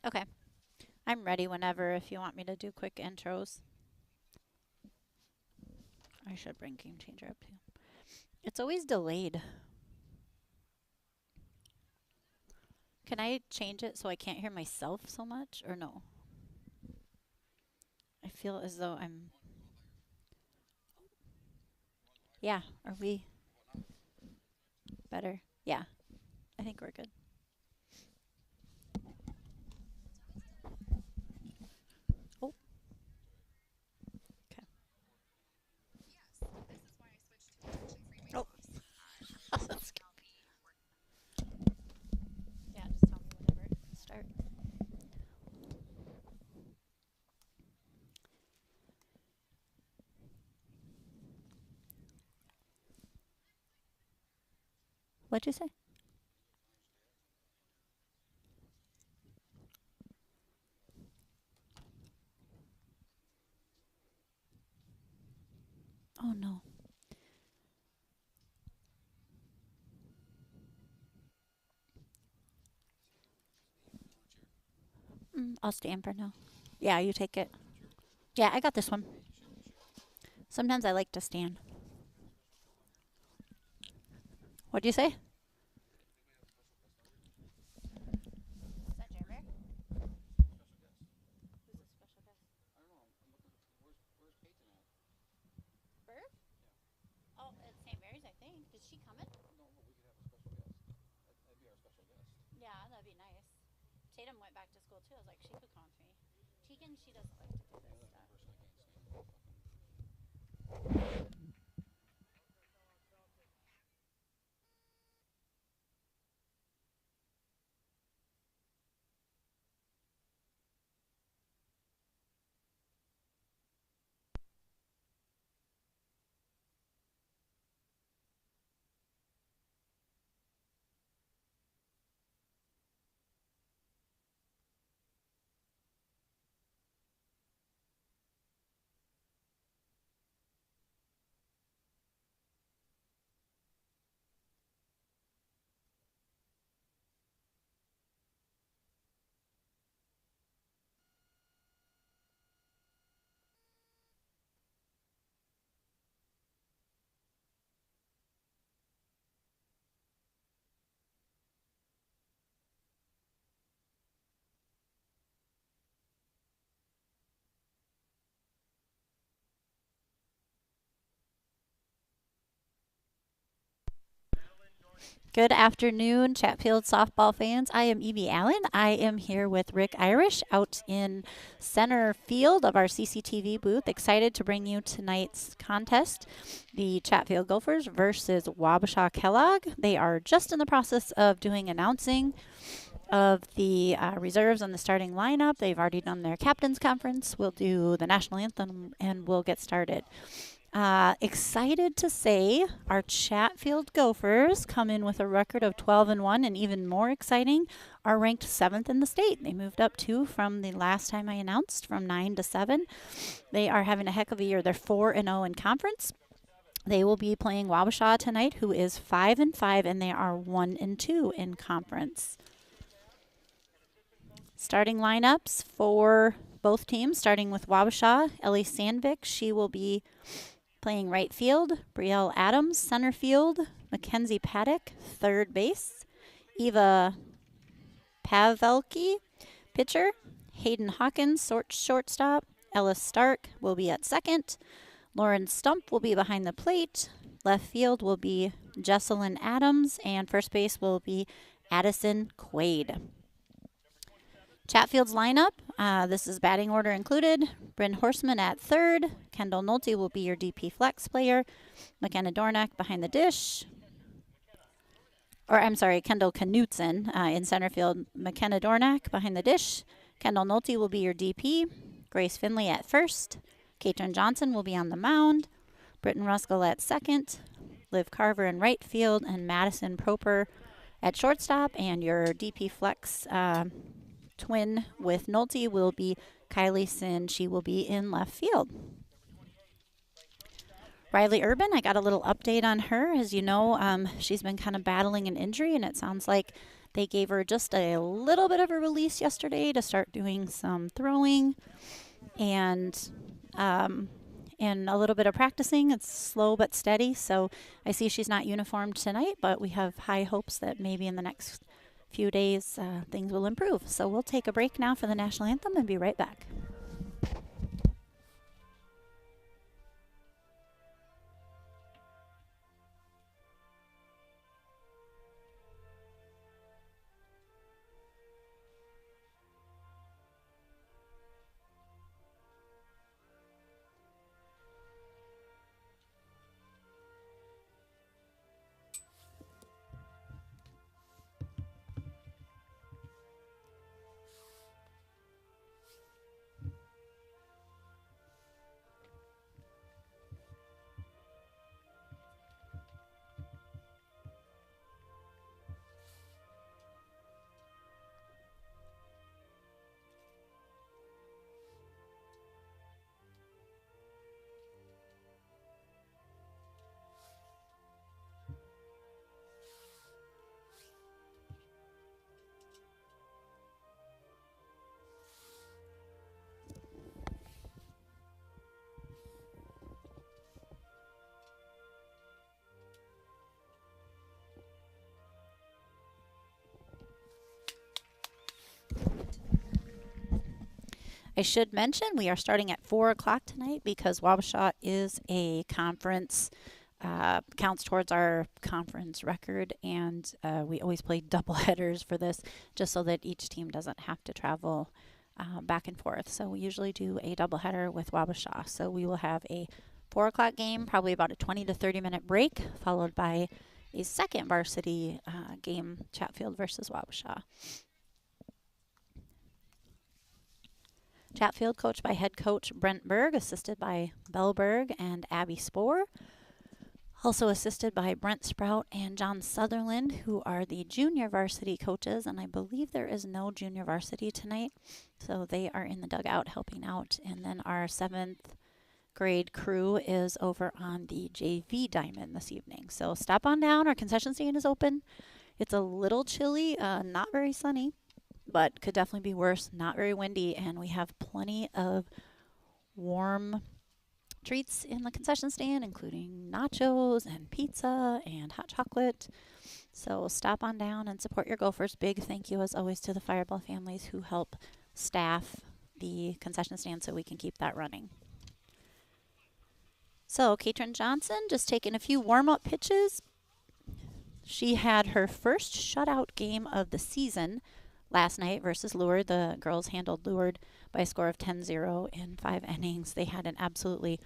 Okay. I'm ready whenever if you want me to do quick intros. I should bring Game Changer up too. It's always delayed. Can I change it so I can't hear myself so much or no? I feel as though I'm. Yeah, are we better? Yeah, I think we're good. Oh, okay. Oh, that's good. Yeah, just tell me whenever. Start. What'd you say? Oh no. I'll stand for now. Yeah, you take it. Yeah, I got this one. Sometimes I like to stand. What'd you say? Is that Jer Bear? Who's a special guest? Bird? Oh, it's St. Mary's, I think. Is she coming? Yeah, that'd be nice. Tatum went back to school too. I was like, she could come with me. Tegan, she doesn't like to do this stuff. Good afternoon, Chatfield softball fans. I am Evie Allen. I am here with Rick Irish out in center field of our CCTV booth. Excited to bring you tonight's contest, the Chatfield Gophers versus Wabasha Kellogg. They are just in the process of doing announcing of the reserves and the starting lineup. They've already done their captain's conference. We'll do the national anthem and we'll get started. Excited to say our Chatfield Gophers come in with a record of 12-1, and even more exciting, are ranked 7th in the state. They moved up 2 from the last time I announced, from 9 to 7. They are having a heck of a year. They're 4-0 in conference. They will be playing Wabasha tonight, who is 5-5, and they are 1-2 in conference. Starting lineups for both teams, starting with Wabasha, Ellie Sandvik. She will be playing right field. Brielle Adams, center field. Mackenzie Paddock, third base. Eva Pavelki, pitcher. Hayden Hawkins, shortstop. Ellis Stark will be at second. Lauren Stump will be behind the plate. Left field will be Jesselyn Adams, and first base will be Addison Quaid. Chatfield's lineup, this is batting order included. Bryn Horseman at third. Kendall Nolte will be your DP flex player. McKenna Dornack behind the dish. Or I'm sorry, Kendall Knutson in center field. McKenna Dornack behind the dish. Kendall Nolte will be your DP. Grace Finley at first. Katrin Johnson will be on the mound. Britton Ruskell at second. Liv Carver in right field. And Madison Proper at shortstop. And your DP flex twin with Nolte will be Kylie Sin. She will be in left field. Riley Urban, I got a little update on her. As you know, she's been kind of battling an injury, and it sounds like They gave her just a little bit of a release yesterday to start doing some throwing and and a little bit of practicing. It's slow but steady. So I see she's not uniformed tonight, but we have high hopes that maybe in the next few days things will improve. So we'll take a break now for the national anthem and be right back. I should mention we are starting at 4 o'clock tonight because Wabasha is a conference, counts towards our conference record, and we always play double headers for this just so that each team doesn't have to travel back and forth. So we usually do a double header with Wabasha. So we will have a 4 o'clock game, probably about a 20 to 30 minute break, followed by a second varsity game, Chatfield versus Wabasha. Chatfield coached by head coach Brent Berg, assisted by Belle Berg and Abby Spohr. Also assisted by Brent Sprout and John Sutherland, who are the junior varsity coaches, and I believe there is no junior varsity tonight, so they are in the dugout helping out. And then our 7th grade crew is over on the JV diamond this evening. So stop on down. Our concession stand is open. It's a little chilly, not very sunny, but could definitely be worse. Not very windy, and we have plenty of warm treats in the concession stand, including nachos and pizza and hot chocolate. So stop on down and support your Gophers. Big thank you, as always, to the Fireball families who help staff the concession stand so we can keep that running. So Katrin Johnson just taking a few warm-up pitches. She had her first shutout game of the season last night versus Lourdes. The girls handled Lourdes by a score of 10-0 in 5 innings. They had an absolutely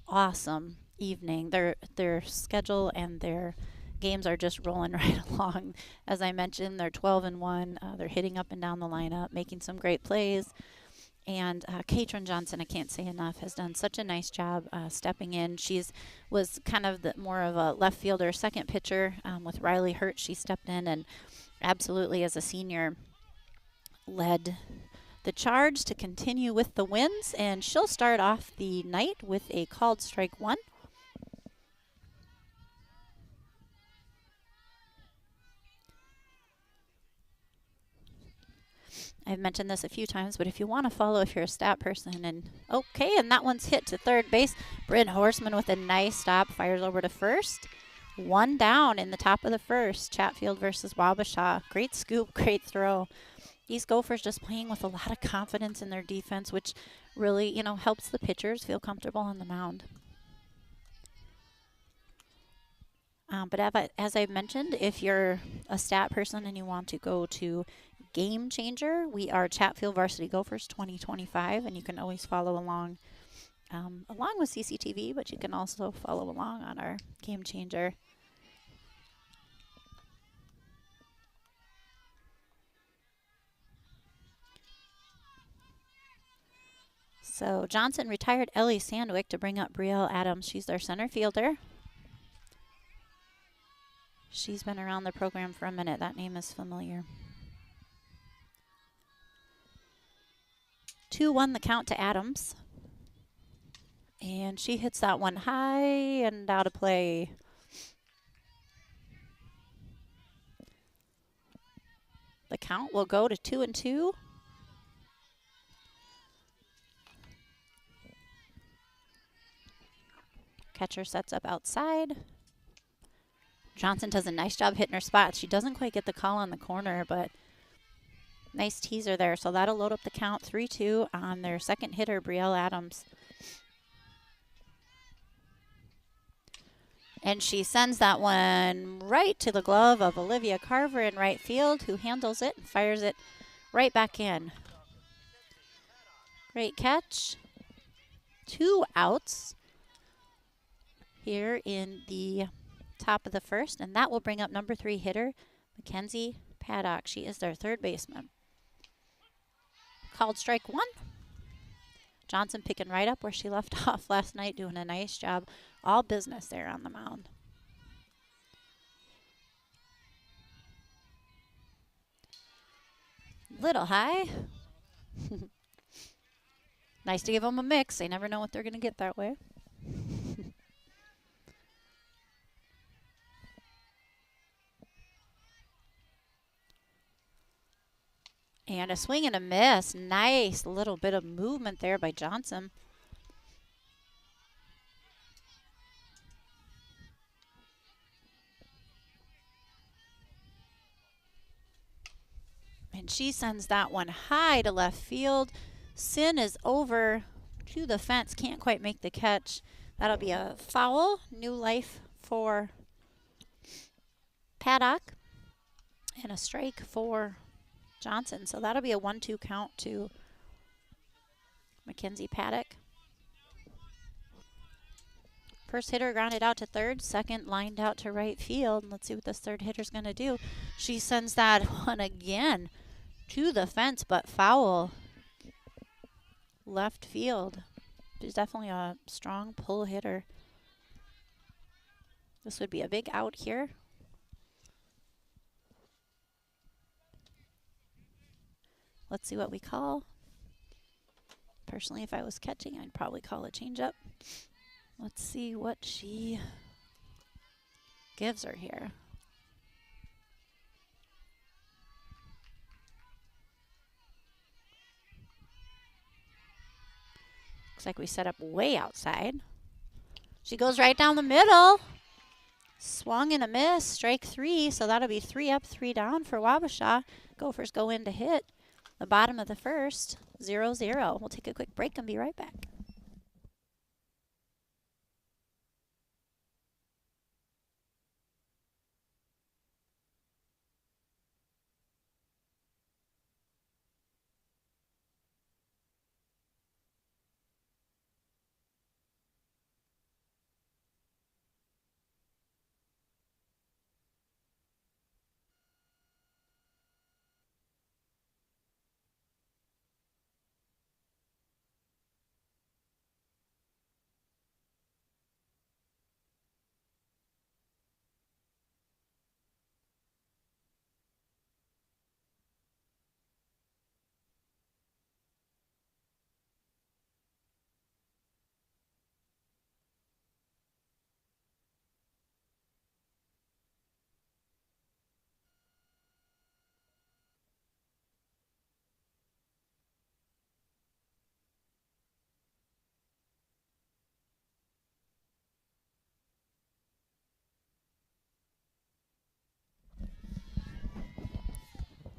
awesome evening. Their schedule and their games are just rolling right along. As I mentioned, they're 12-1. They're hitting up and down the lineup, making some great plays. And Katrin Johnson, I can't say enough, has done such a nice job stepping in. Was kind of more of a left fielder, second pitcher. With Riley hurt, she stepped in and absolutely, as a senior, led the charge to continue with the wins, and she'll start off the night with a called strike 1. I've mentioned this a few times, but if you want to follow, if you're a stat person, and that one's hit to third base. Bryn Horseman with a nice stop, fires over to first. 1 down in the top of the first. Chatfield versus Wabasha. Great scoop, great throw. These Gophers just playing with a lot of confidence in their defense, which really, helps the pitchers feel comfortable on the mound. But as I've mentioned, if you're a stat person and you want to go to Game Changer, we are Chatfield Varsity Gophers 2025, and you can always follow along with CCTV, but you can also follow along on our Game Changer. So Johnson retired Ellie Sandwick to bring up Brielle Adams. She's their center fielder. She's been around the program for a minute. That name is familiar. 2-1 the count to Adams. And she hits that one high and out of play. The count will go to 2-2. Catcher sets up outside. Johnson does a nice job hitting her spot. She doesn't quite get the call on the corner, but nice teaser there. So that'll load up the count 3-2 on their second hitter, Brielle Adams. And she sends that one right to the glove of Olivia Carver in right field, who handles it and fires it right back in. Great catch. 2 outs here in the top of the first, and that will bring up number 3 hitter, Mackenzie Paddock. She is their third baseman. Called strike 1. Johnson picking right up where she left off last night, doing a nice job. All business there on the mound. Little high. Nice to give them a mix. They never know what they're going to get that way. And a swing and a miss. Nice little bit of movement there by Johnson. And she sends that one high to left field. Sin is over to the fence. Can't quite make the catch. That'll be a foul. New life for Paddock. And a strike for Johnson. So that'll be a 1-2 count to Mackenzie Paddock. First hitter grounded out to third, second lined out to right field. Let's see what this third hitter's going to do. She sends that one again to the fence, but foul left field. She's definitely a strong pull hitter. This would be a big out here. Let's see what we call. Personally, if I was catching, I'd probably call a changeup. Let's see what she gives her here. Looks like we set up way outside. She goes right down the middle. Swung and a miss, strike 3. So that'll be 3 up, 3 down for Wabasha. Gophers go in to hit the bottom of the first, 0-0. We'll take a quick break and be right back.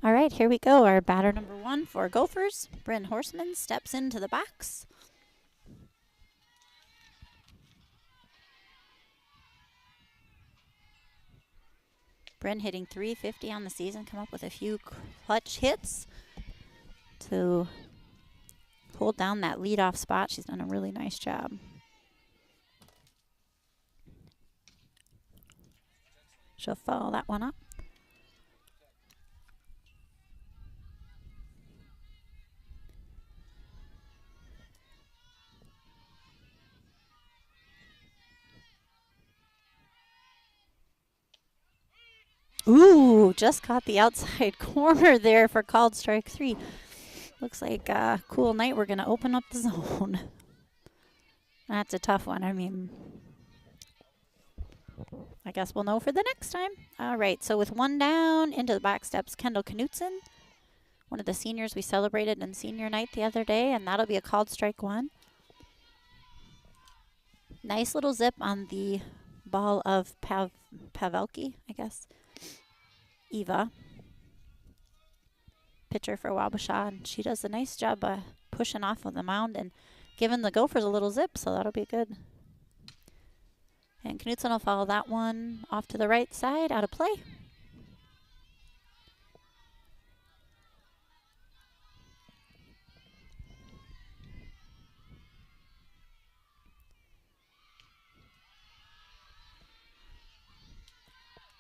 All right, here we go. Our batter number 1 for Gophers. Bryn Horseman steps into the box. Bryn hitting .350 on the season. Come up with a few clutch hits to hold down that leadoff spot. She's done a really nice job. She'll follow that one up. Ooh, just caught the outside corner there for called strike 3. Looks like a cool night. We're going to open up the zone. That's a tough one. I mean, I guess we'll know for the next time. All right, so with one down, into the back steps Kendall Knutson, one of the seniors we celebrated in senior night the other day, and that'll be a called strike one. Nice little zip on the ball of Pavelki, I guess. Eva, pitcher for Wabasha, and she does a nice job pushing off of the mound and giving the Gophers a little zip, so that'll be good. And Knutson will follow that one off to the right side, out of play.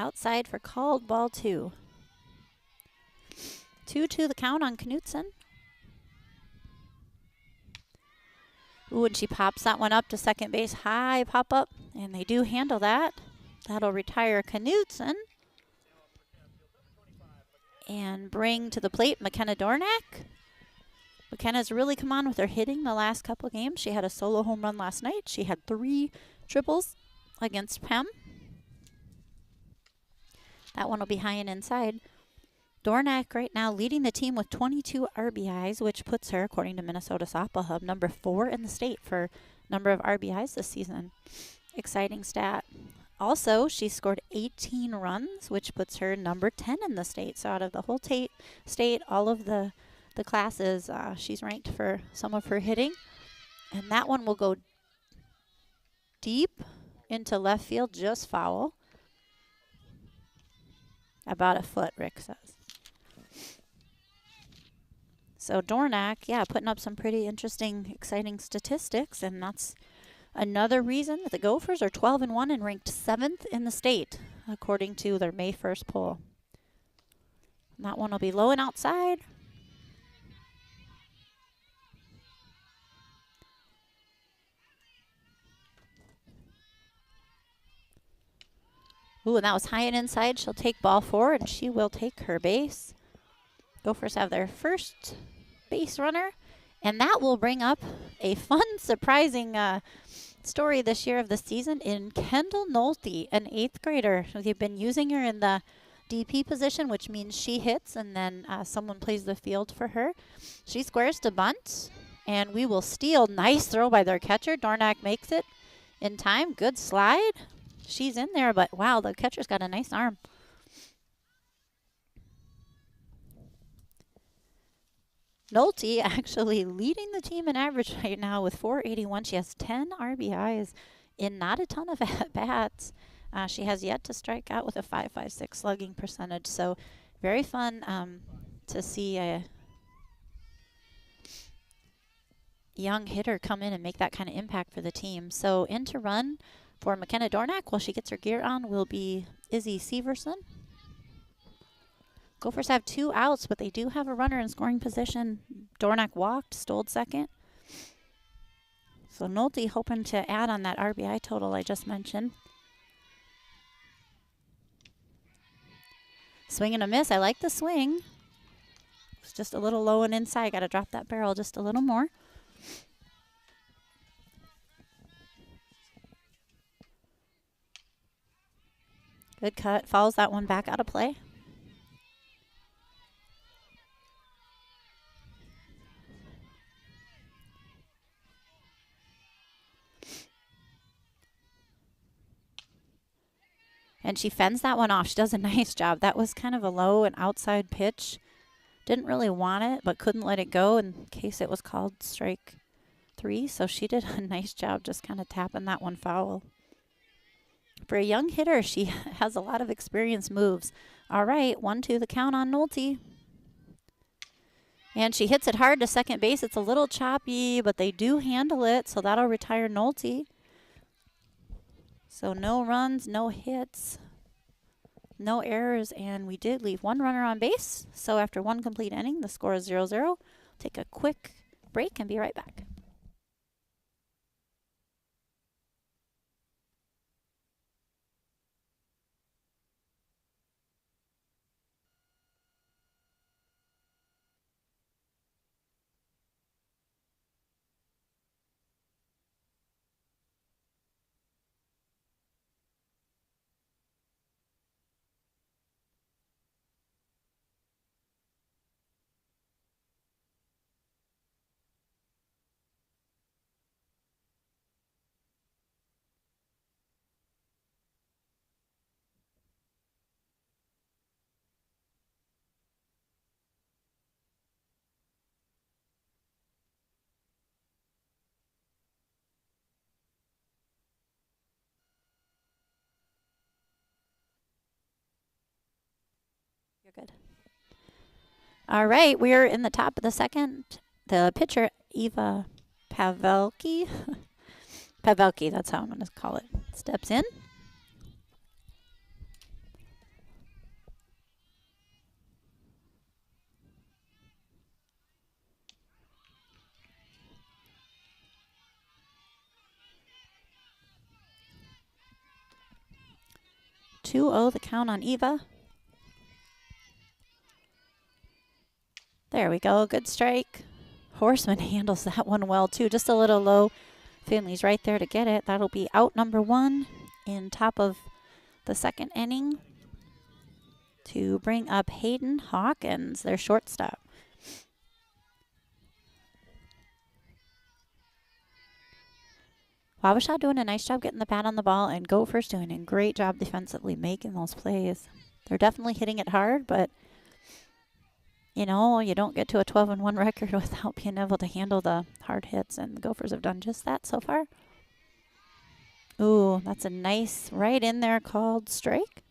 Outside for called ball 2. 2-2 the count on Knutson. Ooh, and she pops that one up to second base. High pop up, and they do handle that. That'll retire Knutson. And bring to the plate McKenna Dornack. McKenna's really come on with her hitting the last couple of games. She had a solo home run last night. She had 3 triples against Pem. That one will be high and inside. Dornack right now leading the team with 22 RBIs, which puts her, according to Minnesota Softball Hub, number 4 in the state for number of RBIs this season. Exciting stat. Also, she scored 18 runs, which puts her number 10 in the state. So out of the whole state, all of the classes, she's ranked for some of her hitting. And that one will go deep into left field, just foul. About a foot, Rick says. So Dornack, yeah, putting up some pretty interesting, exciting statistics, and that's another reason that the Gophers are 12-1 and ranked 7th in the state, according to their May 1st poll. And that one will be low and outside. Ooh, and that was high and inside. She'll take ball 4, and she will take her base. Gophers have their first base runner, and that will bring up a fun, surprising story this year of the season in Kendall Nolte, an 8th grader. They've been using her in the DP position, which means she hits, and then someone plays the field for her. She squares to bunt, and we will steal. Nice throw by their catcher. Dornack makes it in time. Good slide. She's in there, but wow, the catcher's got a nice arm. Nolte actually leading the team in average right now with 481. She has 10 RBIs in not a ton of at-bats. She has yet to strike out with a .556 slugging percentage. So very fun to see a young hitter come in and make that kind of impact for the team. So in to run for McKenna Dornack while she gets her gear on will be Izzy Severson. Gophers have 2 outs, but they do have a runner in scoring position. Dornack walked, stole second. So Nolte hoping to add on that RBI total I just mentioned. Swing and a miss. I like the swing. It's just a little low and inside. Got to drop that barrel just a little more. Good cut. Follows that one back out of play. And she fends that one off. She does a nice job. That was kind of a low and outside pitch. Didn't really want it, but couldn't let it go in case it was called strike 3. So she did a nice job just kind of tapping that one foul. For a young hitter, she has a lot of experience moves. All right, 1-2 the count on Nolte. And she hits it hard to second base. It's a little choppy, but they do handle it, so that'll retire Nolte. So no runs, no hits, no errors, and we did leave 1 runner on base. So after 1 complete inning, the score is 0-0. Take a quick break and be right back. You're good. All right, we're in the top of the second. The pitcher, Eva Pavelki. Pavelki, that's how I'm going to call it. Steps in. Two oh the count on Eva. There we go. Good strike. Horseman handles that one well, too. Just a little low. Finley's right there to get it. That'll be out number one in top of the second inning to bring up Hayden Hawkins, their shortstop. Wabasha doing a nice job getting the bat on the ball, and Gophers doing a great job defensively making those plays. They're definitely hitting it hard, but you know, you don't get to a 12-1 record without being able to handle the hard hits, and the Gophers have done just that so far. Ooh, that's a nice right in there called strike.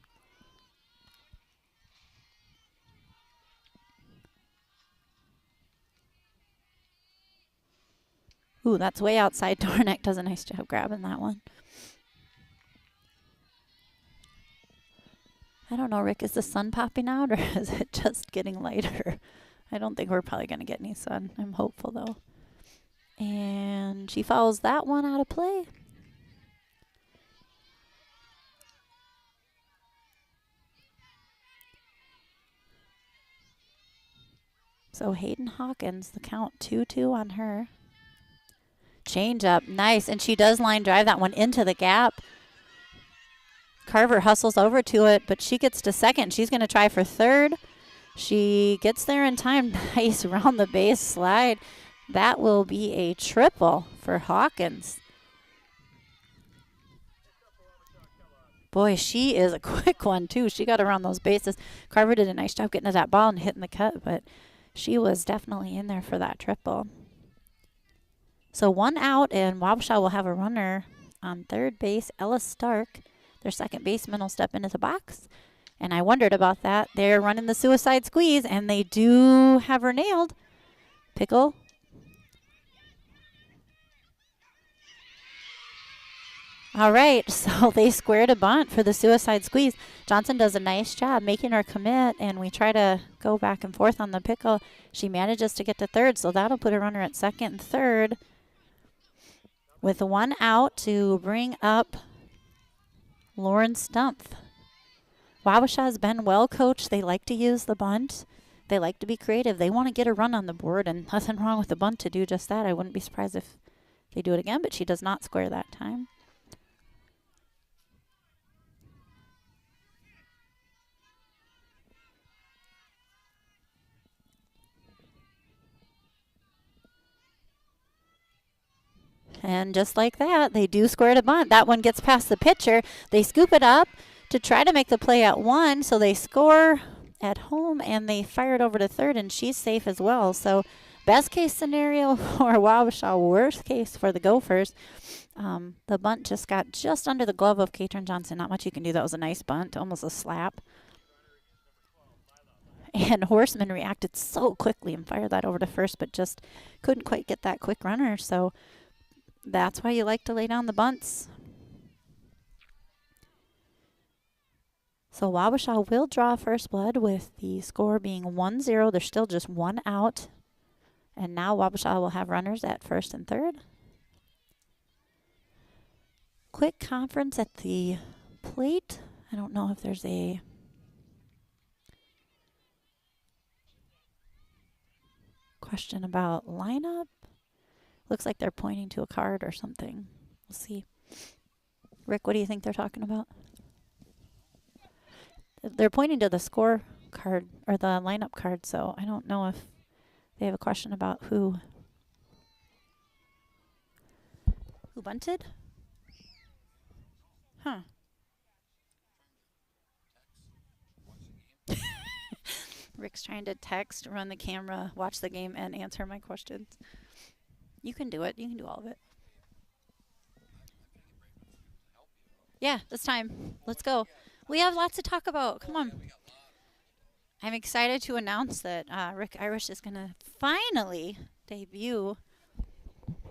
Ooh, that's way outside. Dornick does a nice job grabbing that one. I don't know, Rick, is the sun popping out or is it just getting lighter? I don't think we're probably going to get any sun. I'm hopeful, though. And she fouls that one out of play. So Hayden Hawkins, the count 2-2 on her. Change up, nice. And she does line drive that one into the gap. Carver hustles over to it, but she gets to second. She's going to try for third. She gets there in time. Nice round the base slide. That will be a triple for Hawkins. Boy, she is a quick one, too. She got around those bases. Carver did a nice job getting to that ball and hitting the cut, but she was definitely in there for that triple. So one out, and Wabasha will have a runner on third base. Ella Stark, their second baseman, will step into the box. And I wondered about that. They're running the suicide squeeze, and they do have her nailed. Pickle. All right, so they squared a bunt for the suicide squeeze. Johnson does a nice job making her commit, and we try to go back and forth on the pickle. She manages to get to third, so that'll put a runner at second and third. With one out to bring up Lauren Stumpf. Wabasha has been well coached. They like to use the bunt. They like to be creative. They want to get a run on the board, and nothing wrong with the bunt to do just that. I wouldn't be surprised if they do it again, but she does not square that time. And just like that, they do square a bunt. That one gets past the pitcher. They scoop it up to try to make the play at one, so they score at home, and they fire it over to third, and she's safe as well. So best case scenario for Wabasha, worst case for the Gophers. The bunt just got just under the glove of Katrin Johnson. Not much you can do. That was a nice bunt, almost a slap. And Horseman reacted so quickly and fired that over to first, but just couldn't quite get that quick runner. So that's why you like to lay down the bunts. So Wabasha will draw first blood with the score being 1-0. There's still just one out. And now Wabasha will have runners at first and third. Quick conference at the plate. I don't know if there's a question about lineup. Looks like they're pointing to a card or something. We'll see. Rick, what do you think they're talking about? They're pointing to the score card or the lineup card, so I don't know if they have a question about who bunted. Huh. Rick's trying to text, run the camera, watch the game, and answer my questions. You can do it. You can do all of it. Yeah, it's time. Let's go. We have lots to talk about. Come on. I'm excited to announce that Rick Irish is going to finally debut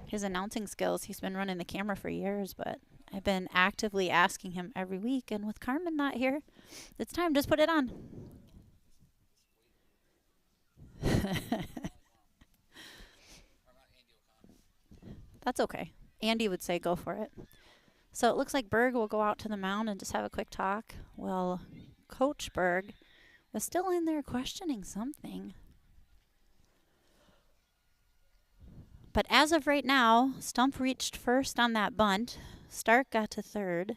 his announcing skills. He's been running the camera for years, but I've been actively asking him every week. And with Carmen not here, it's time. Just put it on. That's okay. Andy would say go for it. So it looks like Berg will go out to the mound and just have a quick talk. Well, Coach Berg was still in there questioning something. But as of right now, Stump reached first on that bunt. Stark got to third.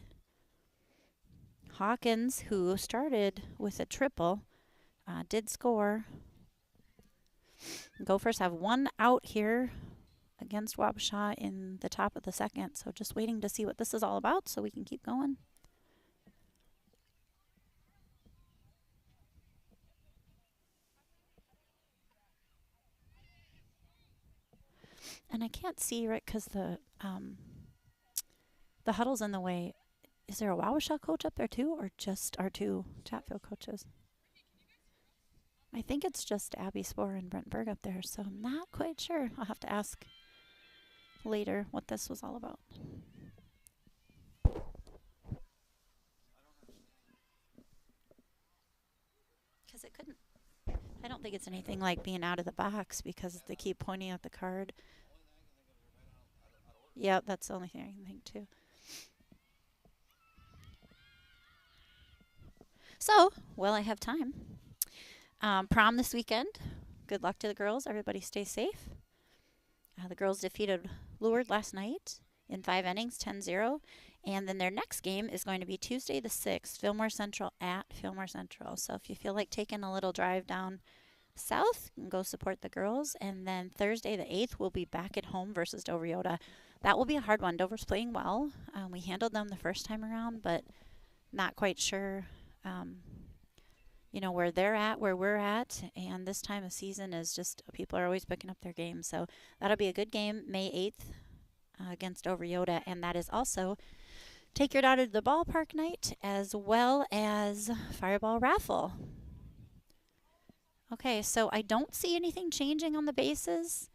Hawkins, who started with a triple, did score. Gophers have one out here against Wabasha in the top of the second. So just waiting to see what this is all about so we can keep going. And I can't see, right, because the huddle's in the way. Is there a Wabasha coach up there too, or just our two Chatfield coaches? I think it's just Abby Spohr and Brent Berg up there, so I'm not quite sure. I'll have to ask later what this was all about. Because it couldn't. I don't think it's anything like being out of the box because they keep pointing at the card. Yeah, that's the only thing I can think too. So, while I have time, prom this weekend. Good luck to the girls. Everybody stay safe. The girls defeated Lourdes last night in 5 innings, 10-0. And then their next game is going to be Tuesday the 6th, Fillmore Central at Fillmore Central. So if you feel like taking a little drive down south, go support the girls. And then Thursday the 8th, we'll be back at home versus Dover Yoda. That will be a hard one. Dover's playing well. We handled them the first time around, but not quite sure where they're at, where we're at, and this time of season is just people are always picking up their games. So that'll be a good game, May 8th against Dover Yoda, and that is also Take Your Daughter to the Ballpark night as well as Fireball Raffle. Okay, so I don't see anything changing on the bases.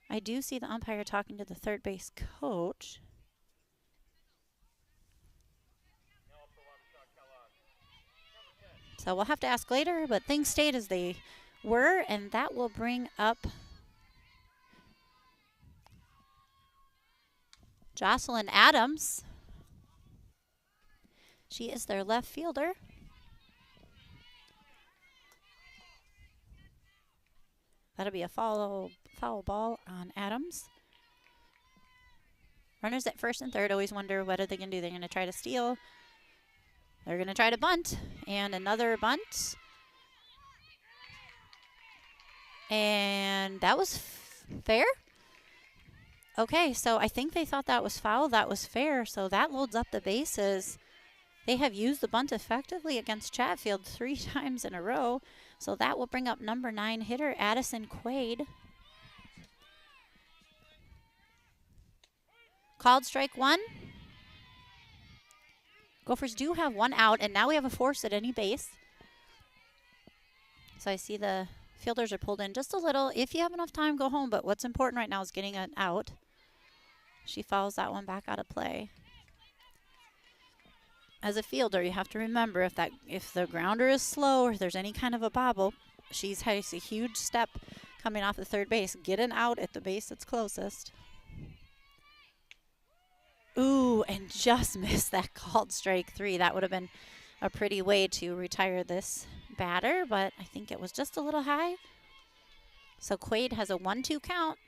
I do see the umpire talking to the third base coach. So we'll have to ask later, but things stayed as they were, and that will bring up Jocelyn Adams. She is their left fielder. That'll be a foul ball on Adams. Runners at first and third always wonder what are they going to do. They're going to try to steal. They're going to try to bunt, and another bunt. And that was fair? Okay, so I think they thought that was foul. That was fair, so that loads up the bases. They have used the bunt effectively against Chatfield 3 times in a row, so that will bring up number 9 hitter Addison Quaid. Called strike 1. Gophers do have 1 out, and now we have a force at any base. So I see the fielders are pulled in just a little. If you have enough time, go home, but what's important right now is getting an out. She fouls that one back out of play. As a fielder, you have to remember if the grounder is slow or if there's any kind of a bobble, she has a huge step coming off the third base. Get an out at the base that's closest. Ooh, and just missed that called strike 3. That would have been a pretty way to retire this batter, but I think it was just a little high. So Quaid has a 1-2 count.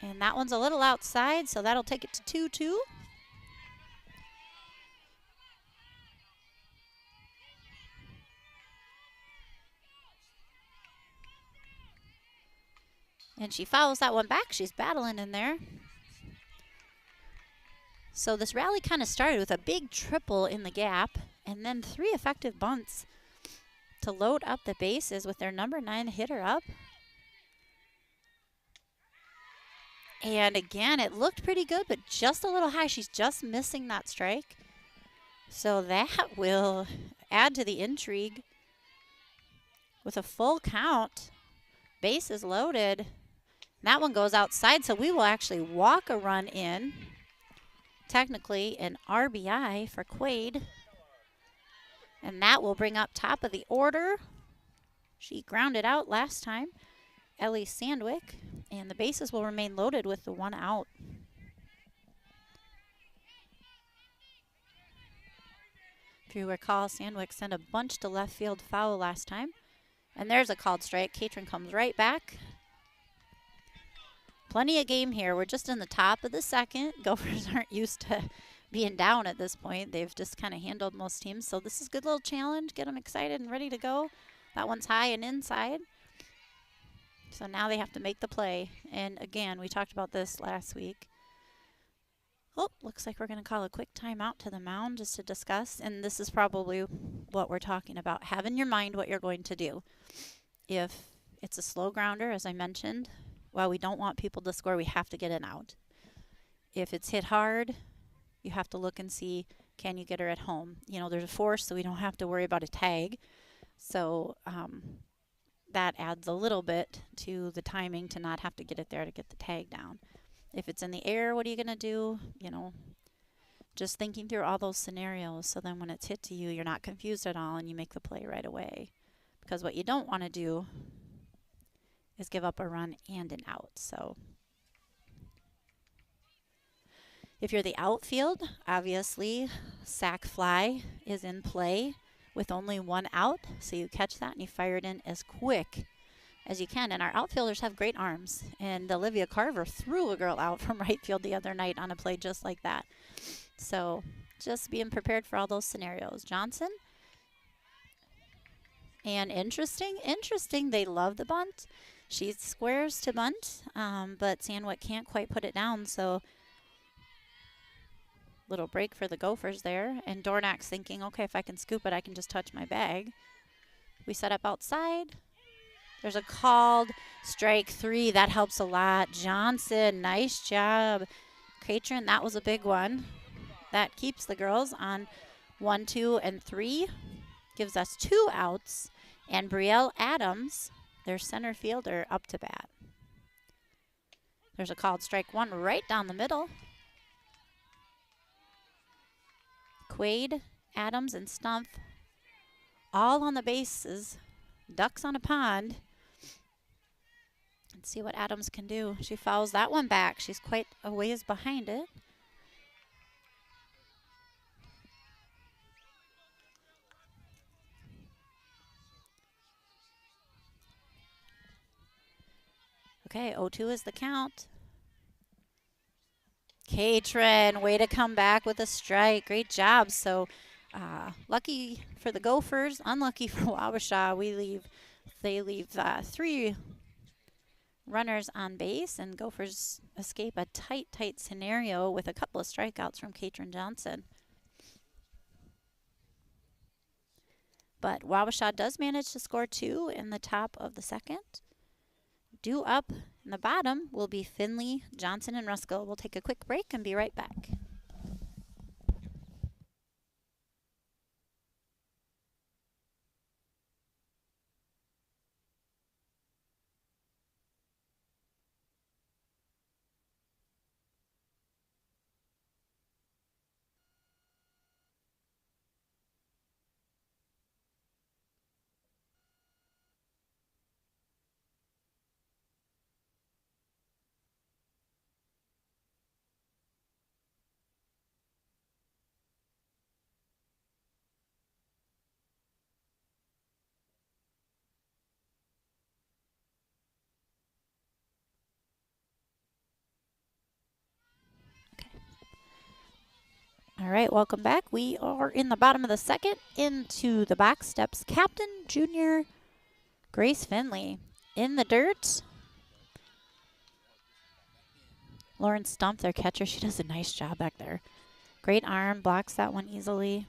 And that one's a little outside, so that'll take it to 2-2. And she fouls that one back. She's battling in there. So this rally kind of started with a big triple in the gap and then 3 effective bunts to load up the bases with their number 9 hitter up. And again, it looked pretty good, but just a little high. She's just missing that strike. So that will add to the intrigue with a full count. Base is loaded. That one goes outside, so we will actually walk a run in. Technically an RBI for Quaid. And that will bring up top of the order. She grounded out last time, Ellie Sandwick. And the bases will remain loaded with the one out. If you recall, Sandwick sent a bunch to left field foul last time. And there's a called strike. Catron comes right back. Plenty of game here. We're just in the top of the second. Gophers aren't used to being down at this point. They've just kind of handled most teams. So this is a good little challenge. Get them excited and ready to go. That one's high and inside. So now they have to make the play. And again, we talked about this last week. Oh, looks like we're going to call a quick timeout to the mound just to discuss. And this is probably what we're talking about. Have in your mind what you're going to do. If it's a slow grounder, as I mentioned, well, we don't want people to score. We have to get it out. If it's hit hard, you have to look and see, can you get her at home? You know, there's a force, so we don't have to worry about a tag. So that adds a little bit to the timing to not have to get it there to get the tag down. If it's in the air, what are you going to do? You know, just thinking through all those scenarios so then when it's hit to you, you're not confused at all and you make the play right away. Because what you don't want to do is give up a run and an out. So if you're the outfield, obviously sac fly is in play with only one out. So you catch that and you fire it in as quick as you can. And our outfielders have great arms. And Olivia Carver threw a girl out from right field the other night on a play just like that. So just being prepared for all those scenarios. Johnson. And interesting, they love the bunt. She squares to bunt, but Sandwick can't quite put it down, so little break for the Gophers there. And Dornack's thinking, okay, if I can scoop it, I can just touch my bag. We set up outside. There's a called strike 3. That helps a lot. Johnson, nice job. Catron, that was a big one. That keeps the girls on 1, 2, and 3. Gives us 2 outs. And Brielle Adams, their center fielder, up to bat. There's a called strike 1 right down the middle. Quaid, Adams, and Stumpf all on the bases. Ducks on a pond. Let's see what Adams can do. She fouls that one back. She's quite a ways behind it. Okay, 0-2 is the count. Catron, way to come back with a strike. Great job. So lucky for the Gophers, unlucky for Wabasha. They leave 3 runners on base, and Gophers escape a tight scenario with a couple of strikeouts from Catron Johnson. But Wabasha does manage to score 2 in the top of the second. Due up in the bottom will be Finley, Johnson, and Ruskell. We'll take a quick break and be right back. All right, welcome back. We are in the bottom of the second. Into the box steps Captain Junior Grace Finley. In the dirt, Lauren Stumpf, their catcher. She does a nice job back there. Great arm, blocks that one easily.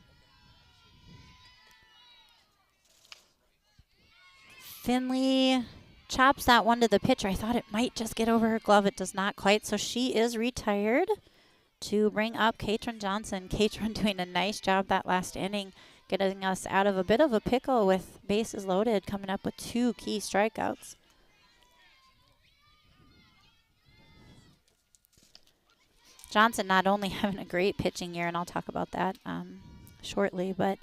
Finley chops that one to the pitcher. I thought it might just get over her glove. It does not quite, so she is retired. to bring up Katrin Johnson. Katrin doing a nice job that last inning, getting us out of a bit of a pickle with bases loaded, coming up with 2 key strikeouts. Johnson not only having a great pitching year, and I'll talk about that shortly, but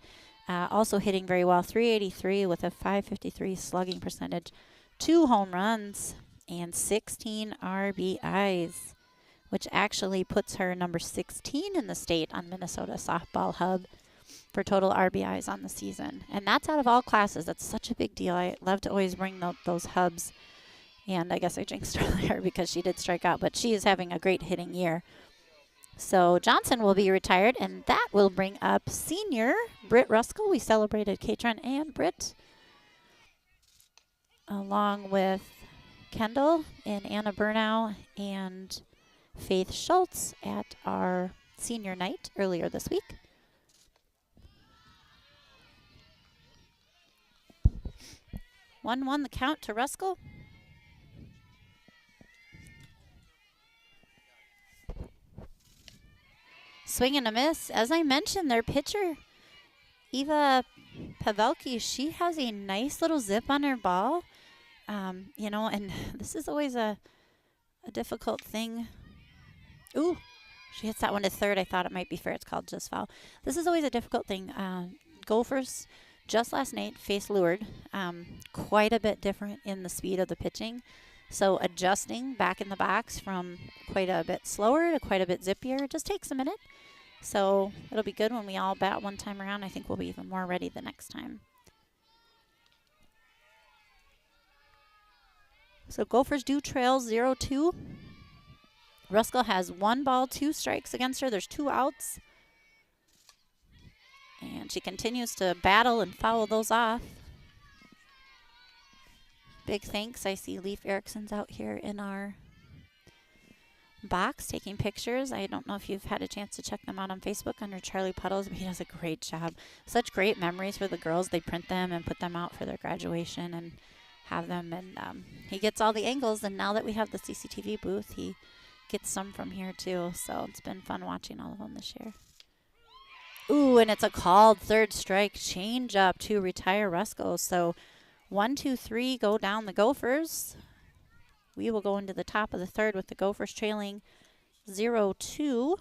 also hitting very well. 383 with a 553 slugging percentage, 2 home runs, and 16 RBIs, which actually puts her number 16 in the state on Minnesota Softball Hub for total RBIs on the season. And that's out of all classes. That's such a big deal. I love to always bring those hubs. And I guess I jinxed earlier because she did strike out, but she is having a great hitting year. So Johnson will be retired, and that will bring up senior Britt Ruskell. We celebrated Katrin and Britt, along with Kendall and Anna Burnau and Faith Schultz at our senior night earlier this week. One the count to Ruskell. Swing and a miss. As I mentioned, their pitcher, Eva Pavelki, she has a nice little zip on her ball. You know, and this is always a difficult thing. Ooh, she hits that one to third. I thought it might be fair. It's called just foul. This is always a difficult thing. Gophers just last night faced Lured. Quite a bit different in the speed of the pitching. So adjusting back in the box from quite a bit slower to quite a bit zippier just takes a minute. So it'll be good when we all bat one time around. I think we'll be even more ready the next time. So Gophers do trail 0-2. Ruskell has 1 ball, 2 strikes against her. There's 2 outs. And she continues to battle and foul those off. Big thanks. I see Leif Erickson's out here in our box taking pictures. I don't know if you've had a chance to check them out on Facebook under Charlie Puddles, but he does a great job. Such great memories for the girls. They print them and put them out for their graduation and have them. And he gets all the angles. And now that we have the CCTV booth, he gets some from here too. So it's been fun watching all of them this year. Ooh, and it's a called third strike change up to retire Ruskell. So 1, 2, 3 go down the Gophers. We will go into the top of the third with the Gophers trailing 0-2.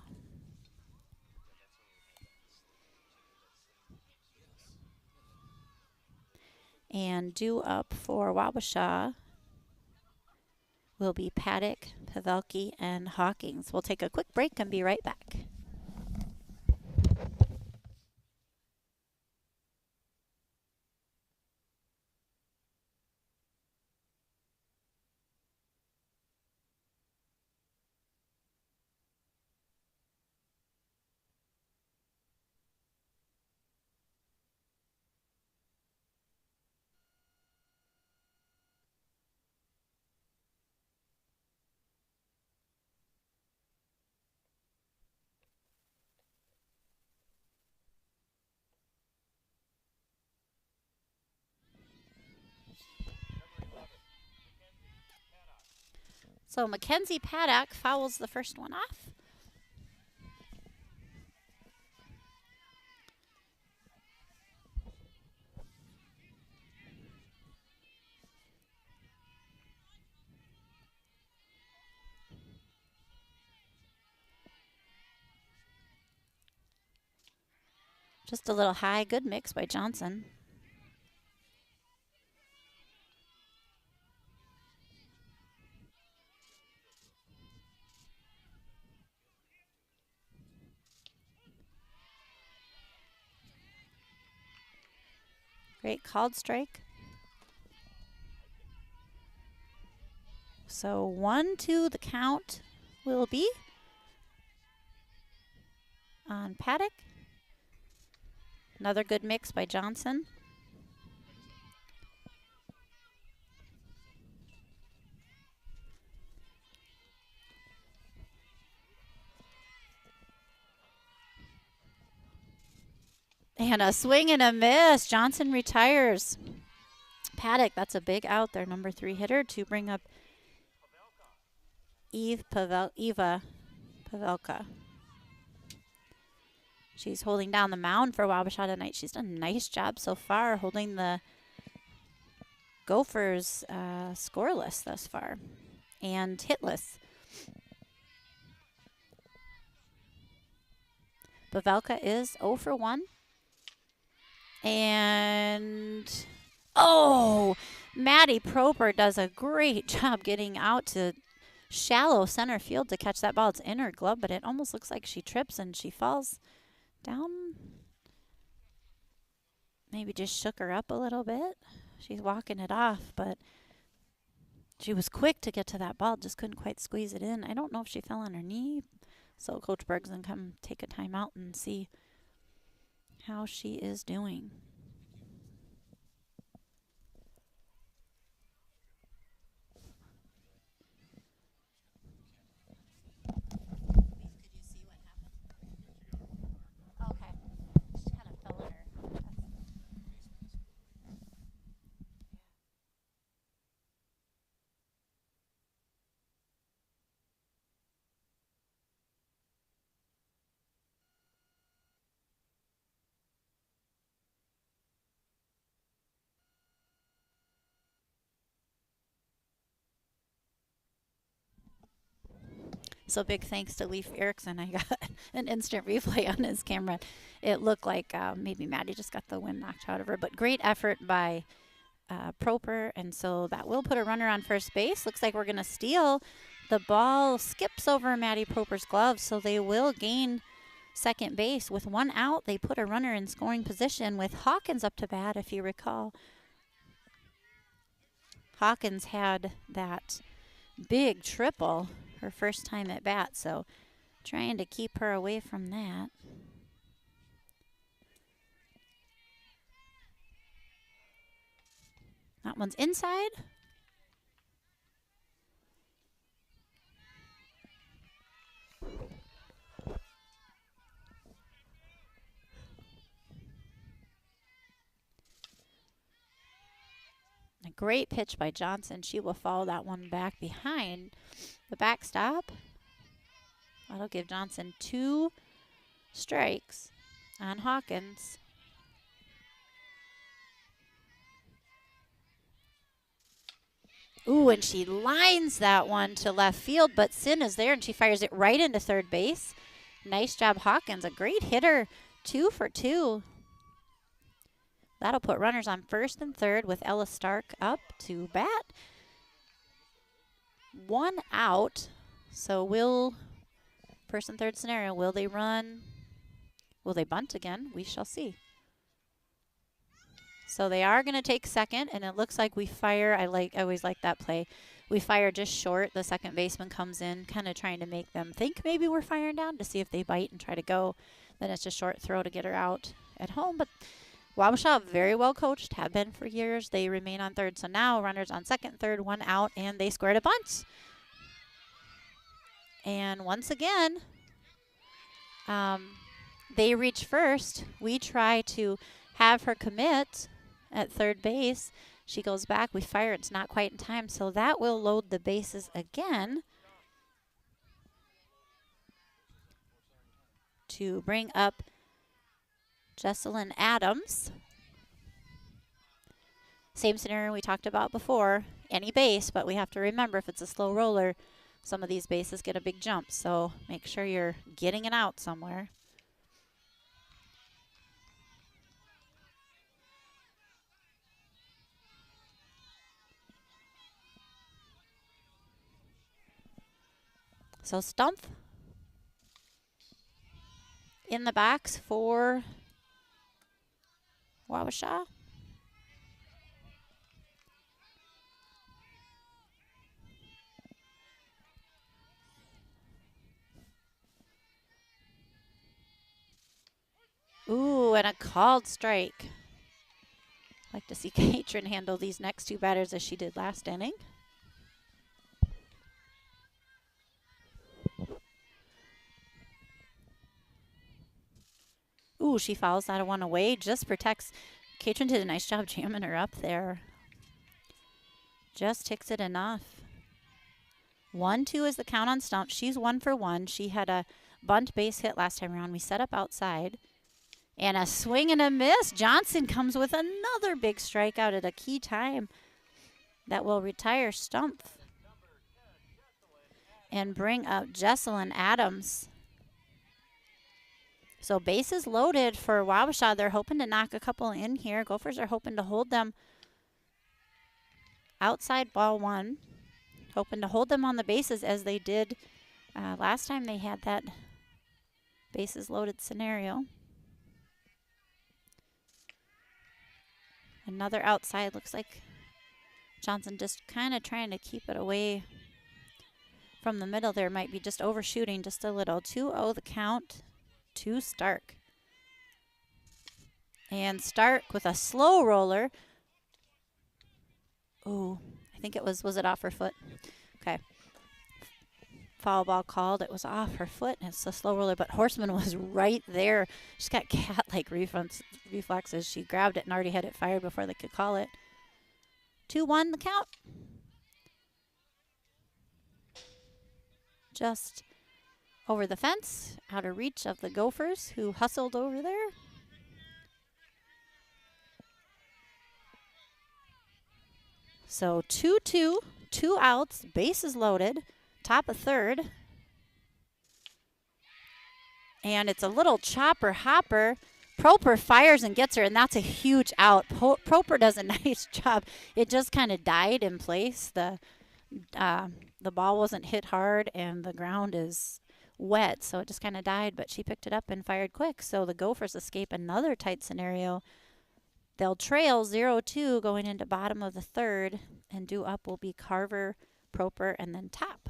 And due up for Wabasha will be Paddock, Pavelki, and Hawkins. We'll take a quick break and be right back. So Mackenzie Paddock fouls the first one off. Just a little high, good mix by Johnson. Great called strike. So 1-2 the count will be on Paddock. Another good mix by Johnson. And a swing and a miss. Johnson retires. Paddock, that's a big out, their number 3 hitter, to bring up Eva Pavelka. She's holding down the mound for Wabasha tonight. She's done a nice job so far holding the Gophers scoreless thus far and hitless. Pavelka is 0 for 1. And, oh, Maddie Proper does a great job getting out to shallow center field to catch that ball. It's in her glove, but it almost looks like she trips and she falls down. Maybe just shook her up a little bit. She's walking it off, but she was quick to get to that ball, just couldn't quite squeeze it in. I don't know if she fell on her knee, so Coach Berg's going to come take a timeout and see how she is doing. So big thanks to Leif Erickson. I got an instant replay on his camera. It looked like maybe Maddie just got the wind knocked out of her, but great effort by Proper, and so that will put a runner on first base. Looks like we're going to steal. The ball skips over Maddie Proper's glove, so they will gain second base. With one out, they put a runner in scoring position with Hawkins up to bat, if you recall. Hawkins had that big triple her first time at bat, so trying to keep her away from that. That one's inside. A great pitch by Johnson. She will follow that one back behind the backstop. That'll give Johnson 2 strikes on Hawkins. Ooh, and she lines that one to left field, but Sin is there, and she fires it right into third base. Nice job, Hawkins. A great hitter, 2 for 2. That'll put runners on first and third with Ella Stark up to bat. 1 out. So will, first and third scenario, will they run? Will they bunt again? We shall see. So they are going to take second, and it looks like we fire. I always like that play. We fire just short. The second baseman comes in, kind of trying to make them think maybe we're firing down to see if they bite and try to go. Then it's a short throw to get her out at home. But Wabasha, very well coached, have been for years. They remain on third. So now runners on second, third, 1 out, and they scored a bunt. And once again, they reach first. We try to have her commit at third base. She goes back. We fire. It's not quite in time. So that will load the bases again to bring up Jesselyn Adams. Same scenario we talked about before. Any base, but we have to remember if it's a slow roller, some of these bases get a big jump. So make sure you're getting it out somewhere. So Stumpf in the box for Wabasha. Ooh, and a called strike. Like to see Katrin handle these next 2 batters as she did last inning. Ooh, she fouls that one away. Just protects. Katrin did a nice job jamming her up there. Just ticks it enough. 1-2 is the count on Stumpf. She's 1 for 1. She had a bunt base hit last time around. We set up outside. And a swing and a miss. Johnson comes with another big strikeout at a key time that will retire Stumpf and bring up Jesselyn Adams. So bases loaded for Wabasha. They're hoping to knock a couple in here. Gophers are hoping to hold them outside ball one. Hoping to hold them on the bases as they did last time they had that bases loaded scenario. Another outside. Looks like Johnson just kind of trying to keep it away from the middle there. Might be just overshooting just a little. 2-0 the count to Stark. And Stark with a slow roller. Ooh, I think it was it off her foot? Okay. Foul ball called. It was off her foot, and it's a slow roller, but Horseman was right there. She's got cat-like reflexes. She grabbed it and already had it fired before they could call it. 2-1 the count. Just over the fence, out of reach of the Gophers, who hustled over there. So 2-2, 2 outs, bases loaded, top of third. And it's a little chopper hopper. Proper fires and gets her, and that's a huge out. Proper does a nice job. It just kind of died in place. The ball wasn't hit hard, and the ground is wet, so it just kind of died, but she picked it up and fired quick. So the Gophers escape another tight scenario. They'll trail 0-2 going into bottom of the third, and due up will be Carver, Proper, and then Top.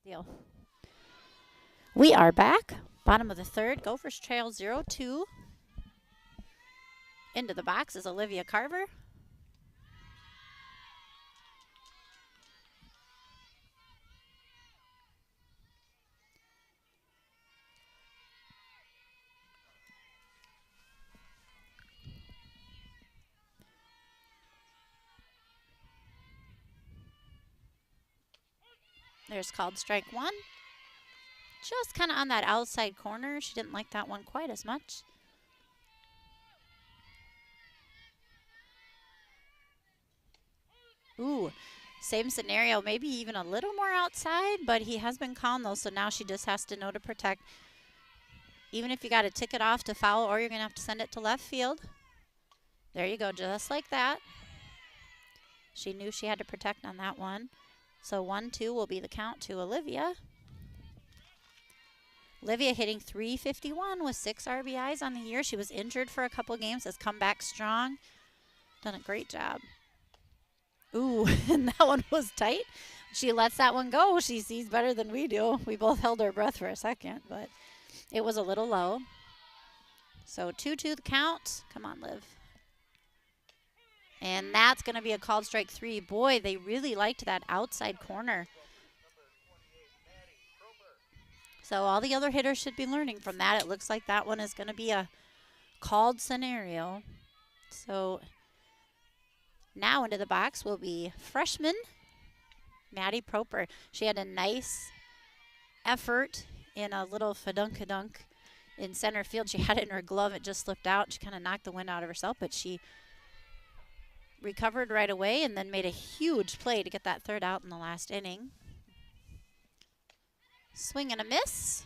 Deal. We are back. Bottom of the third. Gophers trail 0-2. Into the box is Olivia Carver. There's called strike one. Just kind of on that outside corner. She didn't like that one quite as much. Ooh, same scenario, maybe even a little more outside, but he has been calm though, so now she just has to know to protect. Even if you got to tick it off to foul, or you're going to have to send it to left field. There you go, just like that. She knew she had to protect on that one. So 1-2 will be the count to Olivia. Olivia hitting .351 with 6 RBIs on the year. She was injured for a couple games, has come back strong. Done a great job. Ooh, and that one was tight. She lets that one go. She sees better than we do. We both held our breath for a second, but it was a little low. So 2-2 the count. Come on, Liv. And that's going to be a called strike 3. Boy, they really liked that outside corner. So all the other hitters should be learning from that. It looks like that one is going to be a called scenario. So now into the box will be freshman Maddie Proper. She had a nice effort in a little fadunkadunk in center field. She had it in her glove. It just slipped out. She kind of knocked the wind out of herself, but she recovered right away and then made a huge play to get that third out in the last inning. Swing and a miss.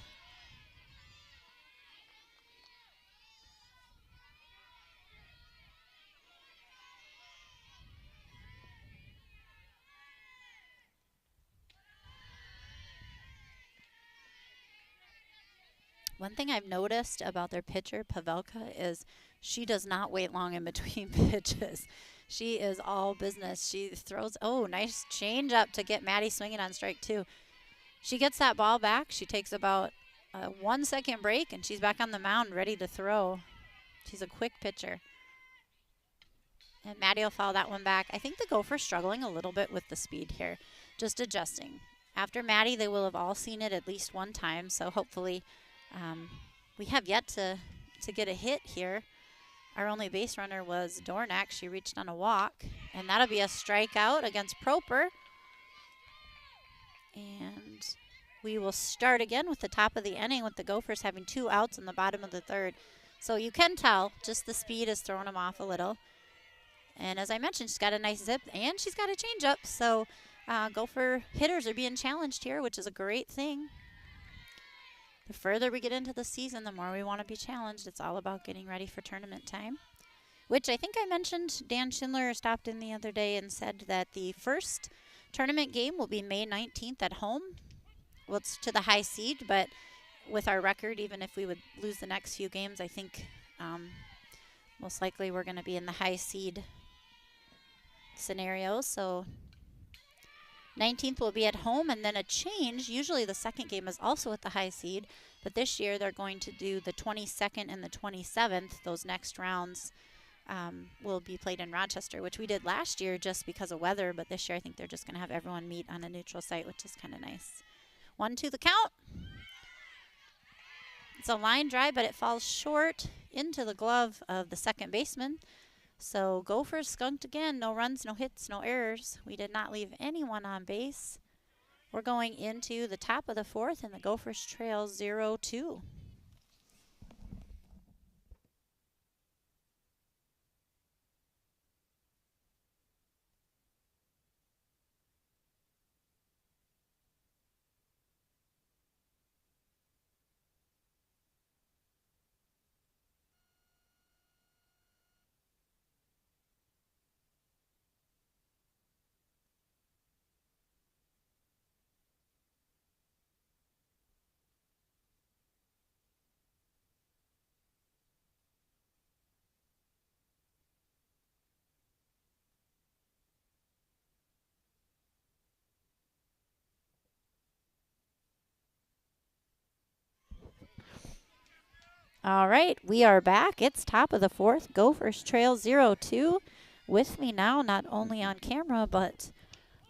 One thing I've noticed about their pitcher, Pavelka, is she does not wait long in between pitches. She is all business. She throws, oh, nice change up to get Maddie swinging on strike two. She gets that ball back. She takes about a 1 second break, and she's back on the mound ready to throw. She's a quick pitcher. And Maddie will foul that one back. I think the Gophers struggling a little bit with the speed here, just adjusting. After Maddie, they will have all seen it at least one time, so hopefully we have yet to get a hit here. Our only base runner was Dornack. She reached on a walk, and that'll be a strikeout against Proper. And we will start again with the top of the inning with the Gophers having 2 outs in the bottom of the third. So you can tell just the speed is throwing them off a little. And as I mentioned, she's got a nice zip, and she's got a changeup. So Gopher hitters are being challenged here, which is a great thing. The further we get into the season, the more we want to be challenged. It's all about getting ready for tournament time, which I think I mentioned. Dan Schindler stopped in the other day and said that the first tournament game will be May 19th at home. Well, it's to the high seed, but with our record, even if we would lose the next few games, I think most likely we're going to be in the high seed scenario. So 19th will be at home, and then a change. Usually the second game is also at the high seed, but this year they're going to do the 22nd and the 27th. Those next rounds will be played in Rochester, which we did last year just because of weather, but this year I think they're just going to have everyone meet on a neutral site, which is kind of nice. 1-2 the count. It's a line drive, but it falls short into the glove of the second baseman. So Gophers skunked again. No runs, no hits, no errors. We did not leave anyone on base. We're going into the top of the fourth, and the Gophers trail 0-2. All right, we are back. It's top of the fourth. Gophers trail 0-2. With me now, not only on camera, but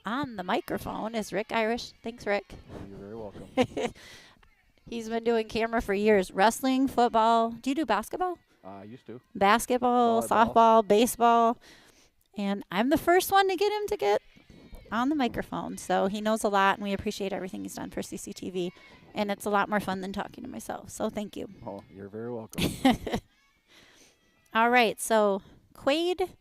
on the microphone, is Rick Irish. Thanks, Rick. You're very welcome. He's been doing camera for years. Wrestling, football. Do you do basketball? I used to. Basketball, softball, baseball. And I'm the first one to get him to get on the microphone. So he knows a lot, and we appreciate everything he's done for CCTV. And it's a lot more fun than talking to myself. So thank you. Oh, you're very welcome. All right, so Quaid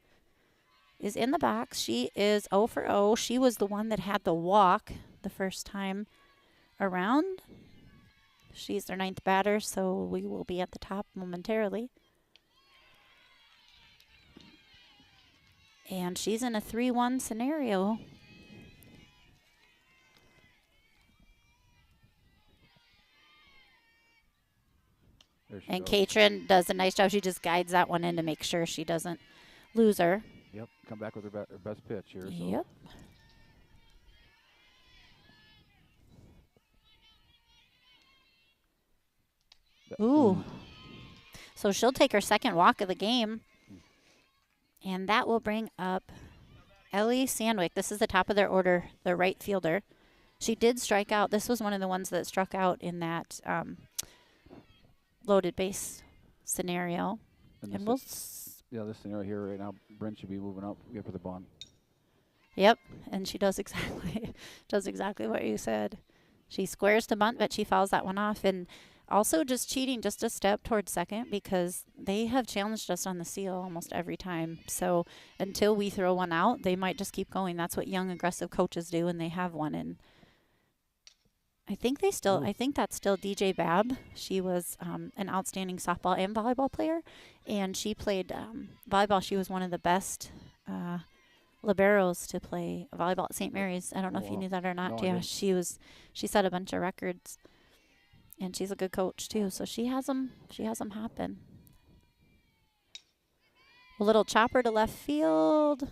is in the box. She is 0 for 0. She was the one that had the walk the first time around. She's their 9th batter, so we will be at the top momentarily. And she's in a 3-1 scenario. And Katrin does a nice job. She just guides that one in to make sure she doesn't lose her. Yep, come back with her best pitch here. So. Yep. Ooh. So she'll take her second walk of the game. And that will bring up Ellie Sandwick. This is the top of their order, the right fielder. She did strike out. This was one of the ones that struck out in that loaded base scenario. And we'll this scenario here right now, Brent should be moving up, get for the bunt. Yep, and she does exactly what you said. She squares the bunt, but she fouls that one off. And also just cheating just a step towards second, because they have challenged us on the seal almost every time. So until we throw one out, they might just keep going. That's what young, aggressive coaches do, and they have one. And I think that's still DJ Babb. She was an outstanding softball and volleyball player, and she played volleyball. She was one of the best liberos to play volleyball at St. Mary's. I don't know if you knew that or not. No, yeah, she set a bunch of records. And she's a good coach too, so she has them. She has them hopping. A little chopper to left field.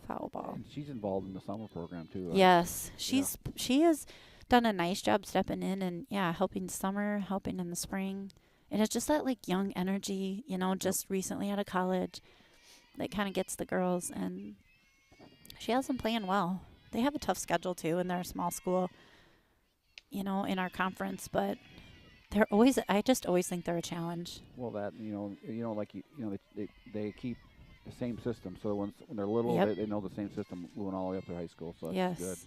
Foul ball. And she's involved in the summer program too. Yes, Yeah. she has done a nice job stepping in and helping summer, helping in the spring, and it's just that like young energy, just recently out of college, that kind of gets the girls, and she has them playing well. They have a tough schedule too, and they're a small school, in our conference, but they're always. I just always think they're a challenge. Well, that like they keep the same system. So when they're little, Yep. they know the same system moving all the way up to high school. So that's Yes. good.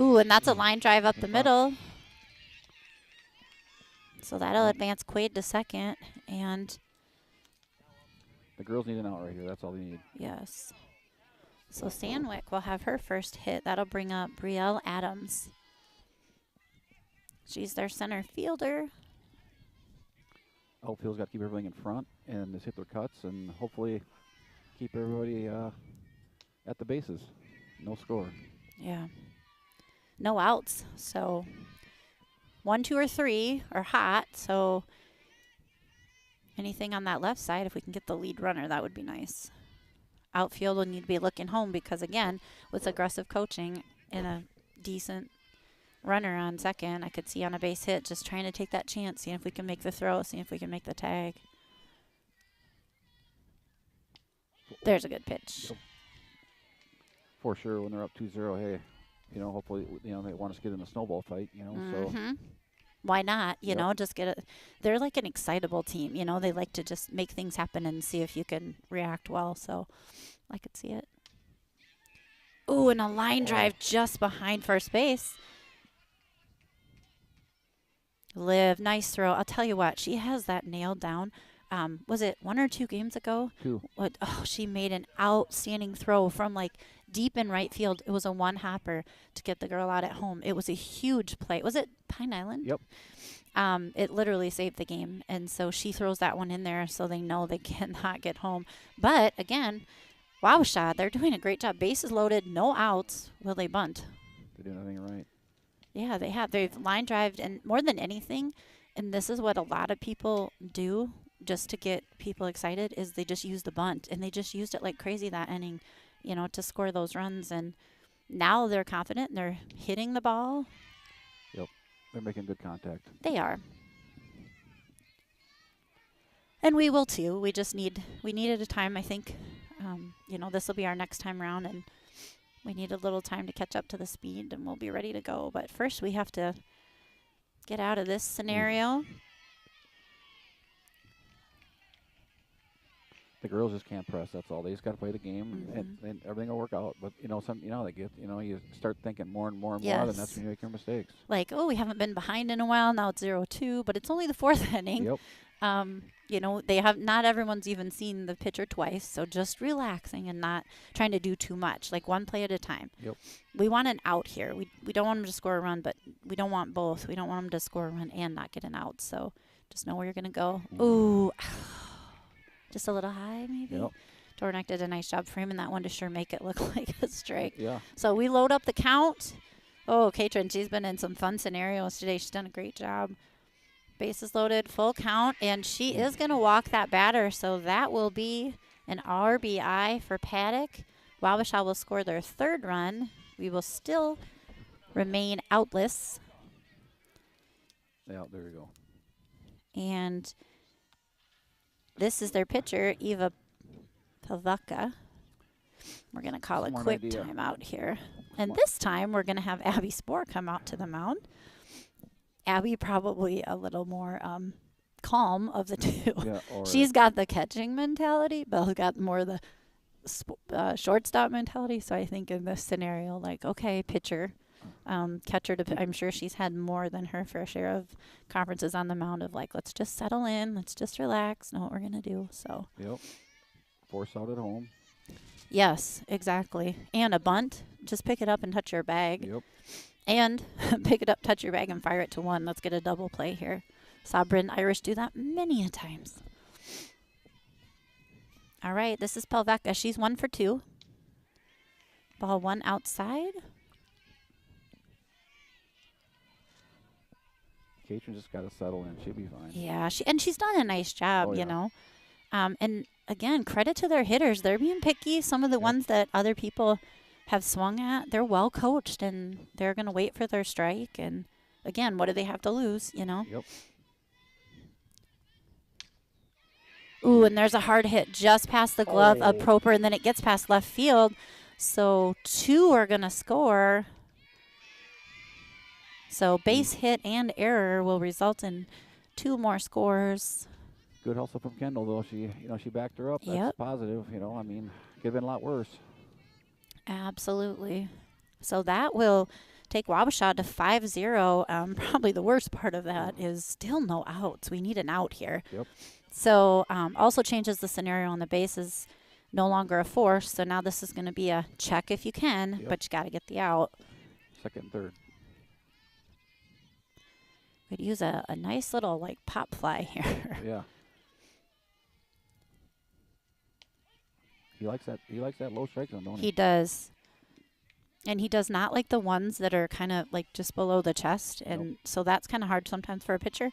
Ooh, and that's a line drive up the Good middle. So that'll Yep. advance Quaid to second, and The girls need an out right here. That's all they need. yes. So Sandwick will have her first hit. That'll bring up Brielle Adams. She's their center fielder. Outfield's got to keep everything in front and just hit their cuts and hopefully keep everybody at the bases. No score. Yeah. No outs. So 1, 2, or 3 are hot. So anything on that left side, if we can get the lead runner, that would be nice. Outfield will need to be looking home because, again, with aggressive coaching and a decent runner on second, I could see on a base hit, just trying to take that chance, seeing if we can make the throw, seeing if we can make the tag. There's a good pitch. Yep. For sure, when they're up 2-0, hey, hopefully, they want us to get in a snowball fight, so. Why not? You Yep. know, just get it. They're like an excitable team. They like to just make things happen and see if you can react well. So I could see it. Ooh, and a line drive just behind first base. Liv, nice throw. I'll tell you what, she has that nailed down. Was it 1 or 2 games ago? 2. She made an outstanding throw from like deep in right field. It was a one hopper to get the girl out at home. It was a huge play. Was it Pine Island? Yep. It literally saved the game. And so she throws that one in there so they know they cannot get home. But again, Wowsha, they're doing a great job. Bases loaded, no outs. Will they bunt? They're doing everything right. Yeah, they have. They've line drived, and more than anything, and this is what a lot of people do just to get people excited, is they just use the bunt, and they just used it like crazy that inning, to score those runs. And now they're confident, and they're hitting the ball. Yep, they're making good contact. They are. And we will too. We needed a time, I think. This will be our next time round, and we need a little time to catch up to the speed, and we'll be ready to go. But first, we have to get out of this scenario. The girls just can't press. That's all. They just got to play the game, and everything will work out. But they get. You start thinking more and more and more, then that's when you make your mistakes. Like, we haven't been behind in a while. Now it's 0-2, but it's only the 4th inning. Yep. They have not everyone's even seen the pitcher twice, so just relaxing and not trying to do too much, like one play at a time. Yep. We want an out here. We don't want them to score a run, but we don't want both. We don't want them to score a run and not get an out. So just know where you're going to go. Ooh. Just a little high, maybe. Yep. Dornick did a nice job framing that one to sure make it look like a strike. Yeah. So we load up the count. Oh, Katrin, she's been in some fun scenarios today. She's done a great job. Bases loaded, full count, and she is going to walk that batter, so that will be an RBI for Paddock. Wabasha will score their 3rd run. We will still remain outless. Yeah, there you go. And this is their pitcher, Eva Pavaka. We're going to call a quick timeout here. And this time we're going to have Abby Spohr come out to the mound. Abby probably a little more calm of the two. Yeah, she's got the catching mentality. Belle's got more the shortstop mentality. So I think in this scenario, like, okay, pitcher, catcher, I'm sure she's had more than her fair share of conferences on the mound of like, let's just settle in, let's just relax, know what we're going to do. So. Yep. Force out at home. Yes, exactly. And a bunt. Just pick it up and touch your bag. Yep. And pick it up, touch your bag, and fire it to one. Let's get a double play here. Saw Bryn Irish do that many a times. All right, this is Pelvecka. She's 1 for 2. Ball 1 outside. Katrin just got to settle in. She'll be fine. Yeah, she's done a nice job, Oh, you yeah. know. And again, credit to their hitters. They're being picky. Some of the Yep. ones that other people have swung at, they're well coached and they're going to wait for their strike. And again, what do they have to lose, you know? Yep. Ooh, and there's a hard hit just past the glove of Oh. Proper, and then it gets past left field. So 2 are going to score. So base hit and error will result in 2 more scores. Good hustle from Kendall, though. She backed her up. That's Yep. positive. I mean, could have been a lot worse. Absolutely. So that will take Wabasha to 5-0. Probably the worst part of that is still no outs. We need an out here. Yep. So also changes the scenario on the base is no longer a force. So now this is going to be a check if you can, Yep. but you got to get the out. Second and third. Could use a nice little like pop fly here. Yeah. He likes that low strike zone, don't he? He does. And he does not like the ones that are kind of like just below the chest. And Nope. so that's kind of hard sometimes for a pitcher.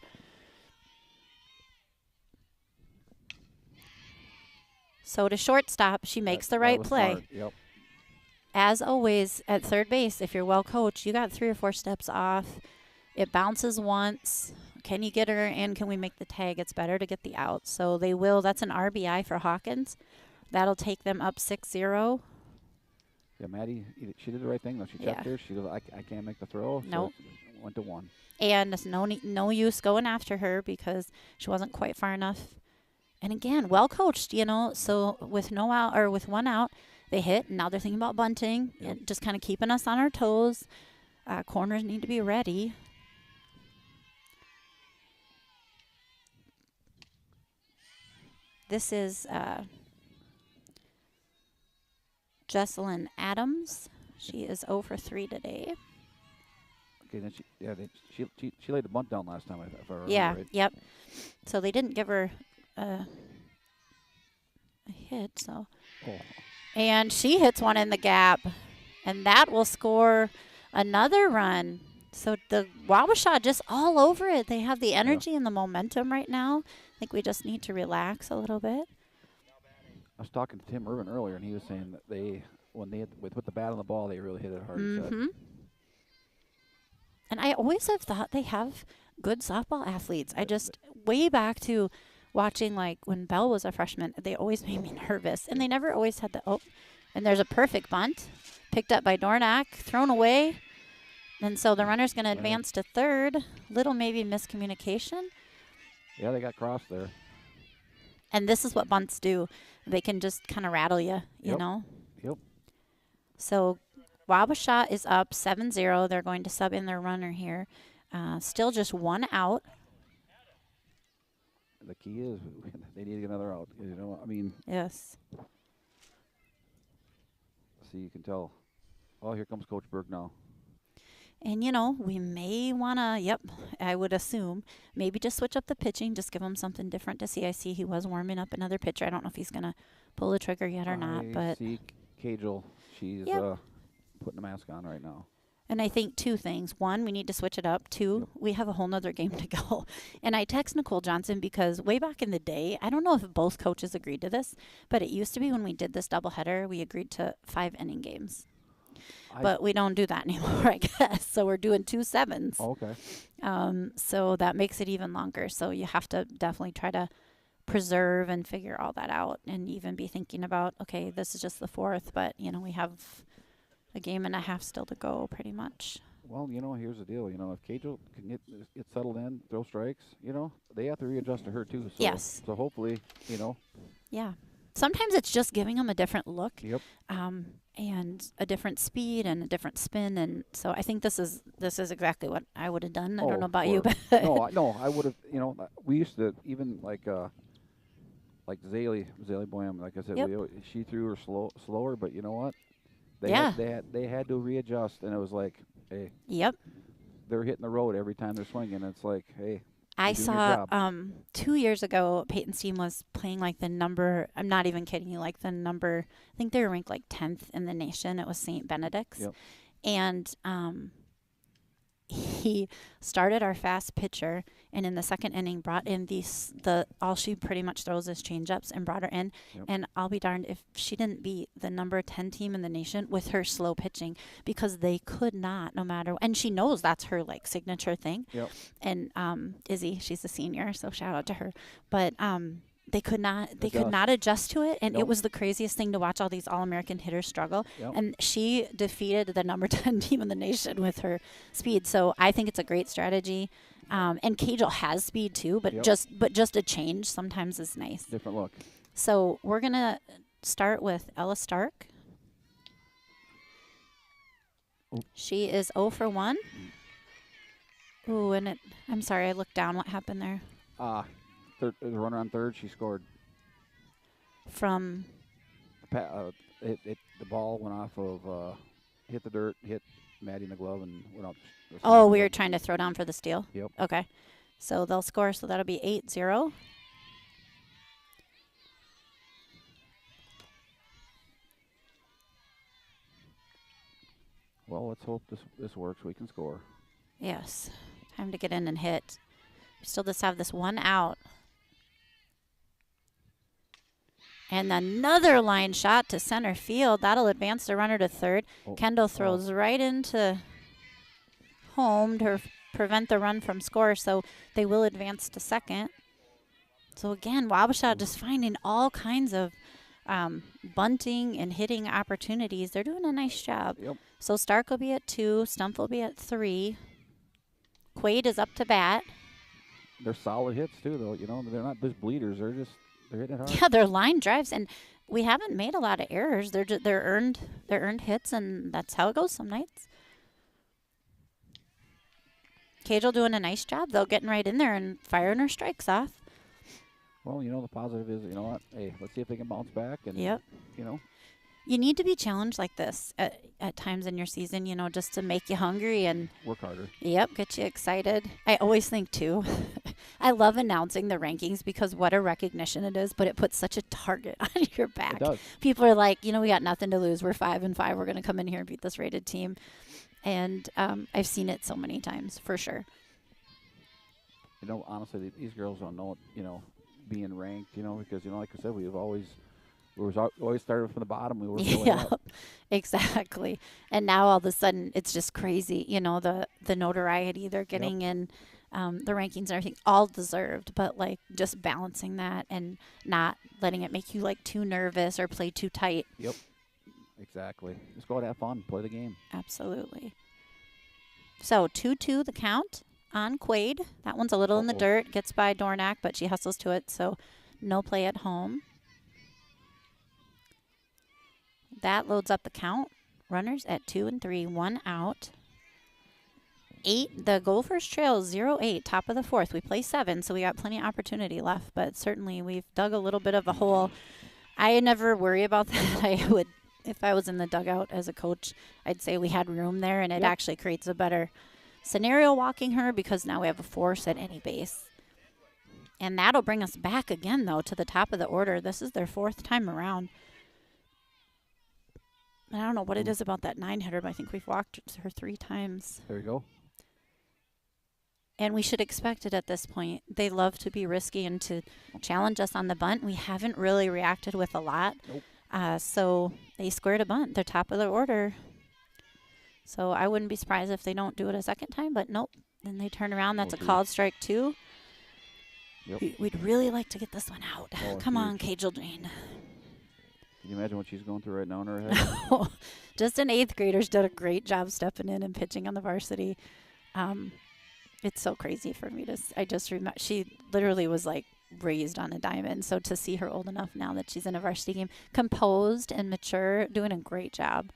So to shortstop, she makes the right was play. smart. Yep. As always, at third base, if you're well coached, you got 3 or 4 steps off. It bounces once. Can you get her and can we make the tag? It's better to get the out. So they will. That's an RBI for Hawkins. That'll take them up 6-0. Yeah, Maddie, she did the right thing, though. She checked Yeah. her. She goes, I can't make the throw. So Nope. it went to 1. And it's no use going after her because she wasn't quite far enough. And again, well coached, you know. So with no out or with 1 out, they hit. And now they're thinking about bunting Yep. and just kind of keeping us on our toes. Corners need to be ready. This is Jesselyn Adams. She is 0 for 3 today. Okay, then she laid the bunt down last time, if I remember Yeah, right. yep. So they didn't give her a hit. So, Oh. and she hits one in the gap, and that will score another run. So the Wabasha just all over it. They have the energy and the momentum right now. I think we just need to relax a little bit. I was talking to Tim Irvin earlier, and he was saying that when they put the bat on the ball, they really hit it hard. He said. Mm-hmm. And I always have thought they have good softball athletes. I just, way back to watching, like, when Belle was a freshman, they always made me nervous. And they never always had the, and there's a perfect bunt. Picked up by Dornack, thrown away. And so the runner's going to advance to third. Little maybe miscommunication. Yeah, they got crossed there. And this is what bunts do. They can just kind of rattle you, you Yep. know? Yep. So Wabasha is up 7-0. They're going to sub in their runner here. Still just 1 out. The key is they need to get another out. I mean, Yes. see, you can tell. Oh, here comes Coach Berg now. And, you know, we may want to, I would assume, maybe just switch up the pitching, just give him something different to see. I see he was warming up another pitcher. I don't know if he's going to pull the trigger yet or not. I But see Cajal. She's putting the mask on right now. And I think 2 things. 1, we need to switch it up. 2, we have a whole nother game to go. And I text Nicole Johnson because way back in the day, I don't know if both coaches agreed to this, but it used to be when we did this doubleheader, we agreed to 5-inning games. But we don't do that anymore, I guess. So we're doing 2 7s. Oh, okay. So that makes it even longer. So you have to definitely try to preserve and figure all that out and even be thinking about, okay, this is just the 4th, but, you know, we have a game and a half still to go pretty much. Well, here's the deal. If Cajal can get settled in, throw strikes, they have to readjust to her too. So, Yes. So hopefully, Yeah. Sometimes it's just giving them a different look. Yep. And a different speed and a different spin. And so I think this is exactly what I would have done. I don't know about you, but no, I would have. We used to even like Zaley Boyam. Like I said, Yep. she threw her slower, but you know what? Yeah. They had to readjust, and it was like, hey, Yep. they're hitting the road every time they're swinging. It's like, hey, I you're doing your saw job. 2 years ago, Peyton's team was playing like the number, I'm not even kidding you, like the number, I think they were ranked like 10th in the nation. It was St. Benedict's. Yep. And he started our fast pitcher, and in the second inning brought in the all she pretty much throws is changeups, and brought her in. Yep. And I'll be darned if she didn't beat the number 10 team in the nation with her slow pitching, because they could not, no matter. And she knows that's her like signature thing. Yep. And Izzy, she's a senior, so shout out to her. But they could not adjust to it, and Nope. it was the craziest thing to watch all these All-American hitters struggle. Yep. And she defeated the number 10 team in the nation with her speed. So I think it's a great strategy. And Cajal has speed too, but Yep. just a change sometimes is nice. Different look. So we're gonna start with Ella Stark. Ooh. She is 0 for 1. Ooh, and I'm sorry, I looked down. What happened there? The runner on third, she scored. From The ball went off of, hit the dirt, hit Maddie in the glove, and went out. Oh, we were trying to throw down for the steal? Yep. Okay. So they'll score, so that'll be 8-0. Well, let's hope this works. We can score. Yes. Time to get in and hit. We still just have this one out. And another line shot to center field. That'll advance the runner to third. Oh. Kendall throws right into home to prevent the run from score, so they will advance to second. So again, Wabasha just finding all kinds of bunting and hitting opportunities. They're doing a nice job. Yep. So Stark will be at 2. Stumpf will be at 3. Quaid is up to bat. They're solid hits too, though. You know, they're not just bleeders. They're hitting it hard. Yeah, they're line drives, and we haven't made a lot of errors. They're earned hits, and that's how it goes some nights. Cajal doing a nice job, though, getting right in there and firing her strikes off. Well, you know, the positive is, you know what? Hey, let's see if they can bounce back. And, Yep. you know. You need to be challenged like this at times in your season, you know, just to make you hungry and Work harder. Yep, get you excited. I always think, too, I love announcing the rankings because what a recognition it is, but it puts such a target on your back. It does. People are like, you know, we got nothing to lose. We're 5-5. We're going to come in here and beat this rated team. And I've seen it so many times, for sure. You know, honestly, these girls don't know, you know, being ranked, you know, because, you know, like I said, we always started from the bottom. We were going up. Exactly. And now all of a sudden it's just crazy, you know, the notoriety they're getting in the rankings and everything, all deserved, but like just balancing that and not letting it make you like too nervous or play too tight. Yep. Exactly. Just go out and have fun. Play the game. Absolutely. So 2-2 the count on Quaid. That one's a little in the dirt. Gets by Dornack, but she hustles to it, so no play at home. That loads up the count. Runners at 2 and 3, 1 out. 8. The Gophers trail 0-8, top of the 4th. We play 7, so we got plenty of opportunity left, but certainly we've dug a little bit of a hole. I never worry about that. I would, if I was in the dugout as a coach, I'd say we had room there, and it actually creates a better scenario walking her because now we have a force at any base. And that'll bring us back again, though, to the top of the order. This is their 4th time around. I don't know what it is about that 9-hitter, but I think we've walked her 3 times. There you go. And we should expect it at this point. They love to be risky and to challenge us on the bunt. We haven't really reacted with a lot. Nope. So they squared a bunt. They're top of the order. So I wouldn't be surprised if they don't do it a second time, but nope. Then they turn around. That's a called strike 2. Yep. We'd really like to get this one out. Oh, Come huge. on, Cajal Jane. Can you imagine what she's going through right now in her head? Just an 8th grader's done a great job stepping in and pitching on the varsity. It's so crazy for me I just remember she literally was like raised on a diamond. So to see her old enough now that she's in a varsity game, composed and mature, doing a great job.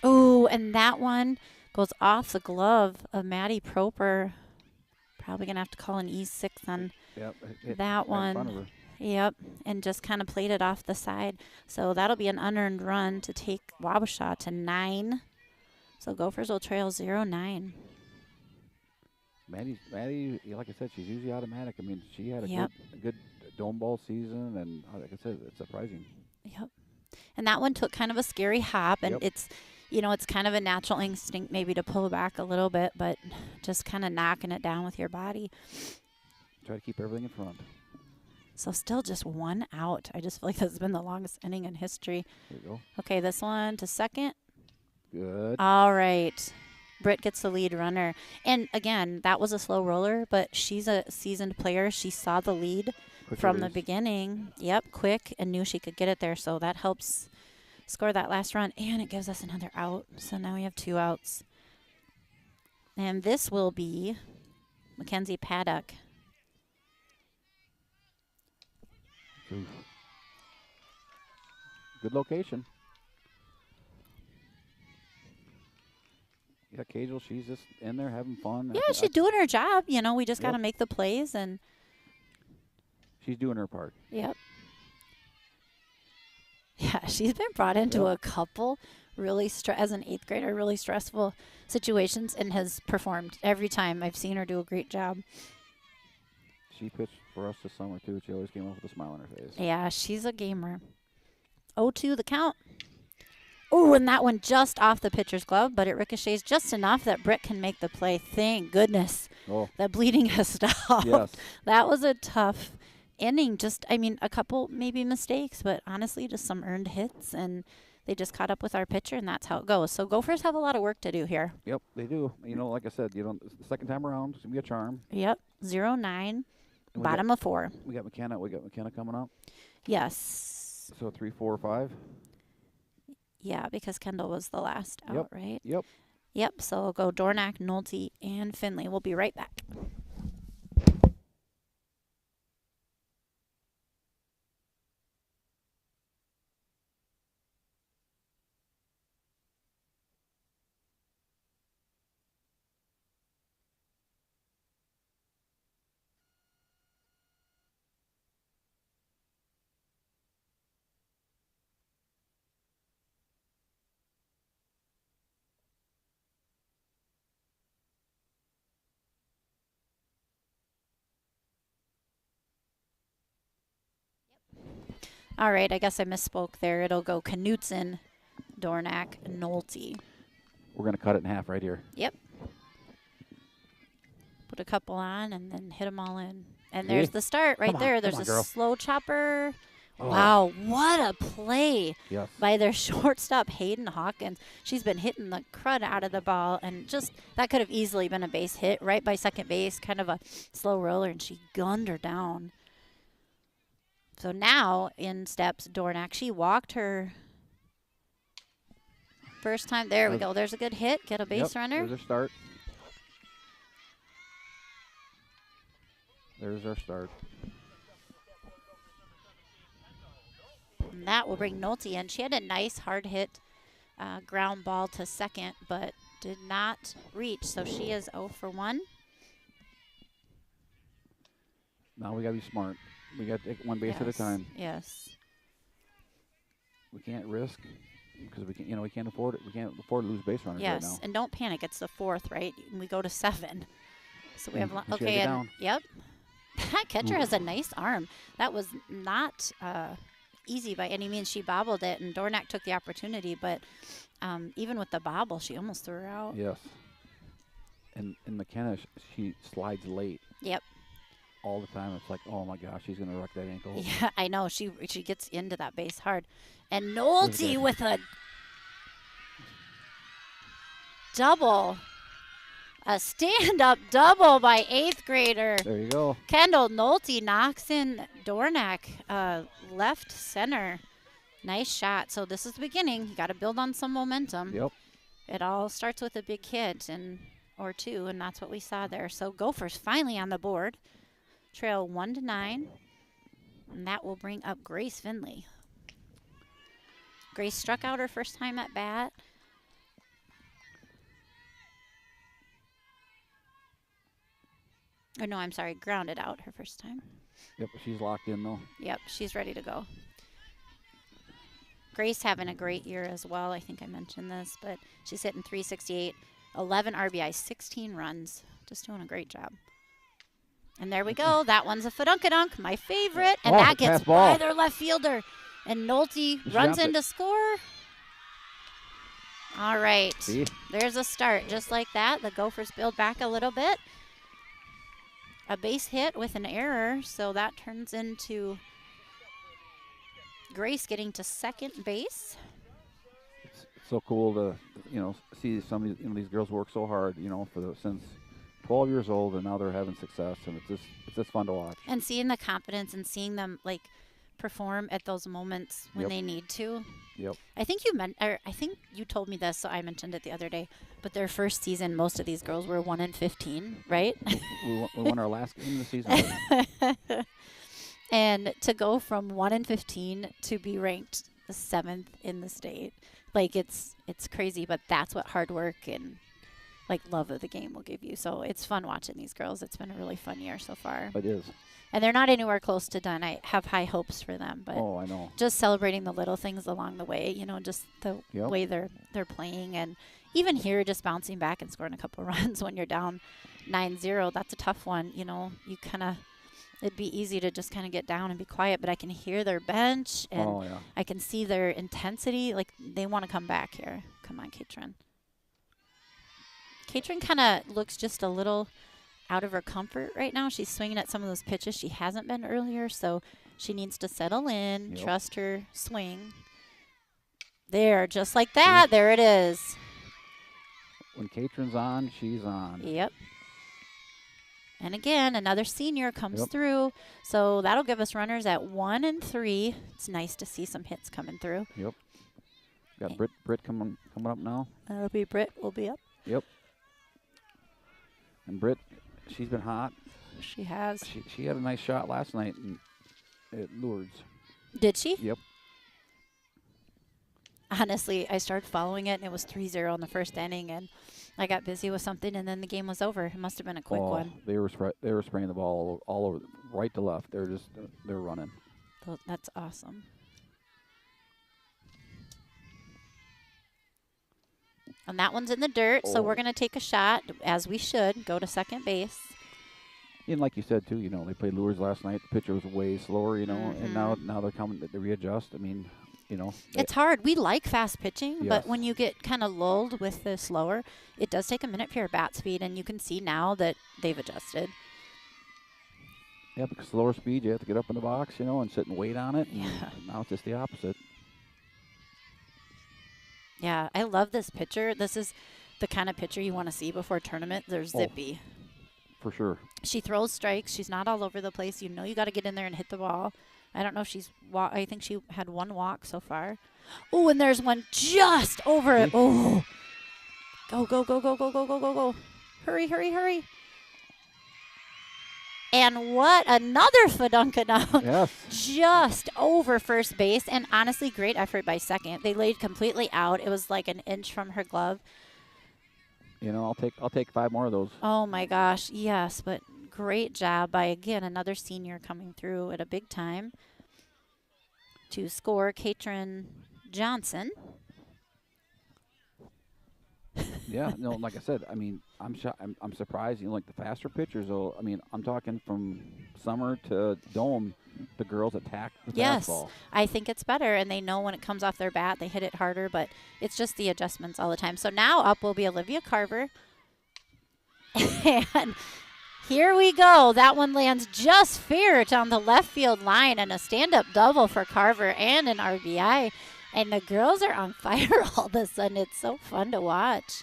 Oh, and that one goes off the glove of Maddie Proper. Probably going to have to call an E6 on that one. In front of her. Yep, and just kind of played it off the side. So that'll be an unearned run to take Wabasha to 9. So Gophers will trail 0-9. Maddie, like I said, she's usually automatic. I mean, she had a good dome ball season, and like I said, it's surprising. Yep. And that one took kind of a scary hop, and Yep. it's, you know, it's kind of a natural instinct maybe to pull back a little bit, but just kind of knocking it down with your body. Try to keep everything in front. So still just 1 out. I just feel like this has been the longest inning in history. There you go. Okay, this one to second. Good. All right. Britt gets the lead runner. And again, that was a slow roller, but she's a seasoned player. She saw the lead Quick from the release. beginning. Yep, quick, and knew she could get it there. So that helps score that last run. And it gives us another out. So now we have 2 outs. And this will be Mackenzie Paddock. Oof. Good location. Yeah, Cajal, she's just in there having fun. Yeah, she's doing her job. You know, we just got to make the plays. And she's doing her part. yep. Yeah, she's been brought into a couple really, as an 8th grader, really stressful situations and has performed every time. I've seen her do a great job. She pitched for us this summer, too. She always came up with a smile on her face. Yeah, she's a gamer. 0-2 the count. Oh, and that one just off the pitcher's glove, but it ricochets just enough that Britt can make the play. Thank goodness. Oh. That bleeding has stopped. Yes. That was a tough inning. Just, I mean, a couple maybe mistakes, but honestly, just some earned hits, and they just caught up with our pitcher, and that's how it goes. So Gophers have a lot of work to do here. Yep, they do. You know, like I said, you know, the second time around, it's going to be a charm. Yep, 0-9, And bottom of 4. We got McKenna. We got McKenna coming up. Yes. So 3, 4, 5. Yeah, because Kendall was the last out, right? Yep. Yep, so we'll go Dornack, Nolte, and Finley. We'll be right back. All right, I guess I misspoke there. It'll go Knutson, Dornack, Nolte. We're going to cut it in half right here. Yep. Put a couple on and then hit them all in. And See? there's the start right Come on, there. come There's on, a girl. slow chopper. Oh. Wow, what a play Yes. by their shortstop, Hayden Hawkins. She's been hitting the crud out of the ball, and just that could have easily been a base hit right by second base, kind of a slow roller, and she gunned her down. So now in steps Dornack. She walked her first time. There we go. There's a good hit. Get a base runner. There's our start. There's our start. And that will bring Nolte in. She had a nice hard hit ground ball to second, but did not reach. So she is 0 for 1. Now we got to be smart. We got to take one base at a time. Yes. We can't risk because we can't. You know, we can't afford it. We can't afford to lose base runners right Yes, now. and don't panic. It's the 4th, right? And we go to 7. So we have And she had to okay, get and down. yep. That catcher has a nice arm. That was not easy by any means. She bobbled it, and Dornack took the opportunity. But even with the bobble, she almost threw her out. Yes. And McKenna, she slides late Yep. all the time. It's like, oh my gosh, she's gonna wreck that ankle. Yeah, I know. She gets into that base hard. And Nolte with a double. A stand-up double by 8th grader. There you go. Kendall Nolte knocks in Dornack, left center. Nice shot. So this is the beginning. You got to build on some momentum. Yep. It all starts with a big hit or two, and that's what we saw there. So Gophers finally on the board. Trail 1-9, and that will bring up Grace Finley. Grace struck out her first time at bat. Or no, I'm sorry, grounded out her first time. Yep. She's locked in though. Yep, she's ready to go. Grace having a great year as well. I think I mentioned this, but she's hitting 368, 11 RBI, 16 runs. Just doing a great job. And there we go. That one's a fadunkadunk, my favorite. And that gets pass ball. by their left fielder. And Nolte She runs dropped in it. to score. All right. See? There's a start. Just like that, the Gophers build back a little bit. A base hit with an error, so that turns into Grace getting to second base. It's so cool to see some of these girls work so hard since 12 years old, and now they're having success, and it's just fun to watch. And seeing the confidence and seeing them like perform at those moments when Yep. they need to. Yep. I think I think you told me this, so I mentioned it the other day. But their first season, most of these girls were 1-15, right? We won our last game of the season. And to go from 1-15 to be ranked the 7th in the state, like it's crazy. But that's what hard work and like love of the game will give you. So it's fun watching these girls. It's been a really fun year so far. It is. And they're not anywhere close to done. I have high hopes for them, but Oh, I know. just celebrating the little things along the way, just the Yep. way they're playing, and even here just bouncing back and scoring a couple runs when you're down 9-0. That's a tough one. You kind of it'd be easy to just kind of get down and be quiet, but I can hear their bench and Oh, yeah. I can see their intensity. Like they want to come back here. Come on, Katrin. Katrin kind of looks just a little out of her comfort right now. She's swinging at some of those pitches she hasn't been earlier, so she needs to settle in, Yep. trust her swing. There, just like that. There it is. When Katrin's on, she's on. Yep. And again, another senior comes Yep. through, so that'll give us runners at 1 and 3. It's nice to see some hits coming through. Yep. Got Britt coming up now. That'll be Britt. Will be up. Yep. And Britt, she's been hot. She has. She had a nice shot last night at Lourdes. Did she? Yep. Honestly, I started following it, and it was 3-0 in the first inning, and I got busy with something, and then the game was over. It must have been a quick one. They were spraying the ball all over, right to left. They're running. That's awesome. And that one's in the dirt, so we're going to take a shot, as we should, go to second base. And like you said, too, they played Lourdes last night. The pitcher was way slower, and now they're coming to readjust. I mean, it's hard. We like fast pitching, but Yes. when you get kind of lulled with the slower, it does take a minute for your bat speed, and you can see now that they've adjusted. Yeah, because slower speed, you have to get up in the box, and sit and wait on it. Yeah. And now it's just the opposite. Yeah, I love this pitcher. This is the kind of pitcher you want to see before a tournament. They're zippy. For sure. She throws strikes. She's not all over the place. You got to get in there and hit the ball. I don't know if she's I think she had one walk so far. Oh, and there's one just over it. Oh. Go, go, go, go, go, go, go, go, go. Hurry, hurry, hurry. And what another Fadunka down. Yes. Just over first base. And honestly, great effort by second. They laid completely out. It was like an inch from her glove. I'll take 5 more of those. Oh my gosh, yes, but great job by, again, another senior coming through at a big time to score, Katrin Johnson. Yeah, like I said, I mean, I'm surprised. Like the faster pitchers, though. I mean, I'm talking from summer to dome, the girls attack the Yes, fastball. I think it's better, and they know when it comes off their bat, they hit it harder, but it's just the adjustments all the time. So now up will be Olivia Carver. And here we go. That one lands just fair down the left field line, and a stand-up double for Carver and an RBI. And the girls are on fire all of a sudden. It's so fun to watch.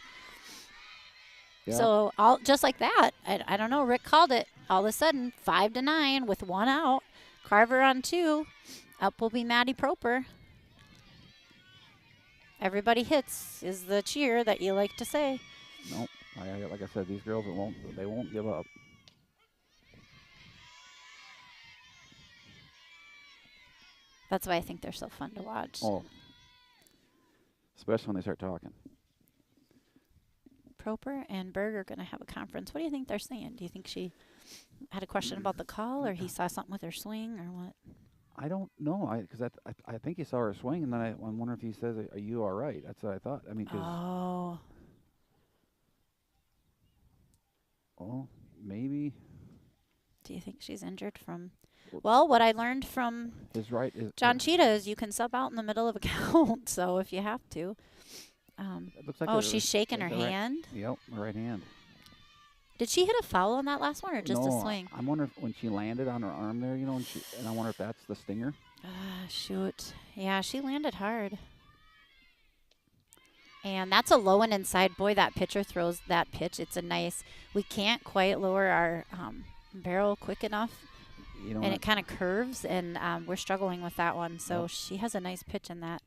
Yeah. So just like that, I don't know, Rick called it. All of a sudden, 5-9 with 1 out. Carver on 2. Up will be Maddie Proper. Everybody hits is the cheer that you like to say. No, like I said, these girls they won't give up. That's why I think they're so fun to watch. Oh, especially when they start talking. Proper and Berg are going to have a conference. What do you think they're saying? Do you think she had a question about the call, or he saw something with her swing, or what? I don't know. Because I think he saw her swing, and then I wonder if he says, "Are you all right?" That's what I thought. I mean, Oh. Maybe. Do you think she's injured from Well, what I learned from His right is. John Cheetah is you can sub out in the middle of a count, so if you have to. It looks like Oh, she's shaking her the right. hand. Yep, the right hand. Did she hit a foul on that last one or just a No, swing? I'm wondering if when she landed on her arm there, and I wonder if that's the stinger. Ah, shoot. Yeah, she landed hard. And that's a low one inside. Boy, that pitcher throws that pitch. It's a nice. We can't quite lower our barrel quick enough, and it kind of curves, and we're struggling with that one. So she has a nice pitch in that.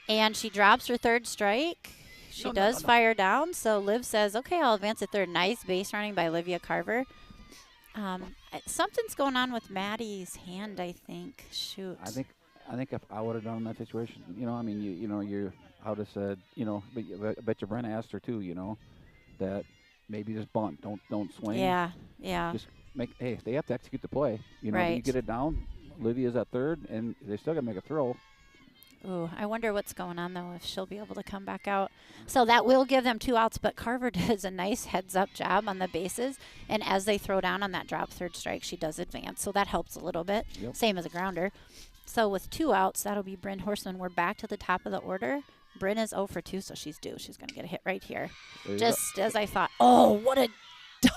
And she drops her third strike. She does fire down. So Liv says, okay, I'll advance to third. Nice base running by Olivia Carver. Something's going on with Maddie's hand, I think. Shoot. I think if I would have done in that situation, I mean, I would have said, but I bet you Brent asked her too, that maybe just bunt, don't swing. Yeah. Just hey, they have to execute the play. Right. You get it down. Olivia's at third, and they still got to make a throw. Ooh, I wonder what's going on, though, if she'll be able to come back out. So that will give them 2 outs, but Carver does a nice heads-up job on the bases. And as they throw down on that drop third strike, she does advance. So that helps a little bit, same as a grounder. So with 2 outs, that'll be Bryn Horseman. We're back to the top of the order. Bryn is 0 for 2, so she's due. She's going to get a hit right here. Just as I thought. Oh, what a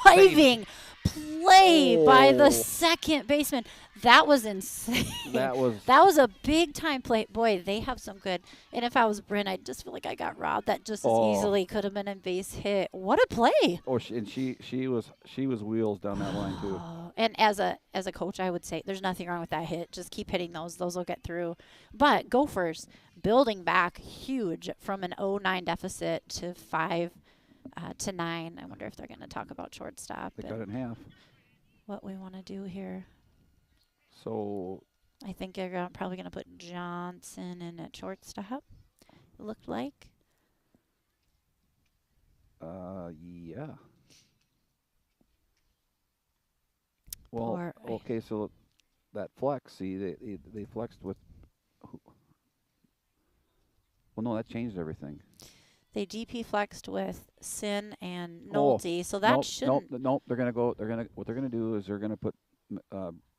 diving play by the second baseman. That was insane. That was a big time play. Boy, they have some good. And if I was Bryn, I just feel like I got robbed. That just as easily could have been a base hit. What a play! Oh, she was wheels down that line too. And as a coach, I would say there's nothing wrong with that hit. Just keep hitting those. Those will get through. But Gophers building back huge from an 0-9 deficit to 5. To 9. I wonder if they're going to talk about shortstop. They cut it in half. What we want to do here. So I think they're probably going to put Johnson in at shortstop. It looked like. Yeah. Well, okay. So that flex. See, they flexed with. Well, no, that changed everything. They DP flexed with Sin and Nolte, so that shouldn't. Nope. What they're gonna do is they're gonna put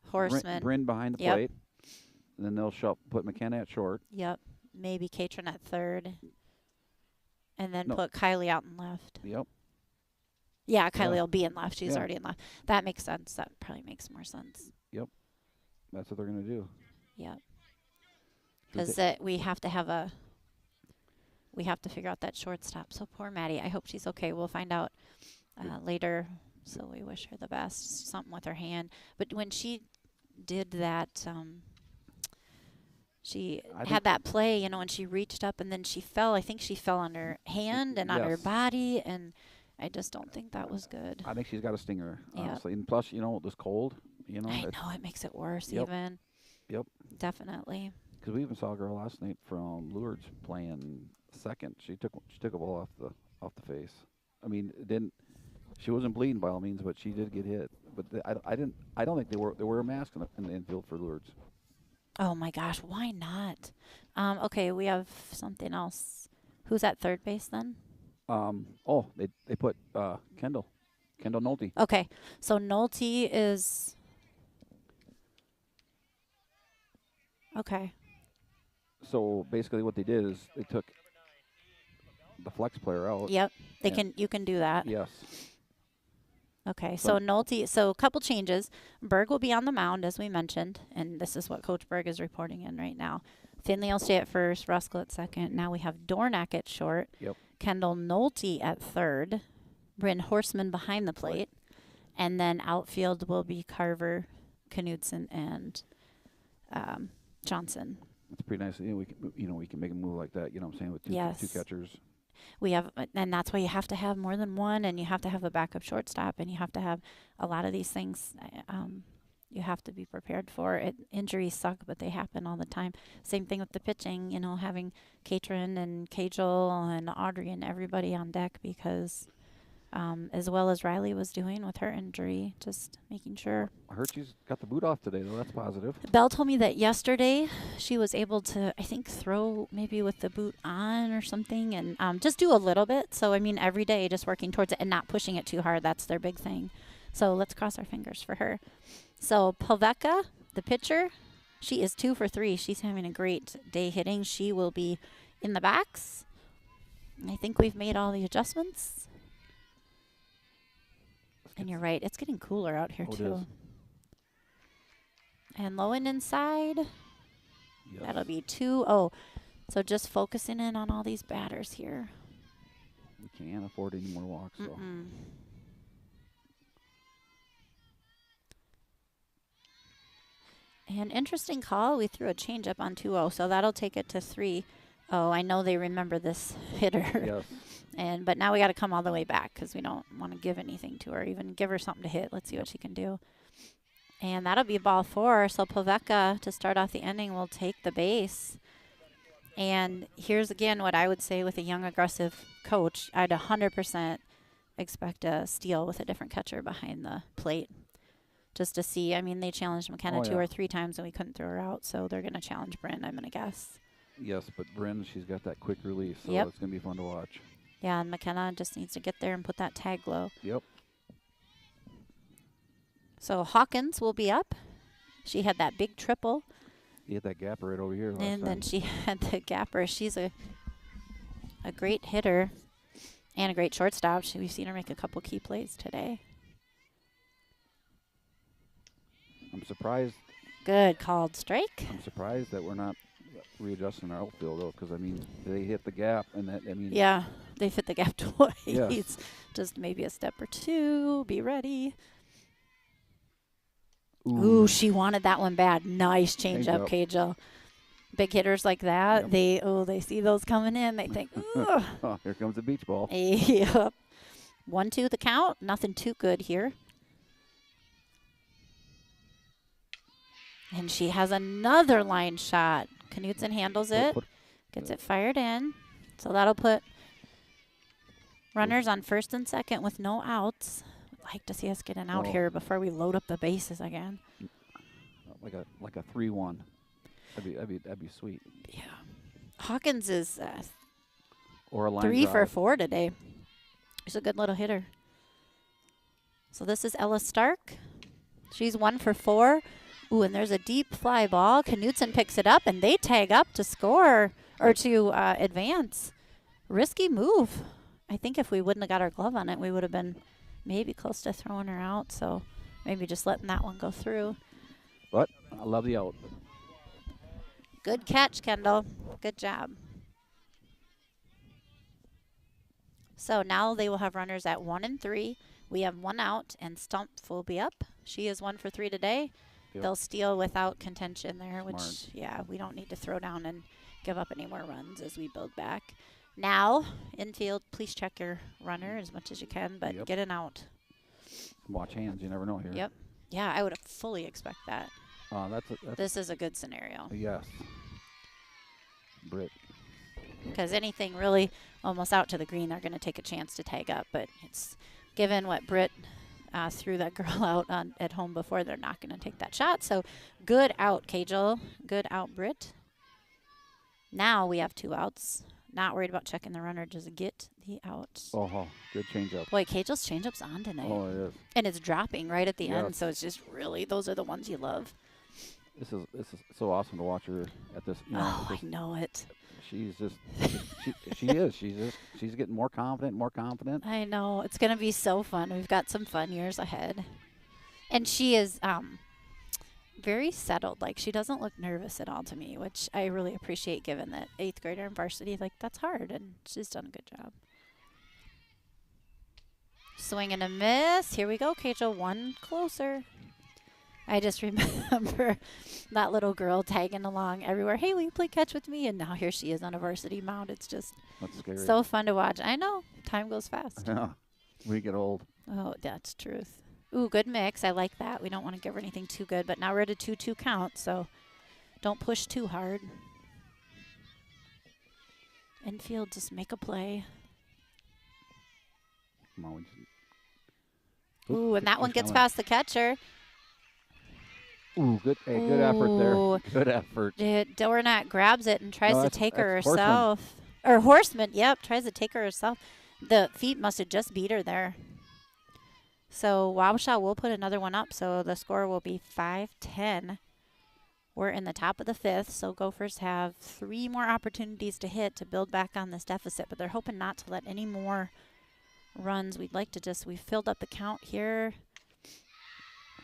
Horseman Bryn behind the plate, and then they'll put McKenna at short. Yep. Maybe Katrin at third, and then put Kylie out in left. Yep. Yeah, Kylie will be in left. She's already in left. That makes sense. That probably makes more sense. Yep. That's what they're gonna do. Yep. Because we have to figure out that shortstop. So poor Maddie. I hope she's okay. We'll find out later. So we wish her the best. Something with her hand. But when she did that, she had that play, and she reached up and then she fell. I think she fell on her hand and on her body, and I just don't think that was good. I think she's got a stinger, honestly. And plus, it was cold. I know. It makes it worse even. Yep. Definitely. Because we even saw a girl last night from Lourdes playing second. She took a ball off the face. I mean, she wasn't bleeding by all means, but she did get hit. But I don't think they were a mask in the infield for Lourdes. Oh my gosh, why not? Okay, we have something else. Who's at third base then? They put Kendall Nolte. Okay, so Nolte is okay. So basically, what they did is they took the flex player out. Yep, you can do that. Yes. Okay, so Nolte. So a couple changes. Berg will be on the mound as we mentioned, and this is what Coach Berg is reporting in right now. Finley will stay at first, Ruskell at second. Now we have Dornack at short. Yep. Kendall Nolte at third. Bryn Horseman behind the plate, and then outfield will be Carver, Knudsen, and Johnson. It's pretty nice. We can make a move like that. You know what I'm saying, with two catchers. We have, and that's why you have to have more than one, and you have to have a backup shortstop, and you have to have a lot of these things. You have to be prepared for it. Injuries suck, but they happen all the time. Same thing with the pitching. Having Katrin and Kajal and Audrey and everybody on deck because. As well as Riley was doing with her injury, just making sure. I heard she's got the boot off today, though. That's positive. Belle told me that yesterday she was able to, I think, throw maybe with the boot on or something and just do a little bit. So, I mean, every day just working towards it and not pushing it too hard. That's their big thing. So let's cross our fingers for her. So Paveka The pitcher, she is 2 for 3. She's having a great day hitting. She will be in the backs. I think we've made all the adjustments. And you're right, it's getting cooler out here too. And low and inside. Yes. That'll be 2-0. So just focusing in on all these batters here. We can't afford any more walks. So. An interesting call. We threw a changeup on 2-0, so that'll take it to 3-0. I know they remember this hitter. Yes. But now we got to come all the way back because we don't want to give anything to her, even give her something to hit. Let's see what she can do. And that'll be ball 4. So Poveka, to start off the inning, will take the base. And here's again what I would say with a young, aggressive coach. I'd 100% expect a steal with a different catcher behind the plate. Just to see. I mean, they challenged McKenna 2 or 3 times and we couldn't throw her out. So they're going to challenge Bryn, I'm going to guess. Yes, but Bryn, she's got that quick release, so it's going to be fun to watch. Yeah, and McKenna just needs to get there and put that tag low. Yep. So Hawkins will be up. She had that big triple. You hit that gapper right over here last And then time. she had the gapper. She's a great hitter and a great shortstop. We've seen her make a couple key plays today. I'm surprised. Good called strike. I'm surprised that we're not readjusting our outfield, though, because, I mean, they hit the gap, and that, I mean. Yeah, they fit the gap twice. Yes. Just maybe a step or two. Be ready. Ooh, she wanted that one bad. Nice change up, Kajal. Big hitters like that, they see those coming in. They think, ugh. Oh, here comes the beach ball. Yep. 1-2 the count. Nothing too good here. And she has another line shot. Knutson handles it, gets it fired in. So that'll put runners on first and second with no outs. I'd like to see us get an out here before we load up the bases again. Like a 3-1. That'd be sweet. Yeah. Hawkins is or a line 3 drive. for 4 today. She's a good little hitter. So this is Ella Stark. She's 1 for 4. Ooh, and there's a deep fly ball. Knutson picks it up, and they tag up to score or to advance. Risky move. I think if we wouldn't have got our glove on it, we would have been maybe close to throwing her out. So maybe just letting that one go through. But I love the out. Good catch, Kendall. Good job. So now they will have runners at 1 and 3. We have 1 out, and Stumpf will be up. She is 1 for 3 today. Yep. They'll steal without contention there, Smart. which, yeah, we don't need to throw down and give up any more runs as we build back. Now, infield, please check your runner as much as you can, but get an out. Watch hands. You never know here. Yep. Yeah, I would fully expect that. That's This is a good scenario. Yes. Britt. Because anything really almost out to the green, they're going to take a chance to tag up. But it's given what Britt threw that girl out at home before, they're not going to take that shot. So good out, Kajal. Good out, Britt. Now we have 2 outs. Not worried about checking the runner. Just get the out. Oh, good changeup. Boy, Kajal's changeup's on tonight. Oh, it is. And it's dropping right at the end. So it's just really, those are the ones you love. This is so awesome to watch her at this. You know, I know it. She's just she is. She's getting more confident. I know. It's going to be so fun. We've got some fun years ahead. And she is very settled. Like, she doesn't look nervous at all to me, which I really appreciate given that 8th grader in varsity, like, that's hard. And she's done a good job. Swing and a miss. Here we go, Kajal. 1 closer. I just remember that little girl tagging along everywhere. Hey, will you play catch with me? And now here she is on a varsity mound. It's just so fun to watch. I know. Time goes fast. Yeah. We get old. Oh, that's truth. Ooh, good mix. I like that. We don't want to give her anything too good. But now we're at a 2-2 count, so don't push too hard. Infield, just make a play. Come on. Ooh, and that one gets past the catcher. Ooh, good effort there. Good effort. Dornat grabs it and tries to take her herself. Horseman. Or Horseman, yep, tries to take her herself. The feet must have just beat her there. So Wabasha will put another one up, so the score will be 5-10. We're in the top of the 5th, so Gophers have 3 more opportunities to hit to build back on this deficit, but they're hoping not to let any more runs. We'd like to we've filled up the count here.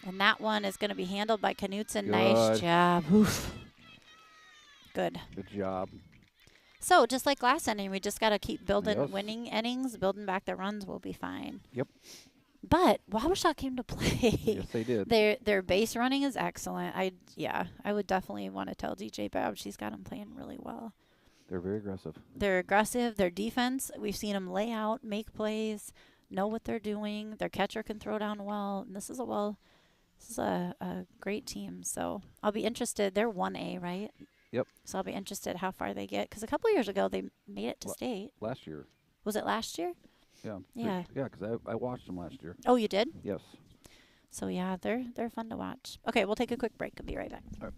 And that one is going to be handled by Knutson. Nice job. Oof. Good. Good job. So just like last inning, we just got to keep building winning innings, building back the runs. We'll be fine. Yep. But Wabasha came to play. Yes, they did. Their base running is excellent. I would definitely want to tell DJ Babb she's got them playing really well. They're very aggressive. They're aggressive. Their defense, we've seen them lay out, make plays, know what they're doing. Their catcher can throw down well. And this is a great team. So I'll be interested. They're 1A, right? Yep. So I'll be interested how far they get. Because a couple years ago, they made it to state. Last year. Was it last year? Yeah. Yeah. Yeah, because I watched them last year. Oh, you did? Yes. So, yeah, they're fun to watch. Okay, we'll take a quick break. I'll be right back. All right.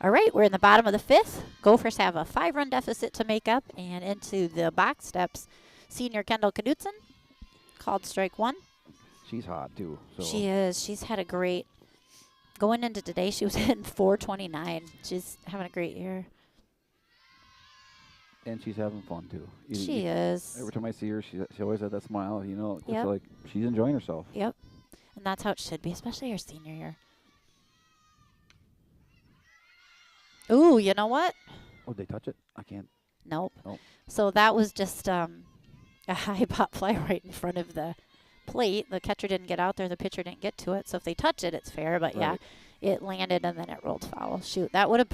All right, we're in the bottom of the 5th. Gophers have a 5-run deficit to make up, and into the box steps senior Kendall Knutson, called strike 1. She's hot, too. So. She is. She's had a great, going into today, she was hitting .429. She's having a great year. And she's having fun, too. She is. Every time I see her, she always had that smile, Yep. It's like she's enjoying herself. Yep. And that's how it should be, especially her senior year. Ooh, you know what? Oh, did they touch it? I can't. Nope. Nope. So that was just a high pop fly right in front of the plate. The catcher didn't get out there. The pitcher didn't get to it. So if they touch it, it's fair. But, yeah, it landed and then it rolled foul. Shoot, that would have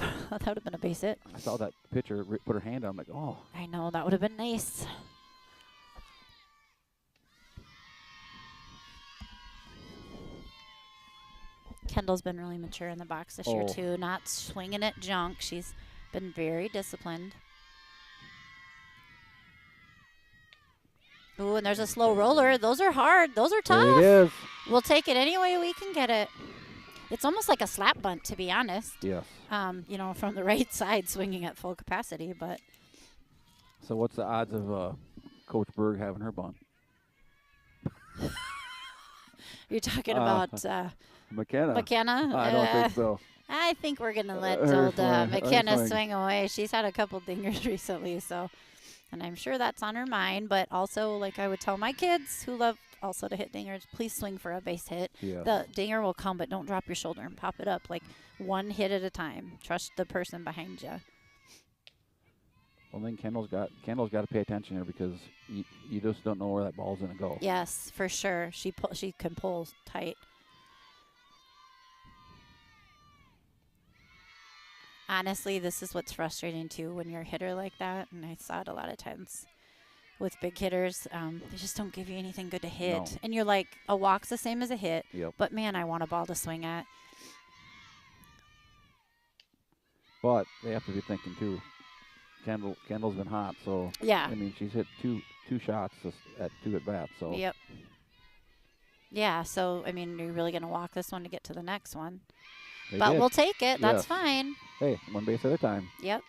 been a base hit. I saw that pitcher put her hand on. I'm like, oh. I know. That would have been nice. Kendall's been really mature in the box this year, too. Not swinging at junk. She's been very disciplined. Ooh, and there's a slow roller. Those are hard. Those are tough. There it is. We'll take it any way we can get it. It's almost like a slap bunt, to be honest. Yes. From the right side, swinging at full capacity. But So what's the odds of Coach Berg having her bunt? You're talking about McKenna. McKenna? I don't think so. I think we're going to let Her old swing. McKenna swing away. She's had a couple dingers recently, and I'm sure that's on her mind. But also, like I would tell my kids who love also to hit dingers, please swing for a base hit. Yes. The dinger will come, but don't drop your shoulder and pop it up. Like one hit at a time. Trust the person behind you. Well, then Kendall's got to pay attention here because you just don't know where that ball's going to go. Yes, for sure. She can pull tight. Honestly, this is what's frustrating, too, when you're a hitter like that. And I saw it a lot of times with big hitters. They just don't give you anything good to hit. No. And you're like, a walk's the same as a hit. Yep. But, man, I want a ball to swing at. But they have to be thinking, too. Kendall's been hot, so yeah. I mean she's hit two shots at 2 at bats. So yep. Yeah, so I mean you're really gonna walk this one to get to the next one. But we'll take it. That's fine. Hey, one base at a time. Yep.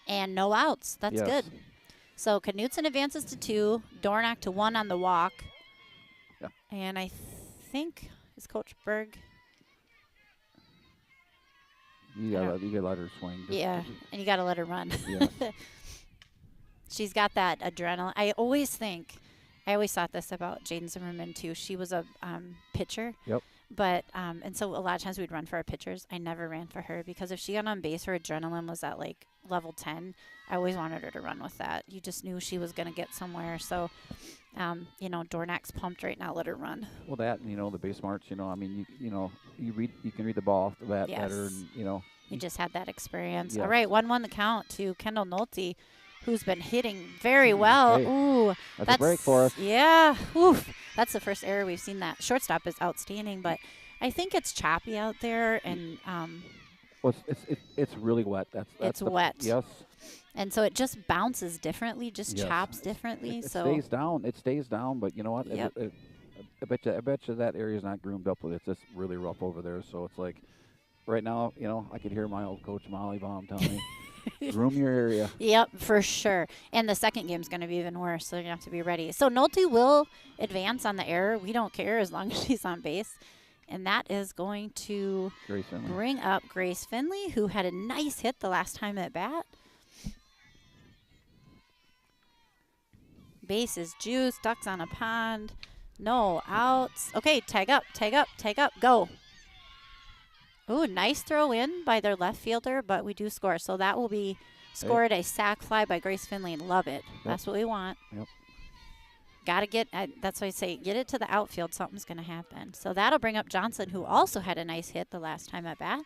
And no outs. That's good. So Knutson advances to 2, Dornack to 1 on the walk. Yeah. And I think is Coach Berg. You gotta let her swing. Yeah, and you gotta let her run. Yes. She's got that adrenaline. I always thought this about Jaden Zimmerman too. She was a pitcher. Yep. But and so a lot of times we'd run for our pitchers. I never ran for her because if she got on base, her adrenaline was at like level 10. I always wanted her to run with that. You just knew she was gonna get somewhere. So, Dornack's pumped right now. Let her run. Well, that and, the base smarts. I mean, you can read the ball off the bat better, and You just had that experience. Yes. All right, 1-1 the count to Kendall Nolte, who's been hitting very well. Hey, ooh, that's a break for us. Yeah, oof. That's the first error we've seen. That shortstop is outstanding, but I think it's choppy out there, and Well, it's really wet. That's It's the wet. yes. And so it just bounces differently, just Yes, chops differently. it So, stays down. It stays down, but you know what? yep. I bet you that area's not groomed up with it. It's just really rough over there. So it's like right now, I could hear my old coach Molly Baum telling me, groom your area. Yep, for sure. And the second game's going to be even worse, so you're going to have to be ready. So Nolte will advance on the error. We don't care as long as she's on base. And that is going to Grace Finley. bring up Grace Finley, who had a nice hit the last time at bat. Base is juice, ducks on a pond. No outs. Okay, tag up, go. Ooh, nice throw in by their left fielder, but we do score. So that will be scored a sac fly by Grace Finley, and love it. Yep. That's what we want. Yep. Got to get, that's why I say, get it to the outfield. Something's going to happen. So that'll bring up Johnson, who also had a nice hit the last time at bat.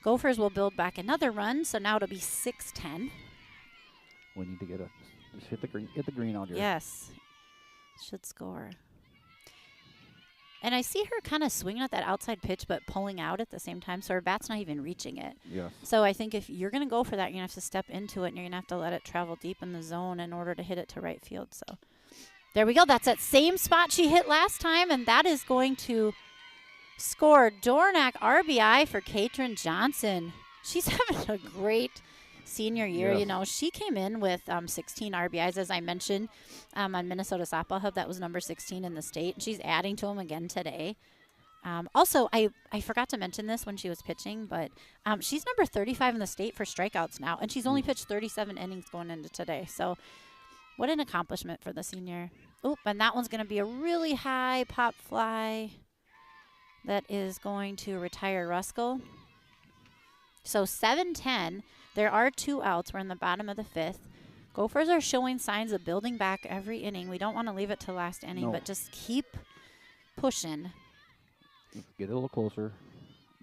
Gophers will build back another run, so now it'll be 6-10. We need to just hit the green out here. Yes. Should score. And I see her kind of swinging at that outside pitch, but pulling out at the same time, so her bat's not even reaching it. Yes. So I think if you're going to go for that, you're going to have to step into it, and you're going to have to let it travel deep in the zone in order to hit it to right field. So there we go. That's that same spot she hit last time, and that is going to score Dornack RBI for Katrin Johnson. She's having a great senior year. Yes. You know, she came in with 16 RBIs, as I mentioned, on Minnesota Softball Hub. That was number 16 in the state. She's adding to them again today. Also, I forgot to mention this when she was pitching, but she's number 35 in the state for strikeouts now, and she's only pitched 37 innings going into today. So what an accomplishment for the senior. Oop, and that one's going to be a really high pop fly that is going to retire Ruskell. So 7-10. There are 2 outs. We're in the bottom of the 5th. Gophers are showing signs of building back every inning. We don't want to leave it to last inning, but just keep pushing. Get a little closer.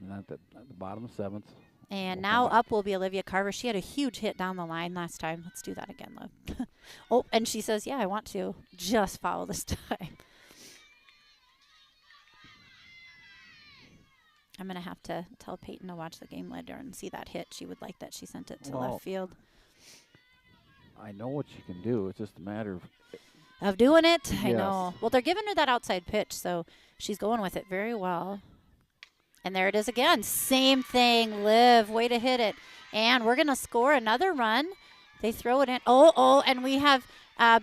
And at the bottom of 7th. And now up will be Olivia Carver. She had a huge hit down the line last time. Let's do that again, Liv. Oh, and she says, yeah, I want to. Just foul this time. I'm going to have to tell Peyton to watch the game later and see that hit. She would like that she sent it to left field. I know what she can do. It's just a matter of doing it. Yes. I know. Well, they're giving her that outside pitch, so she's going with it very well. And there it is again. Same thing. Liv, way to hit it. And we're going to score another run. They throw it in. Oh, and we have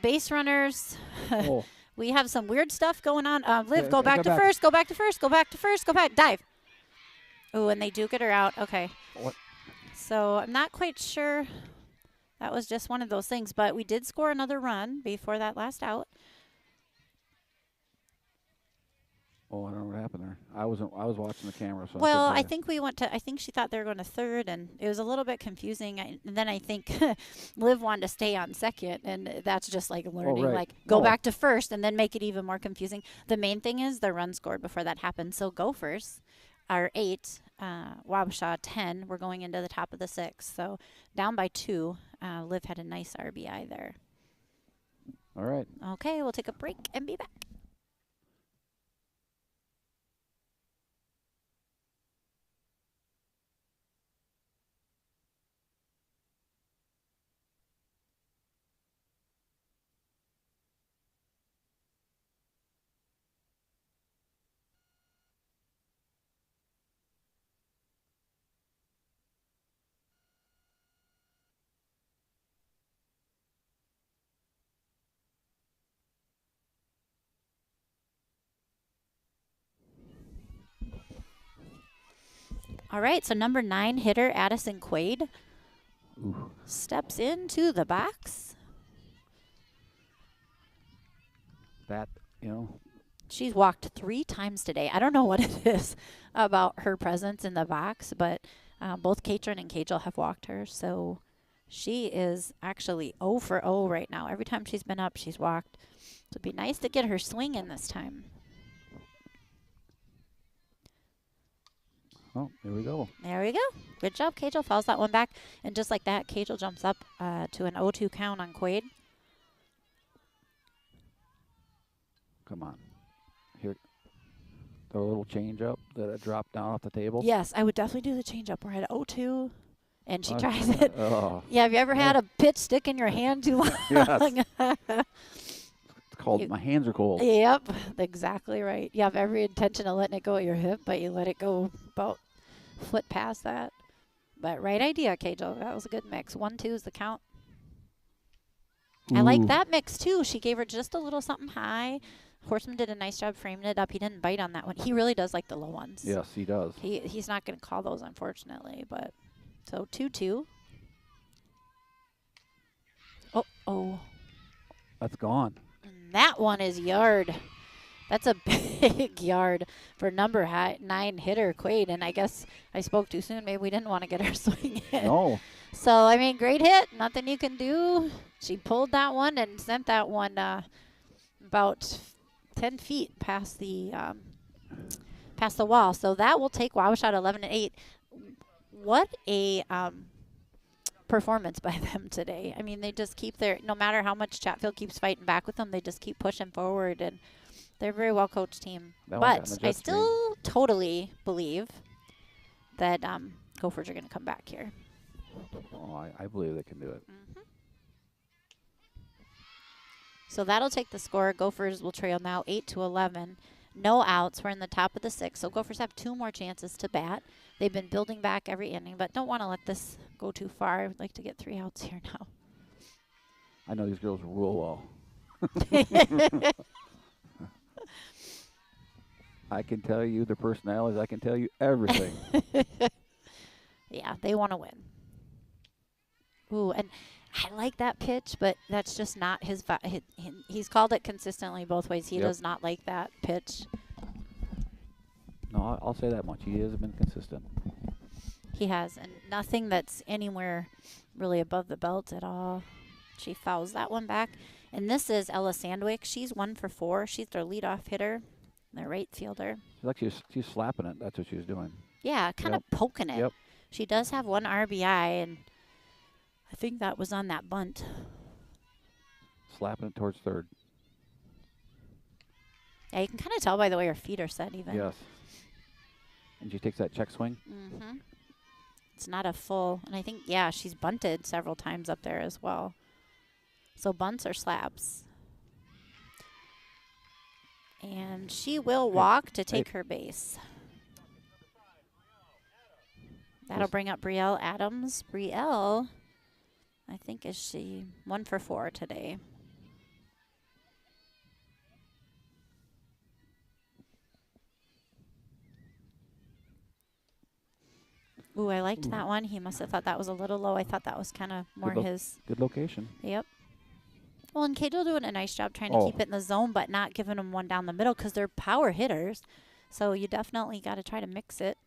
base runners. Oh. We have some weird stuff going on. Liv, go back to back. first. Go back to first. Go back to first. Go back. Dive. Oh, and they do get her out. Okay. What? So I'm not quite sure. That was just one of those things. But we did score another run before that last out. Oh, I don't know what happened there. I was watching the camera. So Well, I I think we went to. I think she thought they were going to third, and it was a little bit confusing. And then I think Liv wanted to stay on second, and that's just like learning. right. Like go back to first, and then make it even more confusing. The main thing is the run scored before that happened. So Gophers are 8, Wabasha 10. We're going into the top of the 6th, so down by 2. Liv had a nice RBI there. All right. Okay, we'll take a break and be back. All right, so number 9 hitter Addison Quaid steps into the box. That, She's walked 3 times today. I don't know what it is about her presence in the box, but both Katrin and Kajal have walked her, so she is actually 0 for 0 right now. Every time she's been up, she's walked. So it'd be nice to get her swing in this time. Oh, here we go. There we go. Good job, Kajal. Fouls that one back. And just like that, Kajal jumps up to an 0-2 count on Quaid. Come on. Here. The little change up that it dropped down off the table. Yes, I would definitely do the change up. We're at 0-2, and she Uh, tries it. Oh, Yeah, have you ever had yeah. a pitch stick in your hand too long? Yes. It's called You- my hands are cold. Yep, exactly right. You have every intention of letting it go at your hip, but you let it go about foot past that. But right idea, Kajal. That was a good mix. 1-2 is the count. I like Ooh. that mix too. She gave her just a little something high. Horseman did a nice job framing it up. He didn't bite on that one. He really does like the low ones. Yes, he does. He's not going to call those, unfortunately. But so 2-2. Oh. That's gone. And that one is yard. That's a big yard for number 9 hitter Quaid. And I guess I spoke too soon. Maybe we didn't want to get her swing in. No. So, I mean, great hit. Nothing you can do. She pulled that one and sent that one about 10 feet past the wall. So that will take Wow Shot 11-8. What a performance by them today. I mean, they just keep no matter how much Chatfield keeps fighting back with them, they just keep pushing forward, and they're a very well coached team. That one got in But the I jet stream. still totally believe that Gophers are going to come back here. Oh, I believe they can do it. So that'll take the score. Gophers will trail now 8-11. No outs. We're in the top of the 6th. So Gophers have 2 more chances to bat. They've been building back every inning, but don't want to let this go too far. I'd like to get 3 outs here now. I know these girls real well. I can tell you their personalities. I can tell you everything. Yeah, they want to win. Ooh, and I like that pitch, but that's just not his. He's called it consistently both ways. He Yep. does not like that pitch. No, I'll say that much. He has been consistent. He has, and nothing that's anywhere really above the belt at all. She fouls that one back. And this is Ella Sandwick. She's 1 for 4. She's their leadoff hitter, their right fielder. She's slapping it. That's what she was doing. Yeah, kind of poking it. Yep. She does have 1 RBI, and I think that was on that bunt. Slapping it towards third. Yeah, you can kind of tell by the way her feet are set even. Yes. And she takes that check swing. Mm-hmm. It's not a full, and I think, yeah, she's bunted several times up there as well. So bunts or slaps. And she will walk to take her base. That'll bring up Brielle Adams. Brielle, I think, is she 1 for 4 today. Ooh, I liked that one. He must have thought that was a little low. I thought that was kind of more his. Good location. Yep. Well, and Cato doing a nice job trying to keep it in the zone, but not giving them one down the middle because they're power hitters. So you definitely got to try to mix it.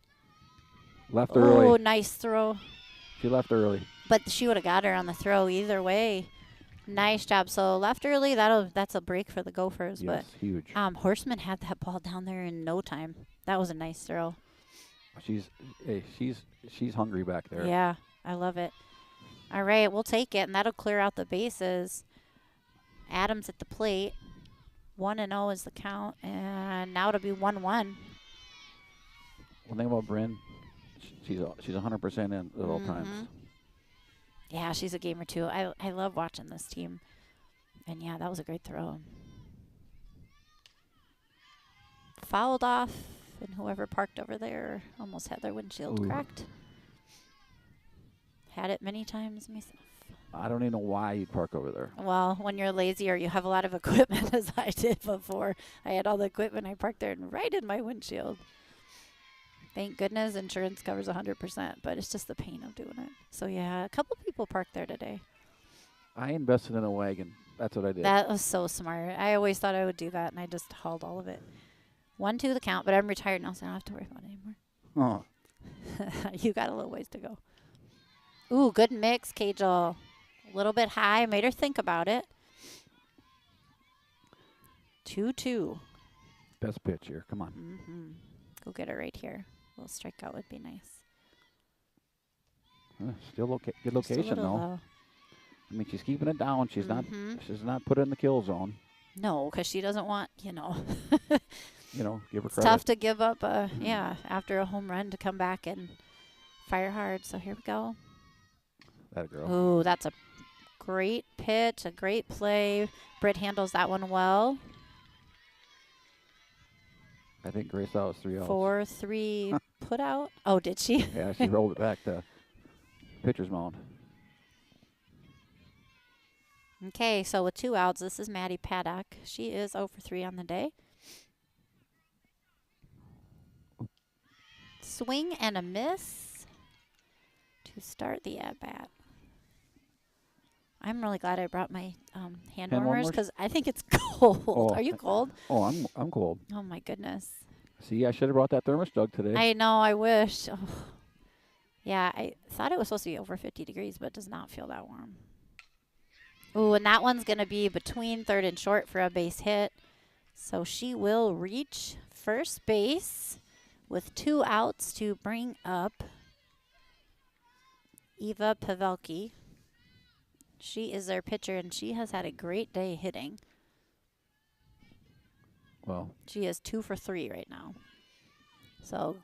Left Oh, early. nice throw. She left early. But she would have got her on the throw either way. Nice job. So left early, that's a break for the Gophers. Yes, huge. But Horseman had that ball down there in no time. That was a nice throw. She's hungry back there. Yeah, I love it. All right, we'll take it, and that'll clear out the bases. Adams at the plate. 1-0 is the count, and now it'll be 1-1. One thing about Bryn, she's 100% in at all times. Yeah, she's a gamer too. I love watching this team. And yeah, that was a great throw. Fouled off, and whoever parked over there almost had their windshield cracked. Had it many times myself. I don't even know why you'd park over there. Well, when you're lazy or you have a lot of equipment, as I did before. I had all the equipment. I parked there and right in my windshield. Thank goodness insurance covers 100%, but it's just the pain of doing it. So, yeah, a couple people parked there today. I invested in a wagon. That's what I did. That was so smart. I always thought I would do that, and I just hauled all of it. 1-2 the count, but I'm retired now, so I don't have to worry about it anymore. Oh. You got a little ways to go. Ooh, good mix, Kajal. A little bit high. Made her think about it. 2-2. Best pitch here. Come on. Go get her right here. A little strikeout would be nice. Still okay. Good Just a location, little though. low. I mean, she's keeping it down. She's not put it in the kill zone. No, because she doesn't want, give her It's credit. tough to give up after a home run to come back and fire hard. So here we go. That girl. Ooh, that's a great pitch, a great play. Britt handles that one well. I think Grace out was 3 outs. 4-3 put out. Oh, did she? Yeah, she rolled it back to pitcher's mound. Okay, so with 2 outs, this is Maddie Paddock. She is 0 for 3 on the day. Swing and a miss to start the at-bat. I'm really glad I brought my hand warmers because I think it's cold. Oh. Are you cold? Oh, I'm cold. Oh, my goodness. See, I should have brought that thermos jug today. I know, I wish. Oh. Yeah, I thought it was supposed to be over 50 degrees, but it does not feel that warm. Ooh, and that one's going to be between third and short for a base hit. So she will reach first base with 2 outs to bring up Eva Pavelki. She is their pitcher, and she has had a great day hitting. Well, she is 2 for 3 right now. So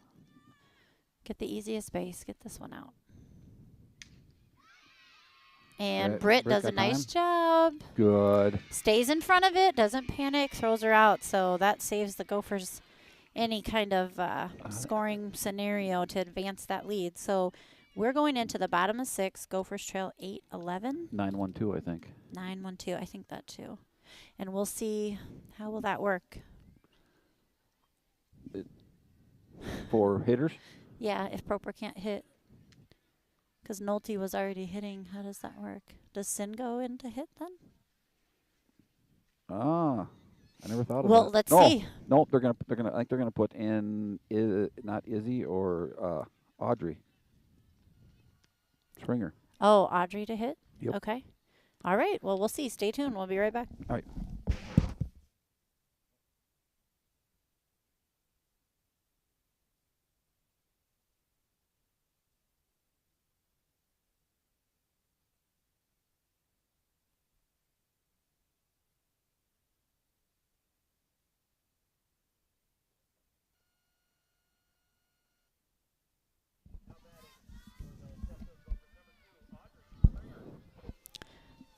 get the easiest base. Get this one out. And Britt does a nice job. Good. Stays in front of it, doesn't panic, throws her out. So that saves the Gophers any kind of scoring scenario to advance that lead. So we're going into the bottom of 6. Gophers trail 8-11. 9-1-2, I think. 9-1-2. I think that too. And we'll see how will that work. For hitters? Yeah, if Proper can't hit. Because Nolte was already hitting. How does that work? Does Sin go into hit then? Ah, I never thought of that. Well, let's see. No, I think they're gonna put in not Izzy or Audrey Springer. Oh, Audrey to hit? Yep. Okay. All right. Well, we'll see. Stay tuned. We'll be right back. All right.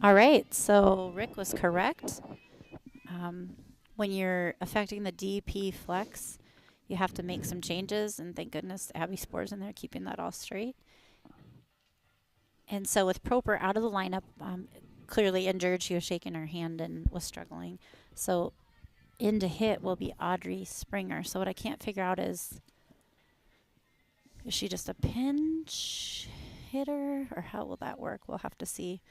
All right. So Rick was correct. When you're affecting the DP flex, you have to make some changes. And thank goodness Abby Spore's in there keeping that all straight. And so with Proper out of the lineup, clearly injured, she was shaking her hand and was struggling. So into hit will be Audrey Springer. So what I can't figure out is she just a pinch hitter or how will that work? We'll have to see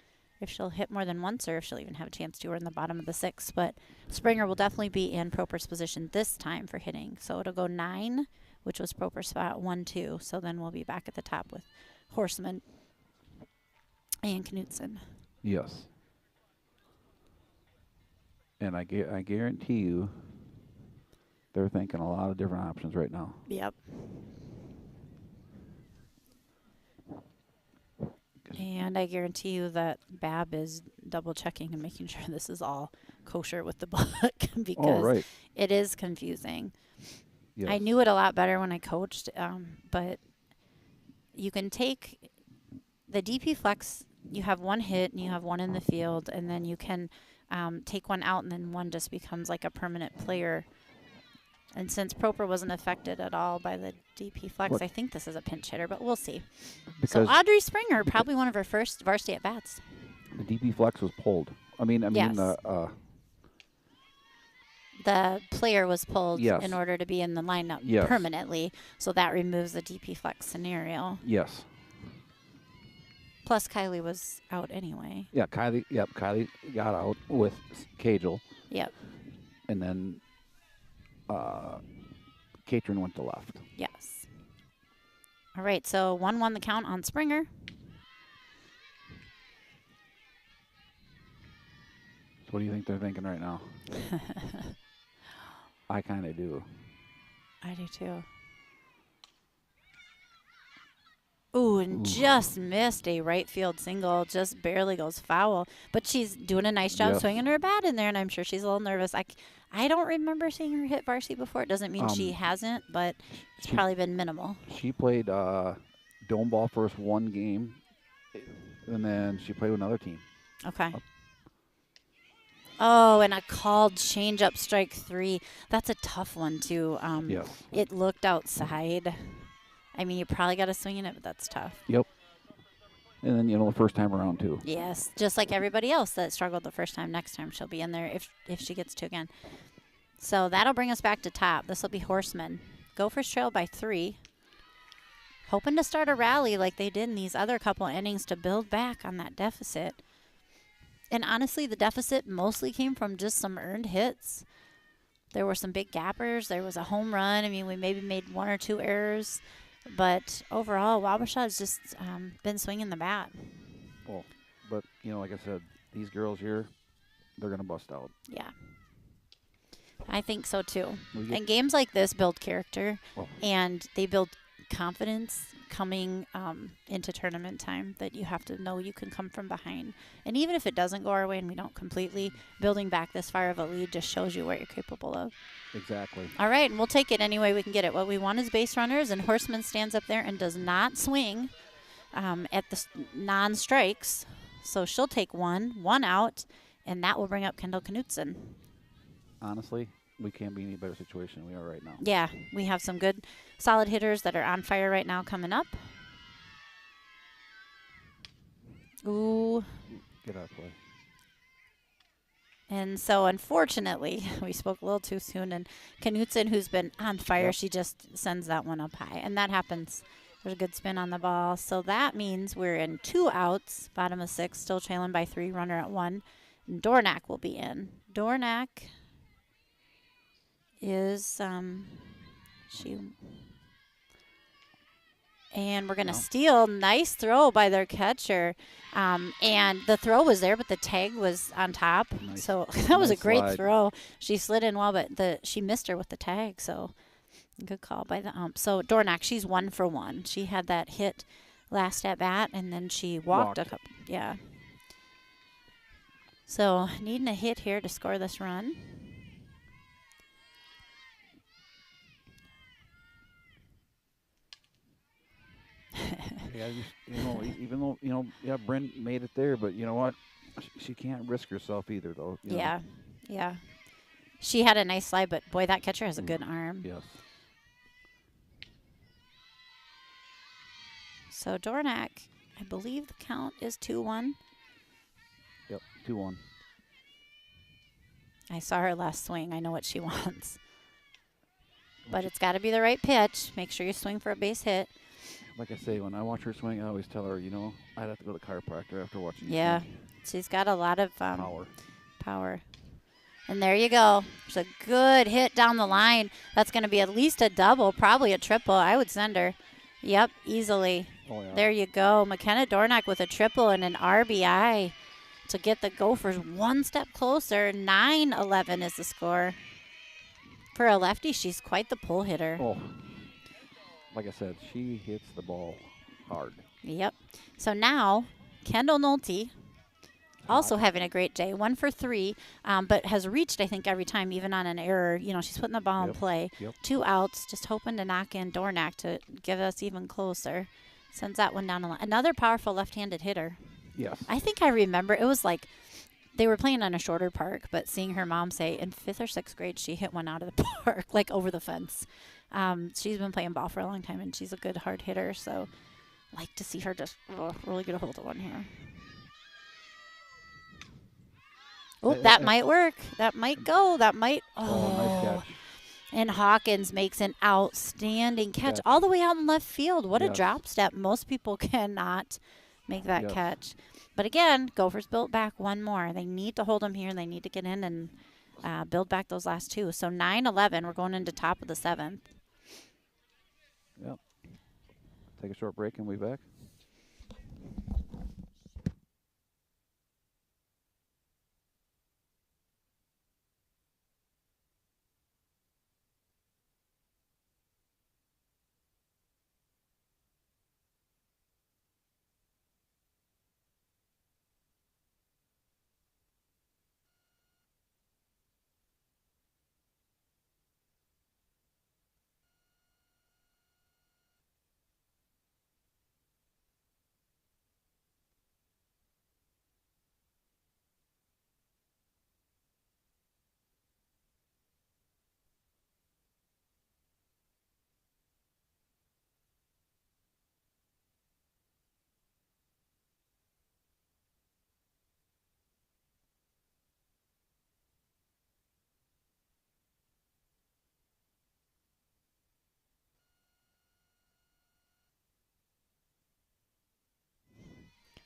if she'll hit more than once or if she'll even have a chance to. We're in the bottom of the 6th, but Springer will definitely be in Proper's position this time for hitting. So it'll go 9, which was Proper's spot, 1-2. So then we'll be back at the top with Horseman and Knutson. Yes. And I guarantee you they're thinking a lot of different options right now. Yep. And I guarantee you that Bab is double checking and making sure this is all kosher with the book because it is confusing. Yes. I knew it a lot better when I coached, but you can take the DP flex, you have one hit and you have one in the field, and then you can take one out and then one just becomes like a permanent player. And since Proper wasn't affected at all by the DP flex, I think this is a pinch hitter, but we'll see. So Audrey Springer, probably one of her first varsity at-bats. The DP flex was pulled. Yes. The player was pulled in order to be in the lineup permanently, so that removes the DP flex scenario. Yes. Plus, Kylie was out anyway. Yeah, Kylie got out with Cagel. Yep. And then Katrin went to left. Yes. All right, so 1-1 the count on Springer. So what do you think they're thinking right now? I kind of do. I do too. Ooh, and Ooh. just missed a right field single. Just barely goes foul. But she's doing a nice job Yes. swinging her bat in there, and I'm sure she's a little nervous. I don't remember seeing her hit varsity before. It doesn't mean she hasn't, but it's She probably been minimal. she played dome ball first one game, and then she played with another team. Okay. Oh, and a called changeup strike 3. That's a tough one, too. Yes. It looked outside. I mean, you probably got to swing in it, but that's tough. Yep. And then the first time around too. Yes, just like everybody else that struggled the first time. Next time she'll be in there if she gets to again. So that'll bring us back to top. This will be Horseman. Gophers trail by 3. Hoping to start a rally like they did in these other couple innings to build back on that deficit. And honestly, the deficit mostly came from just some earned hits. There were some big gappers. There was a home run. I mean, we maybe made 1 or 2 errors. But overall, Wabasha has just been swinging the bat. Well, but, like I said, these girls here, they're going to bust out. Yeah. I think so, too. And games like this build character, and they build confidence coming into tournament time, that you have to know you can come from behind. And even if it doesn't go our way and we don't completely, building back this far of a lead just shows you what you're capable of. Exactly. All right, and we'll take it any way we can get it. What we want is base runners, and Horseman stands up there and does not swing at the non-strikes. So she'll take one out, and that will bring up Kendall Knutson. Honestly, we can't be in any better situation than we are right now. Yeah, we have some good, solid hitters that are on fire right now coming up. Ooh. Get out of play. And so, unfortunately, we spoke a little too soon. And Knutson, who's been on fire, she just sends that one up high. And that happens. There's a good spin on the ball. So that means we're in 2 outs, bottom of 6, still trailing by 3, runner at 1. And Dornack will be in. Dornack is and we're going to steal. Nice throw by their catcher. And the throw was there, but the tag was on top. Nice. So that was a great slide. throw. She slid in well, but she missed her with the tag. So good call by the ump. So Dornack, she's 1 for 1. She had that hit last at bat, and then she walked a couple. Yeah. So needing a hit here to score this run. Yeah, even though Brent made it there, but you know what? She can't risk herself either, though. Yeah. She had a nice slide, but boy, that catcher has a good arm. Yes. So Dornack, I believe the count is 2-1. Yep, 2-1. I saw her last swing. I know what she wants. But it's got to be the right pitch. Make sure you swing for a base hit. Like I say, when I watch her swing, I always tell her, I'd have to go to the chiropractor after watching. Yeah, swing. she's got a lot of Power. And there you go. There's a good hit down the line. That's going to be at least a double, probably a triple. I would send her. Yep, easily. Oh, yeah. There you go. McKenna Dornack with a triple and an RBI to get the Gophers one step closer. 9-11 is the score. For a lefty, she's quite the pull hitter. Oh, like I said, she hits the ball hard. Yep. So now, Kendall Nolte, also having a great day, 1 for 3, but has reached, I think, every time, even on an error. She's putting the ball in play. Yep. 2 outs, just hoping to knock in Dornack to give us even closer. Sends that one down the line. Another powerful left-handed hitter. Yes. I think I remember, it was like they were playing on a shorter park, but seeing her mom say in 5th or 6th grade, she hit one out of the park, like over the fence. She's been playing ball for a long time, and she's a good hard hitter, so like to see her just really get a hold of one here. Oh, that might work. That might go. That might. Nice catch. And Hawkins makes an outstanding catch all the way out in left field. What a drop step. Most people cannot make that catch. But again, Gophers built back one more. They need to hold them here, and they need to get in and build back those last 2. So 9-11, we're going into top of the 7th. Yep. Take a short break and we'll be back.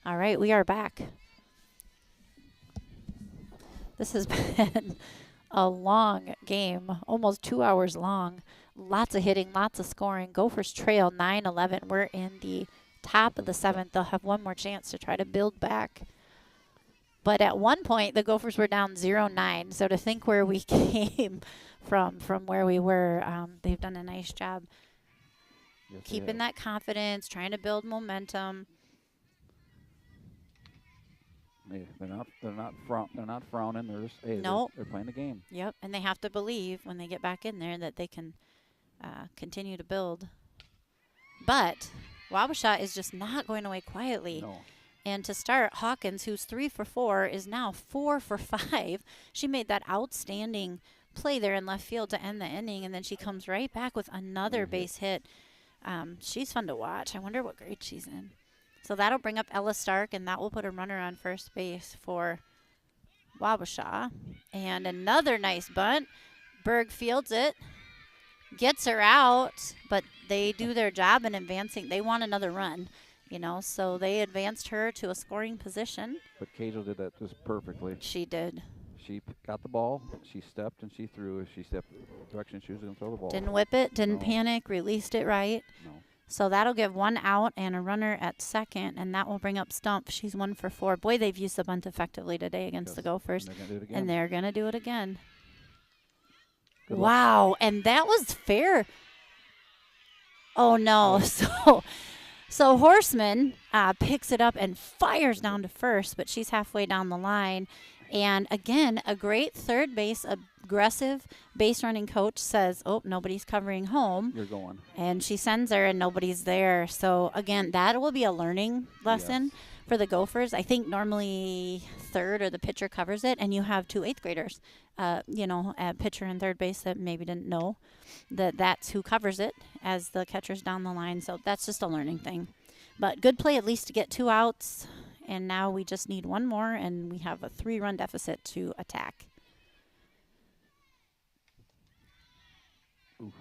All right, we are back. This has been a long game, almost 2 hours long. Lots of hitting, lots of scoring. Gophers trail 9-11. We're in the top of the 7th. They'll have one more chance to try to build back. But at one point, the Gophers were down 0-9. So to think where we came from where we were, they've done a nice job keeping that confidence, trying to build momentum. They're not frowning. They're just they're playing the game. Yep, and they have to believe when they get back in there that they can continue to build. But Wabasha is just not going away quietly. No. And to start, Hawkins, who's 3 for 4, is now 4 for 5. She made that outstanding play there in left field to end the inning, and then she comes right back with another base hit. She's fun to watch. I wonder what grade she's in. So that'll bring up Ella Stark, and that will put a runner on first base for Wabasha. And another nice bunt. Berg fields it, gets her out, but they do their job in advancing. They want another run, so they advanced her to a scoring position. But Kajal did that just perfectly. She did. She got the ball, she stepped, and she threw. She stepped the direction she was going to throw the ball. Didn't whip it, didn't panic, released it right. No. So that'll give one out and a runner at second, and that will bring up Stump. She's 1 for 4. Boy, they've used the bunt effectively today against the Gophers. And they're going to do it again. Wow, and that was fair. Oh, no. So Horseman picks it up and fires down to first, but she's halfway down the line. And, again, a great third base, aggressive base running coach says, oh, nobody's covering home. You're going. And she sends her, and nobody's there. So, again, that will be a learning lesson for the Gophers. I think normally third or the pitcher covers it, and you have 2 8th graders, at pitcher and third base that maybe didn't know that that's who covers it as the catcher's down the line. So that's just a learning thing. But good play at least to get 2 outs. And now we just need one more, and we have a 3-run deficit to attack. Oof.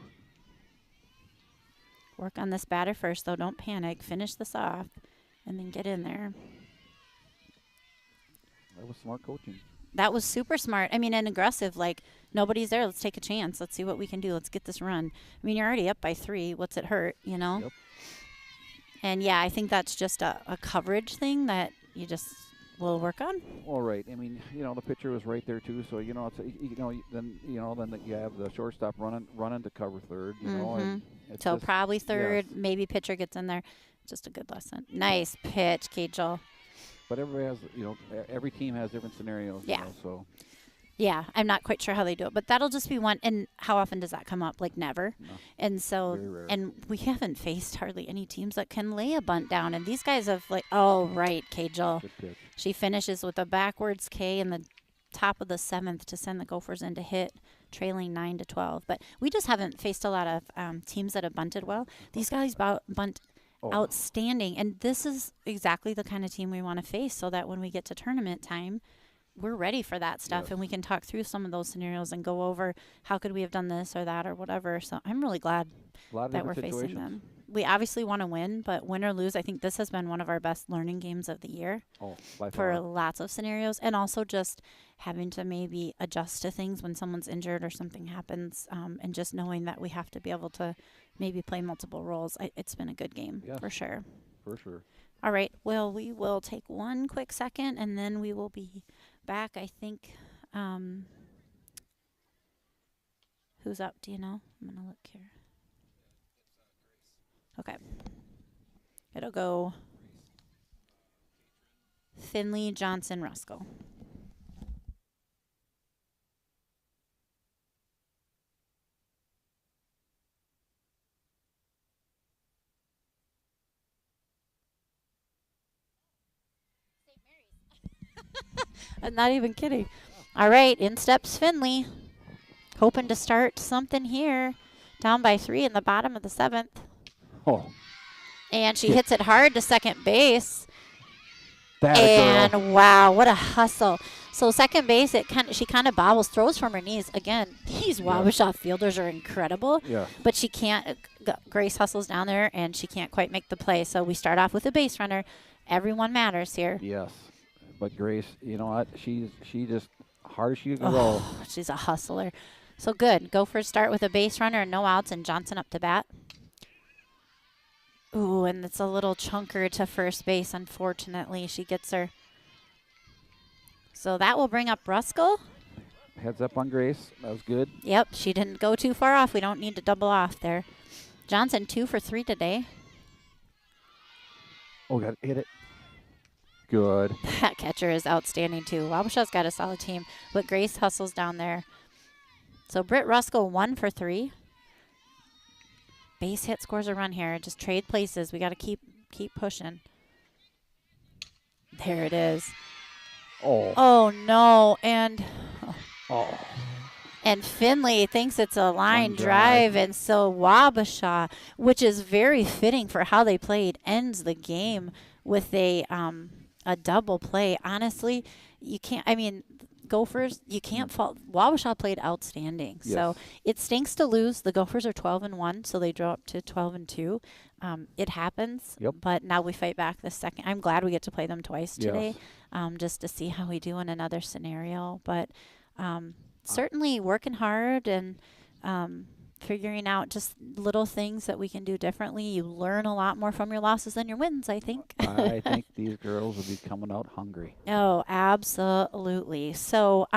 Work on this batter first, though. Don't panic. Finish this off, and then get in there. That was smart coaching. That was super smart. I mean, and aggressive. Like, nobody's there. Let's take a chance. Let's see what we can do. Let's get this run. I mean, you're already up by 3. What's it hurt, Yep. And, yeah, I think that's just a coverage thing that you just will work on. All right. I mean, the pitcher was right there, too. So, then you have the shortstop running to cover third, And so probably third. Yes. Maybe pitcher gets in there. Just a good lesson. Nice pitch, Kajal. But everybody has, every team has different scenarios, so. Yeah, I'm not quite sure how they do it, but that'll just be one. And how often does that come up? Like never. No. And so, very rare. And we haven't faced hardly any teams that can lay a bunt down. And these guys have right, Kajal. Good pitch. She finishes with a backwards K in the top of the 7th to send the Gophers into hit, trailing 9-12. But we just haven't faced a lot of teams that have bunted well. These guys bunt outstanding. And this is exactly the kind of team we want to face so that when we get to tournament time, we're ready for that stuff, and we can talk through some of those scenarios and go over how could we have done this or that or whatever. So I'm really glad that we're facing them. We obviously want to win, but win or lose, I think this has been one of our best learning games of the year for lots of scenarios, and also just having to maybe adjust to things when someone's injured or something happens, and just knowing that we have to be able to maybe play multiple roles. It's been a good game for sure. For sure. All right. Well, we will take one quick second, and then we will be back. I think. Who's up? Do you know? I'm going to look here. Okay. It'll go Finley, Johnson, Ruskell. I'm not even kidding. All right, in steps Finley. Hoping to start something here. Down by 3 in the bottom of the 7th. Oh. And she hits it hard to second base. That girl. Wow, what a hustle. So second base, she kind of bobbles, throws from her knees. Again, these Wabasha fielders are incredible. Yeah. But she can't, Grace hustles down there, and she can't quite make the play. So we start off with a base runner. Everyone matters here. Yes, but Grace, you know what? She just hard as she can go. Oh, she's a hustler. So good. Gophers start with a base runner and no outs, and Johnson up to bat. Ooh, and it's a little chunker to first base, unfortunately. She gets her. So that will bring up Ruskell. Heads up on Grace. That was good. Yep, she didn't go too far off. We don't need to double off there. Johnson 2 for 3 today. Oh, got hit it. Good. That catcher is outstanding too. Wabashaw's got a solid team, but Grace hustles down there. So Britt Ruskell 1 for 3. Base hit scores a run here. Just trade places. We got to keep pushing. There it is. Oh. Oh no, and Oh. Finley thinks it's a line drive. drive, and so Wabasha, which is very fitting for how they played, ends the game with a double play. Honestly, you can't. I mean, Gophers, you can't fault. Wabasha played outstanding. Yes. So it stinks to lose. The Gophers are 12-1, so they drop to 12-2. It happens. Yep. But now we fight back the second. I'm glad we get to play them twice today, Yes. just to see how we do in another scenario. But certainly working hard and figuring out just little things that we can do differently. You learn a lot more from your losses than your wins, I think. I think these girls will be coming out hungry. Oh, absolutely. So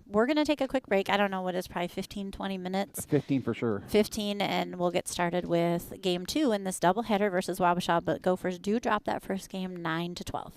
we're going to take a quick break. I don't know what is probably 15, 20 minutes. 15 for sure. 15, and we'll get started with game 2 in this doubleheader versus Wabasha. But Gophers do drop that first game 9-12.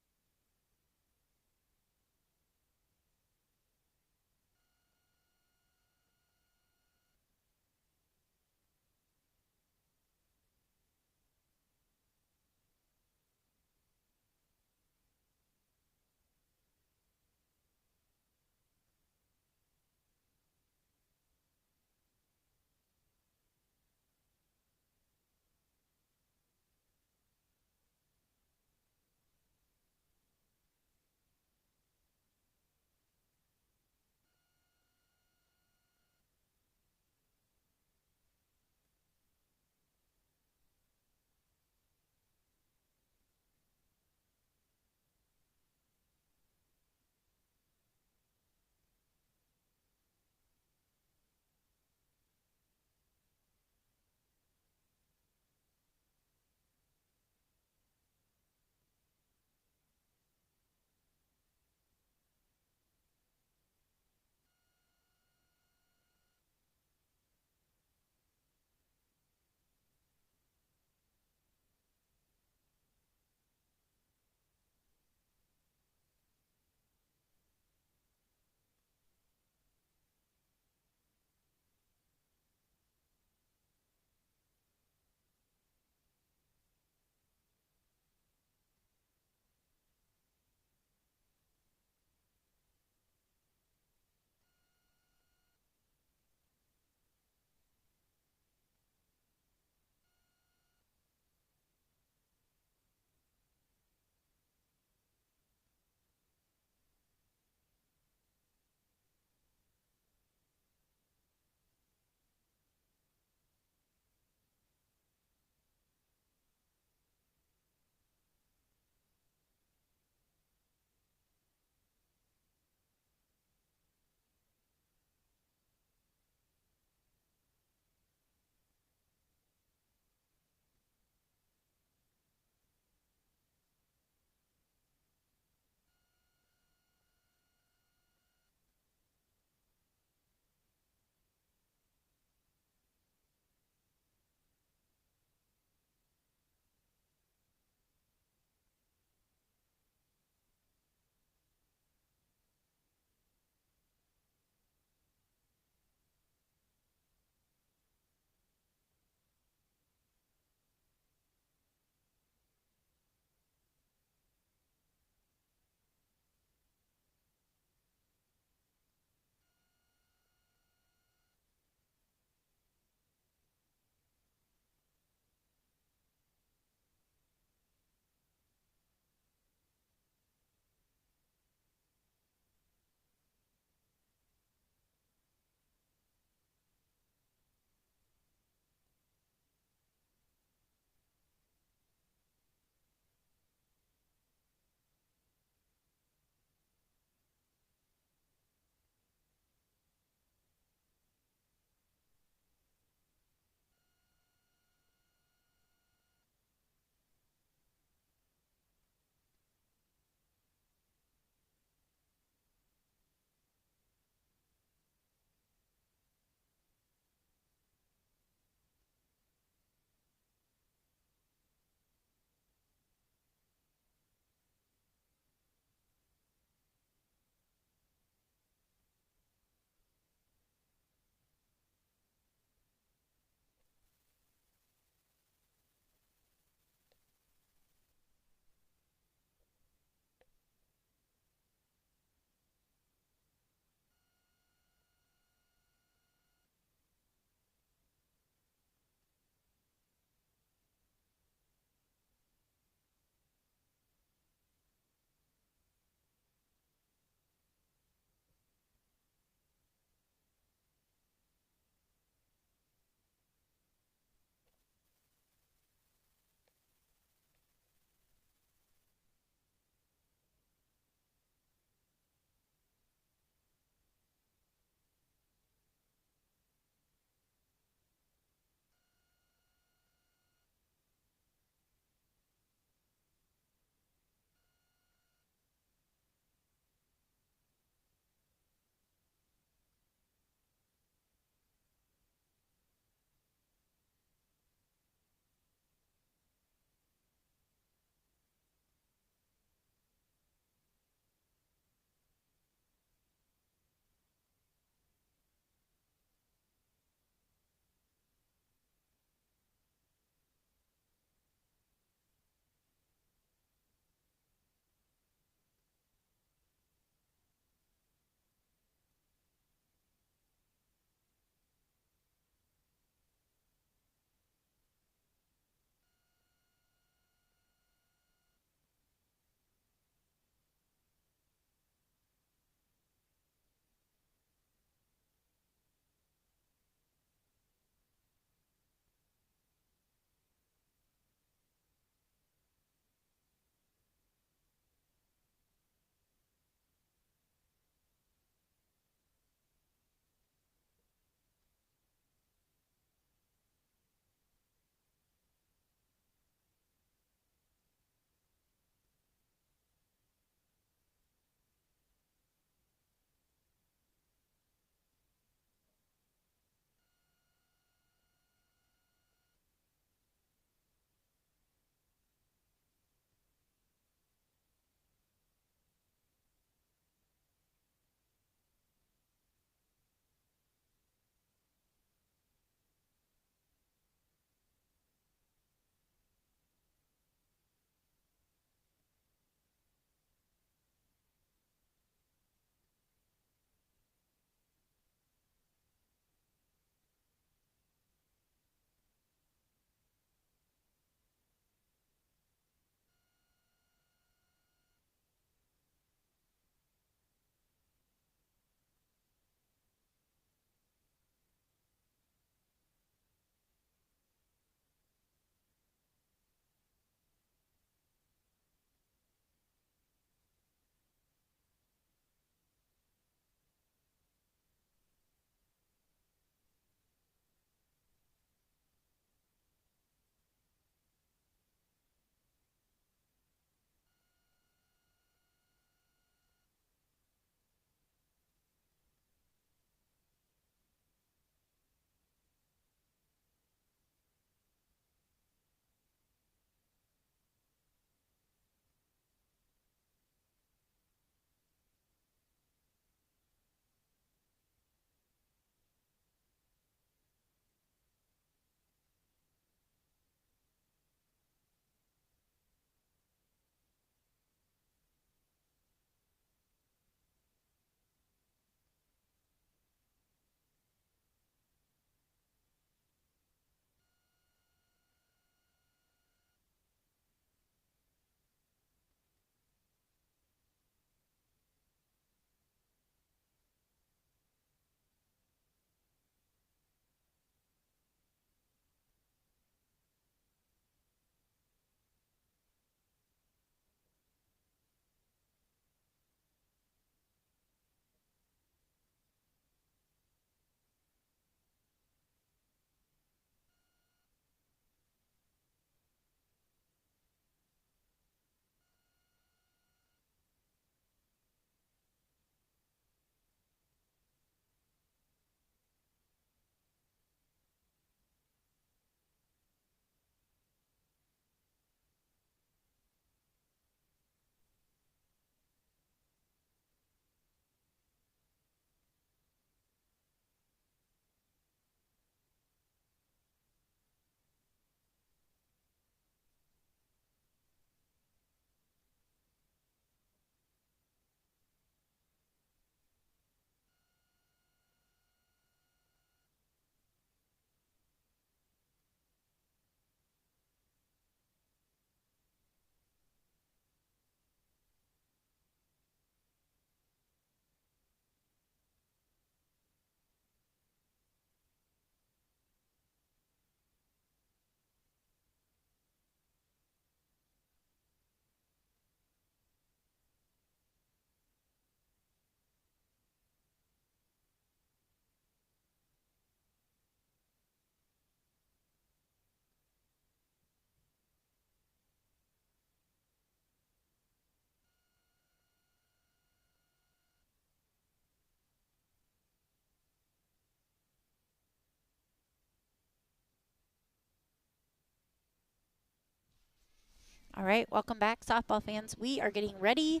All right, welcome back, softball fans. We are getting ready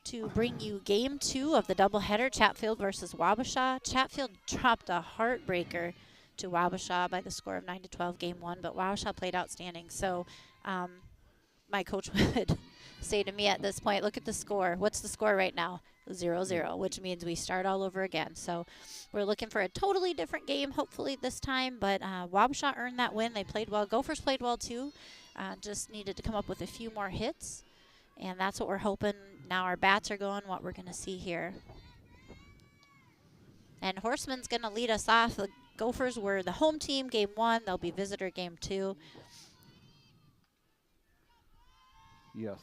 to bring you game 2 of the doubleheader, Chatfield versus Wabasha. Chatfield dropped a heartbreaker to Wabasha by the score of 9-12 game 1, but Wabasha played outstanding. So my coach would say to me at this point, look at the score. What's the score right now? 0-0, which means we start all over again. So we're looking for a totally different game, hopefully this time, but Wabasha earned that win. They played well. Gophers played well too. Just needed to come up with a few more hits, and that's what we're hoping. Now our bats are going, what we're going to see here. And Horseman's going to lead us off. The Gophers were the home team game 1. They'll be visitor game 2. Yes.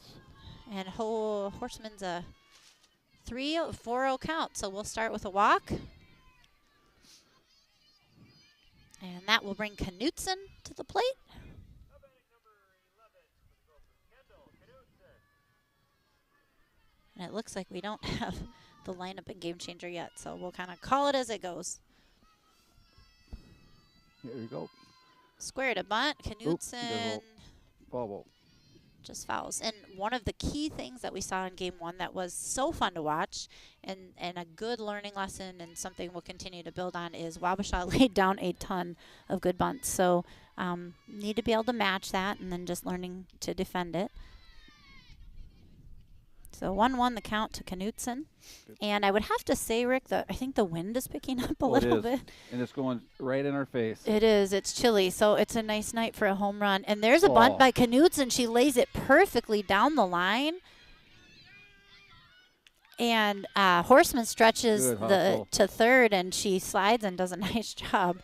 And Horseman's a 3-4-0 count, so we'll start with a walk. And that will bring Knutson to the plate. And it looks like we don't have the lineup in Game Changer yet, so we'll kind of call it as it goes. Here we go. Square to bunt. Knutson Foul ball. just fouls. And one of the key things that we saw in Game 1 that was so fun to watch and a good learning lesson and something we'll continue to build on is Wabasha laid down a ton of good bunts. So need to be able to match that and then just learning to defend it. So 1-1 the count to Knutson. And I would have to say, Rick, that I think the wind is picking up a little bit. And it's going right in our face. It is. It's chilly, so it's a nice night for a home run. And there's a bunt by Knutson. She lays it perfectly down the line. And Horseman stretches to third, and she slides and does a nice job.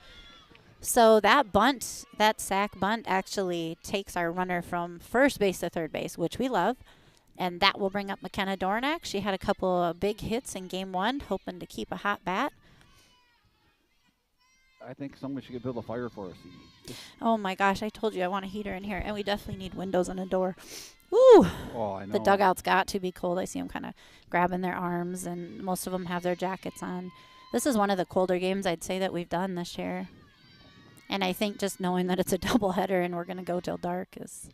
So that bunt, that sac bunt, actually takes our runner from first base to third base, which we love. And that will bring up McKenna Dornack. She had a couple of big hits in Game 1, hoping to keep a hot bat. I think someone should build a fire for us. Oh, my gosh. I told you I want a heater in here. And we definitely need windows and a door. Woo! Oh, I know. The dugout's got to be cold. I see them kind of grabbing their arms, and most of them have their jackets on. This is one of the colder games I'd say that we've done this year. And I think just knowing that it's a doubleheader and we're going to go till dark is...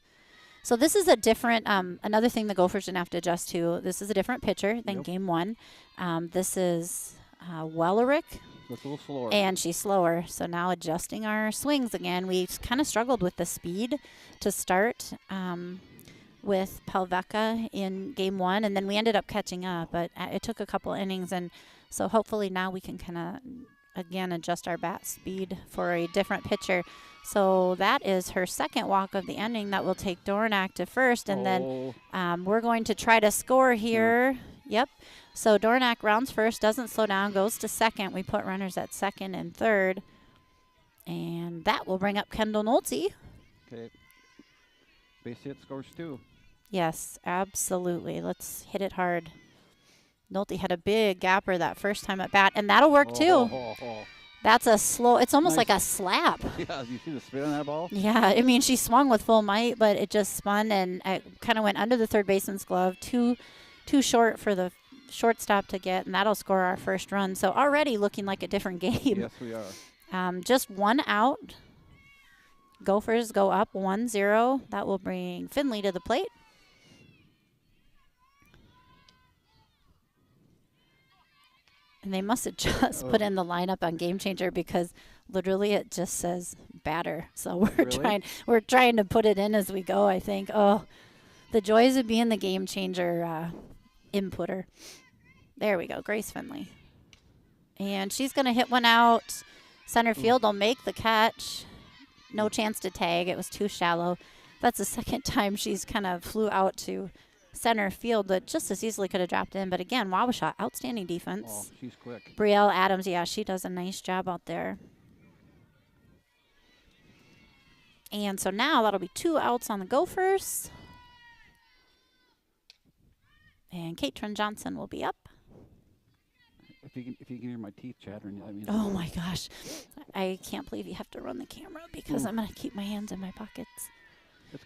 So this is a different, another thing the Gophers didn't have to adjust to. This is a different pitcher than Game 1. This is Wellerick. It's a little slower. And she's slower. So now adjusting our swings again. We kind of struggled with the speed to start with Pelveka in Game 1. And then we ended up catching up. But it took a couple innings. And so hopefully now we can kind of, again, adjust our bat speed for a different pitcher. So that is her second walk of the inning. That will take Dornack to first. And then we're going to try to score here. Yep. So Dornack rounds first, doesn't slow down, goes to second. We put runners at second and third. And that will bring up Kendall Nolte. Okay. Base hit scores 2. Yes, absolutely. Let's hit it hard. Nolte had a big gapper that first time at bat, and that'll work too. That's a slow, it's almost like a slap. Yeah, you see the spin on that ball? Yeah, I mean, she swung with full might, but it just spun, and it kind of went under the third baseman's glove. Too short for the shortstop to get, and that'll score our first run. So already looking like a different game. Yes, we are. Just one out. Gophers go up 1-0. That will bring Finley to the plate. And they must have just put in the lineup on Game Changer because literally it just says batter. So we're trying to put it in as we go, I think. Oh, the joys of being the Game Changer inputter. There we go, Grace Finley. And she's going to hit one out. Center field will make the catch. No chance to tag. It was too shallow. That's the second time she's kind of flew out to center field that just as easily could have dropped in. But again, Wabasha, outstanding defense. Oh, she's quick. Brielle Adams, yeah, she does a nice job out there. And so now that'll be 2 outs on the Gophers. And Katrin Johnson will be up. If you can hear my teeth chattering, I mean. Oh my gosh, I can't believe you have to run the camera because I'm gonna keep my hands in my pockets.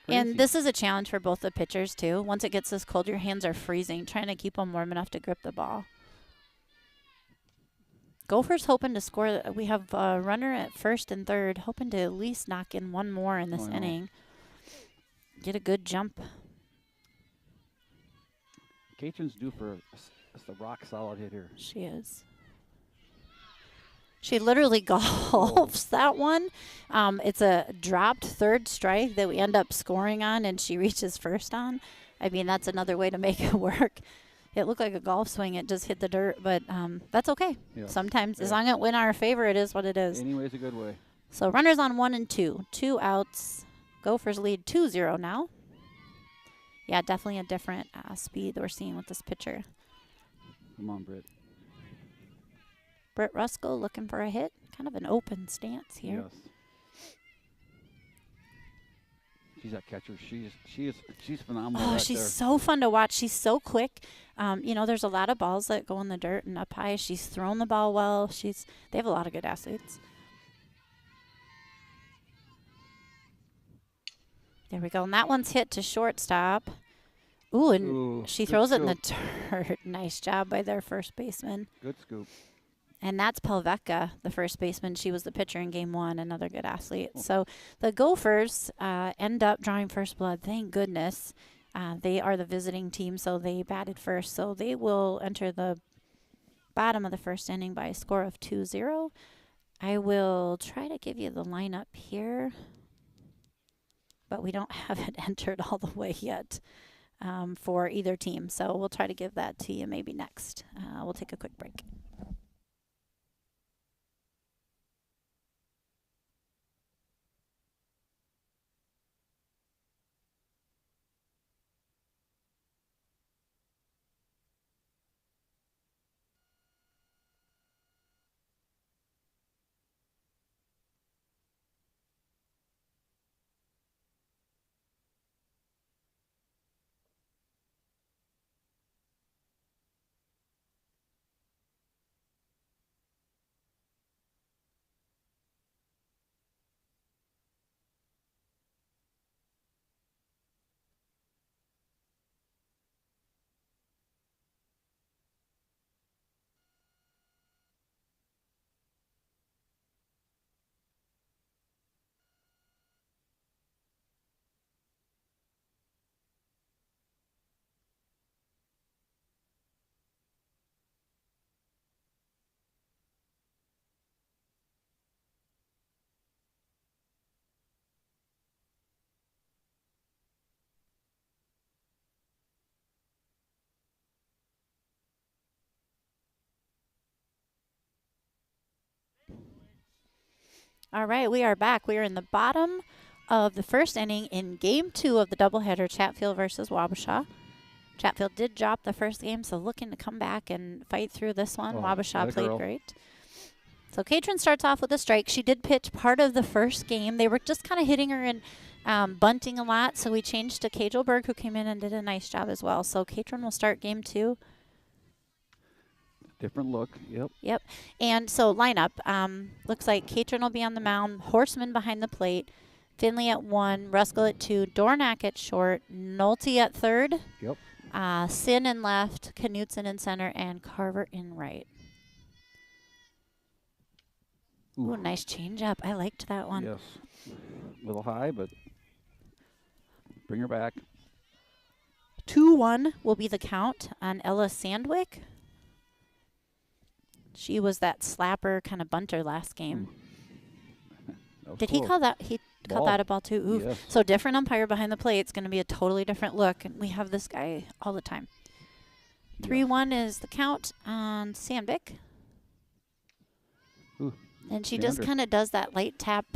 And this is a challenge for both the pitchers too. Once it gets this cold, your hands are freezing, trying to keep them warm enough to grip the ball. Gophers hoping to score. We have a runner at first and third, hoping to at least knock in one more in this inning. get a good jump. Katrin's due for a rock solid hit here. She is. She literally golfs that one. It's a dropped third strike that we end up scoring on, and she reaches first on. I mean, that's another way to make it work. It looked like a golf swing. It just hit the dirt, but that's okay. Yeah. Sometimes, as long as it went our favor, it is what it is. Anyways, a good way. So runners on 1 and 2. 2 outs. Gophers lead 2-0 now. Yeah, definitely a different speed that we're seeing with this pitcher. Come on, Britt. Britt Ruskell looking for a hit. Kind of an open stance here. Yes. She's that catcher. She's phenomenal. Oh, right she's there. so fun to watch. She's so quick. You know, there's a lot of balls that go in the dirt and up high. She's thrown the ball well. They have a lot of good athletes. There we go. And that one's hit to shortstop. Ooh, and she throws it in the dirt. Nice job by their first baseman. Good scoop. And that's Pelvecka, the first baseman. She was the pitcher in game 1, another good athlete. So the Gophers end up drawing first blood. Thank goodness. They are the visiting team, so they batted first. So they will enter the bottom of the first inning by a score of 2-0. I will try to give you the lineup here, but we don't have it entered all the way yet for either team. So we'll try to give that to you maybe next. We'll take a quick break. All right, we are back. We are in the bottom of the first inning in game 2 of the doubleheader, Chatfield versus Wabasha. Chatfield did drop the first game, so looking to come back and fight through this one. Wabasha played great. So Katrin starts off with a strike. She did pitch part of the first game. They were just kind of hitting her and bunting a lot, so we changed to Kajelberg, who came in and did a nice job as well. So Katrin will start game 2. Different look. Yep. And so lineup, looks like Katrin will be on the mound, Horseman behind the plate, Finley at 1, Ruskell at 2, Dornack at short, Nolte at third. Yep. Sin in left, Knutson in center, and Carver in right. Ooh, nice changeup. I liked that one. Yes. A little high, but bring her back. 2-1 will be the count on Ella Sandwick. She was that slapper kind of bunter last game. Did he call that? He called that a ball too. Oof. Yes. So different umpire behind the plate. It's going to be a totally different look. And we have this guy all the time. 3-1 is the count on Sandvik. Ooh. And she just kind of does that light tap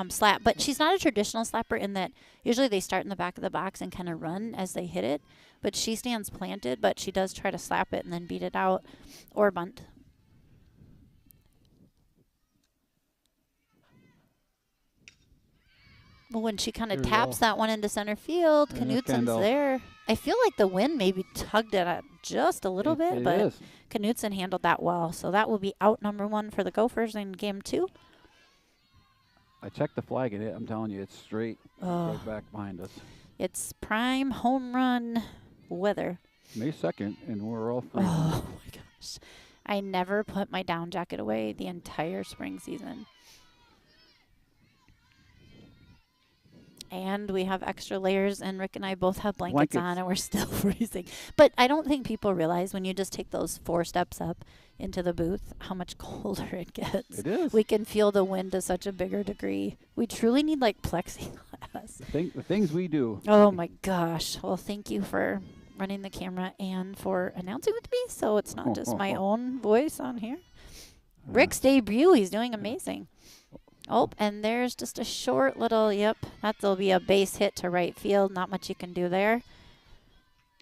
slap. But she's not a traditional slapper in that usually they start in the back of the box and kind of run as they hit it. But she stands planted, but she does try to slap it and then beat it out or bunt. Well, when she kind of taps that one into center field, Knutson's there. I feel like the wind maybe tugged it up just a little bit, but Knutson handled that well. So that will be out number 1 for the Gophers in game 2. I checked the flag and I'm telling you, it's straight right back behind us. It's prime home run weather. May 2nd, and we're all free. Oh, my gosh. I never put my down jacket away the entire spring season. And we have extra layers, and Rick and I both have blankets on, Blankets. and we're still freezing. But I don't think people realize when you just take those 4 steps up into the booth how much colder it gets. It is. We can feel the wind to such a bigger degree. We truly need like plexiglass. The things we do. Oh my gosh. Well, thank you for running the camera and for announcing with me so it's not just my own voice on here. Rick's debut, he's doing amazing. Oh, and there's just a short little, yep, that'll be a base hit to right field. Not much you can do there.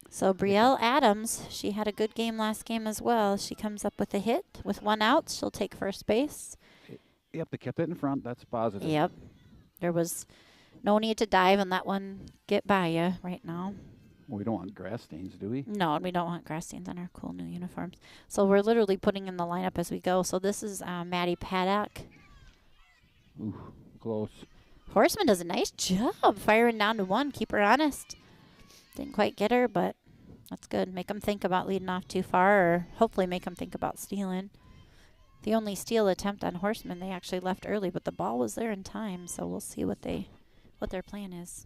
So Brielle Adams, she had a good game last game as well. She comes up with a hit. With 1 out, she'll take first base. Yep, they kept it in front. That's positive. Yep. There was no need to dive and let one get by you right now. We don't want grass stains, do we? No, we don't want grass stains on our cool new uniforms. So we're literally putting in the lineup as we go. So this is Maddie Paddock. Ooh, close. Horseman does a nice job firing down to 1. Keep her honest. Didn't quite get her, but that's good. Make them think about leading off too far, or hopefully make them think about stealing. The only steal attempt on Horseman, they actually left early, but the ball was there in time, so we'll see what their plan is.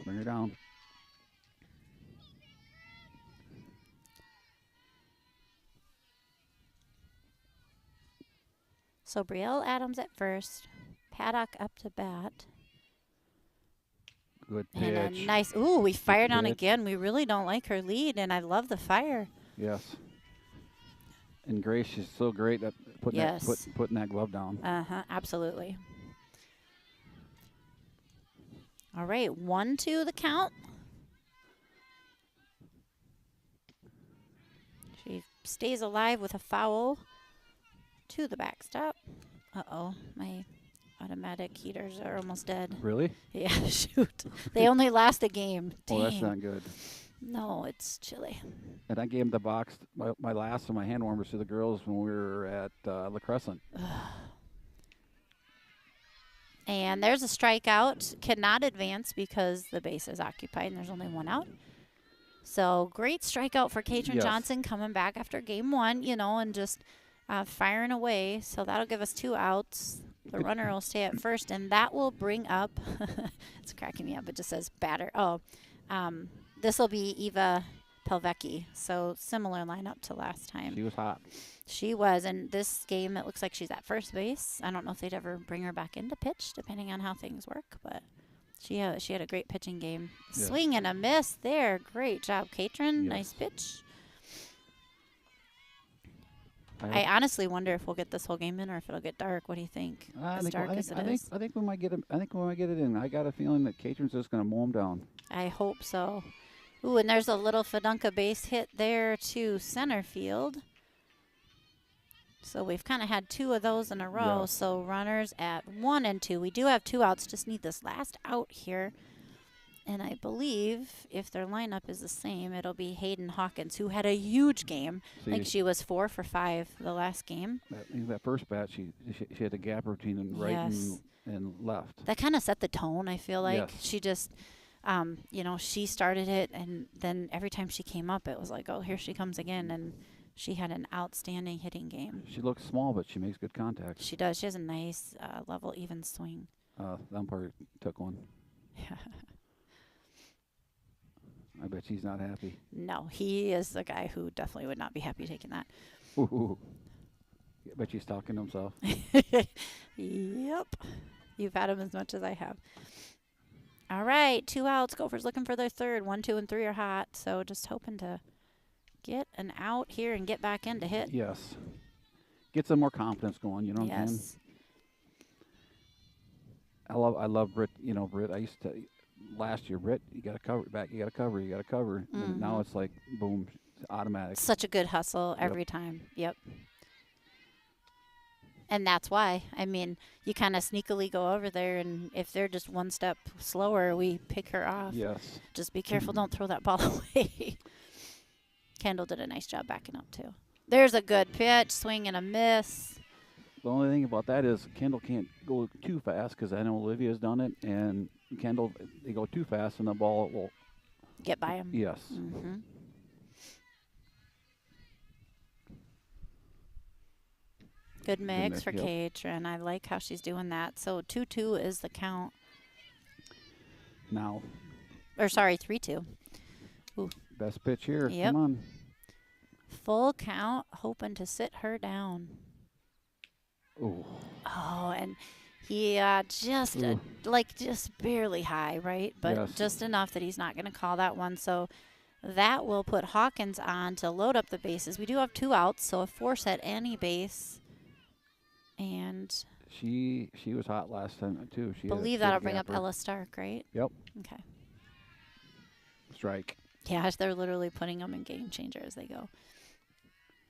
Bring her down. So Brielle Adams at first. Paddock up to bat. Good And a pitch. nice, ooh, we fired on pitch. again. We really don't like her lead, and I love the fire. Yes. And Grace, she's so great at putting Yes. putting that glove down. Uh-huh, absolutely. All right, 1-2 the count. She stays alive with a foul to the backstop. Uh-oh, my automatic heaters are almost dead. Really? Yeah, shoot. They only last a game. Dang. Oh, that's not good. No, it's chilly. And I gave the box, my last of my hand warmers to the girls when we were at La Crescent. And there's a strikeout. Cannot advance because the base is occupied and there's only 1 out. So great strikeout for Katrin Yes. Johnson coming back after game 1, and just firing away. So that'll give us 2 outs. The runner will stay at first, and that will bring up, it's cracking me up, it just says batter. Oh, this will be Eva Pelvecki. So similar lineup to last time. She was hot. She was, and this game it looks like she's at first base. I don't know if they'd ever bring her back into pitch, depending on how things work, but she had a great pitching game. Yes. Swing and a miss there. Great job, Katrin. Yes. Nice pitch. I honestly wonder if we'll get this whole game in or if it'll get dark. What do you think? As dark as it is. I think we might get it. I think we might get it in. I got a feeling that Katrin's just going to mow them down. I hope so. Ooh, and there's a little Fedunka base hit there to center field. So we've kind of had 2 of those in a row. Yeah. So runners at 1 and 2. We do have 2 outs. Just need this last out here. And I believe if their lineup is the same, it'll be Hayden Hawkins, who had a huge game. I think she was 4 for 5 the last game. That first bat, she had a gap between right Yes. and left. That kind of set the tone, I feel like. Yes. She just, she started it, and then every time she came up, it was like, oh, here she comes again. And she had an outstanding hitting game. She looks small, but she makes good contact. She does. She has a nice, level, even swing. The umpire took one. I bet she's not happy. No, he is the guy who definitely would not be happy taking that. Ooh. I bet he's talking to himself. Yep. You've had him as much as I have. All right, 2 outs. Gophers looking for their third. 1, 2, and 3 are hot. So just hoping to get an out here and get back in to hit. Yes. Get some more confidence going, you know what I'm saying? Yes. I love Britt. Britt, I used to, last year, Britt, you got to cover back, you got to cover. And now it's like, boom, it's automatic. Such a good hustle every time. Yep. And that's why. I mean, you kind of sneakily go over there, and if they're just 1 step slower, we pick her off. Yes. Just be careful. Don't throw that ball away. Kendall did a nice job backing up, too. There's a good pitch. Swing and a miss. The only thing about that is Kendall can't go too fast because I know Olivia's done it, and Kendall, they go too fast and the ball will Get by him. Yes. Good mix for Yep. Katrin. I like how she's doing that. So 2-2 is the count. Now, Or sorry, 3-2. Ooh. best pitch here. Yep. Come on. Full count, hoping to sit her down. Oh. Oh, and he just Ooh. just barely high, right? But Yes. just enough that he's not going to call that one. So that will put Hawkins on to load up the bases. We do have 2 outs, so a force at any base. And She was hot last time too. She believe had a that'll bring up gapper. Ella Stark, right? Yep. Okay. Strike. Yeah, they're literally putting them in game changer as they go.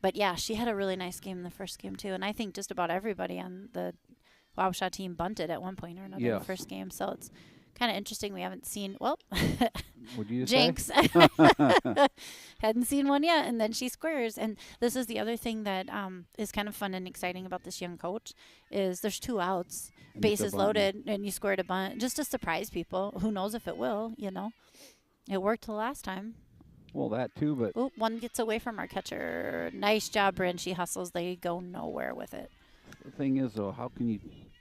But yeah, she had a really nice game in the first game too, and I think just about everybody on the Wabasha team bunted at one point or another in Yes. the first game. So it's kind of interesting. We haven't seen Would you Jinx. say? Hadn't seen one yet, and then she squares. And this is the other thing that is kind of fun and exciting about this young coach is there's 2 outs, And you still bases bunting. loaded, and you squared a bunt just to surprise people. Who knows if it will, you know? It worked the last time. Well, that too, but Oh, one gets away from our catcher. Nice job, Bryn. She hustles. They go nowhere with it. the thing is, though, how can